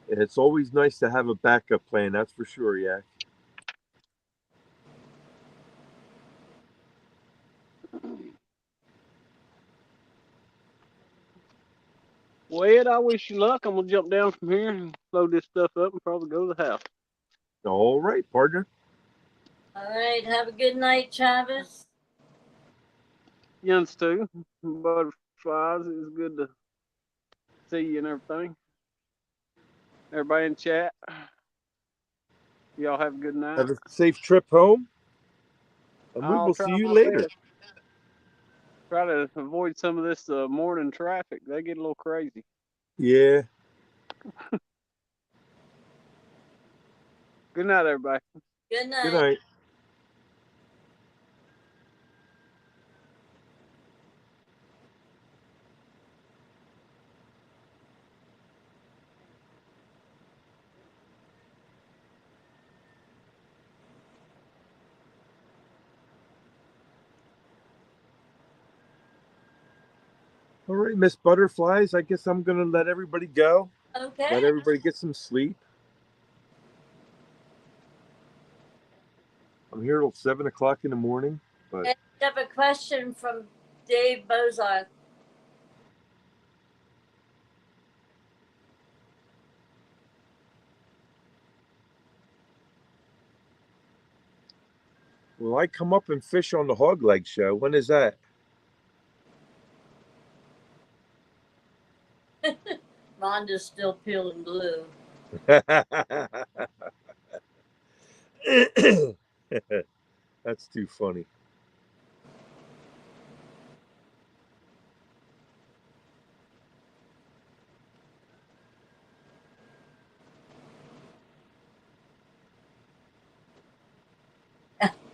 It's always nice to have a backup plan, that's for sure, Yak. Well, Ed, I wish you luck. I'm gonna jump down from here and load this stuff up and probably go to the house. All right, partner. All right. Have a good night, Travis. Young's too. Butterflies. It was good to see you and everything. Everybody in chat. Y'all have a good night. Have a safe trip home. And we I'll will try see you my later. best. Try to avoid some of this morning traffic. They get a little crazy. Yeah. Good night, everybody. Good night. Good night. All right, Miss Butterflies. I guess I'm going to let everybody go. Okay. Let everybody get some sleep. I'm here till 7 o'clock in the morning. But I have a question from Dave Bozarth. will I come up and fish on the Hog Leg Show? When is that? Rhonda's still peeling blue. That's too funny.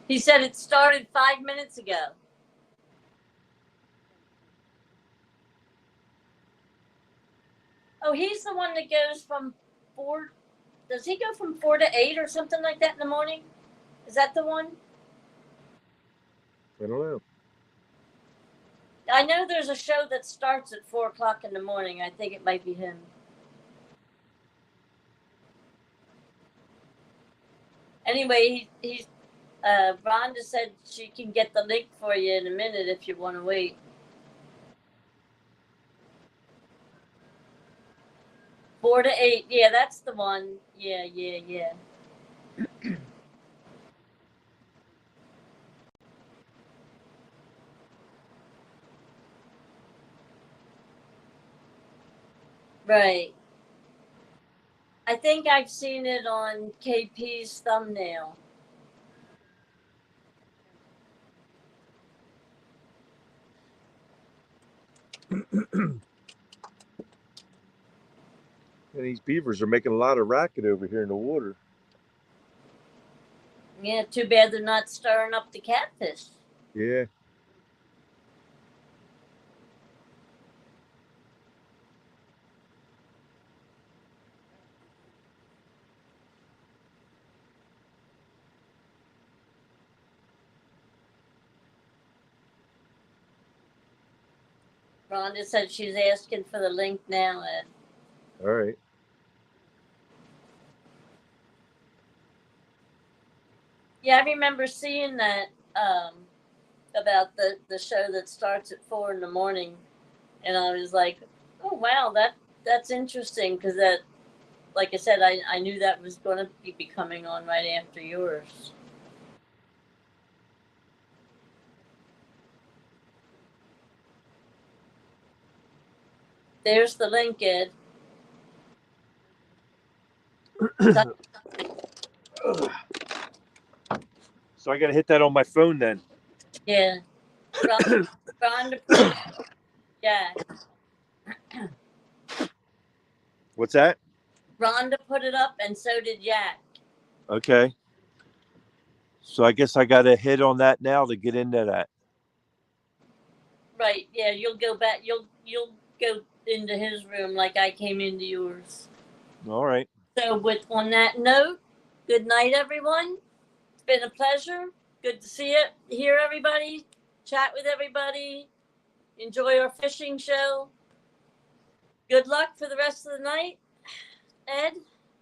He said it started 5 minutes ago. Oh, he's the one that goes from 4. Does he go from 4 to 8 or something like that in the morning? Is that the one? I don't know. I know there's a show that starts at 4 o'clock in the morning. I think it might be him. Anyway, he's Rhonda said she can get the link for you in a minute if you want to wait. 4 to 8. Yeah, that's the one. Yeah. Right. I think I've seen it on KP's thumbnail. And these beavers are making a lot of racket over here in the water. Yeah, too bad they're not stirring up the catfish. Yeah. Rhonda said she's asking for the link now, Ed. All right. Yeah, I remember seeing that about the show that starts at 4 in the morning, and I was like, oh wow, that's interesting, because that, like I said, I knew that was going to be coming on right after yours. There's the link, Ed. So I got to hit that on my phone then. Yeah. Rhonda put, yeah. What's that? Rhonda put it up, and so did Jack. Okay. So I guess I got to hit on that now to get into that. Right. Yeah, you'll go back. You'll go into his room like I came into yours. All right. So on that note, good night, everyone. It's been a pleasure. Good to see it. Hear everybody. Chat with everybody. Enjoy our fishing show. Good luck for the rest of the night. Ed,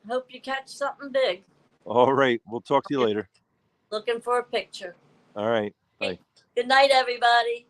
hope you catch something big. All right. We'll talk to you later. Looking for a picture. All right. Bye. Good night, everybody.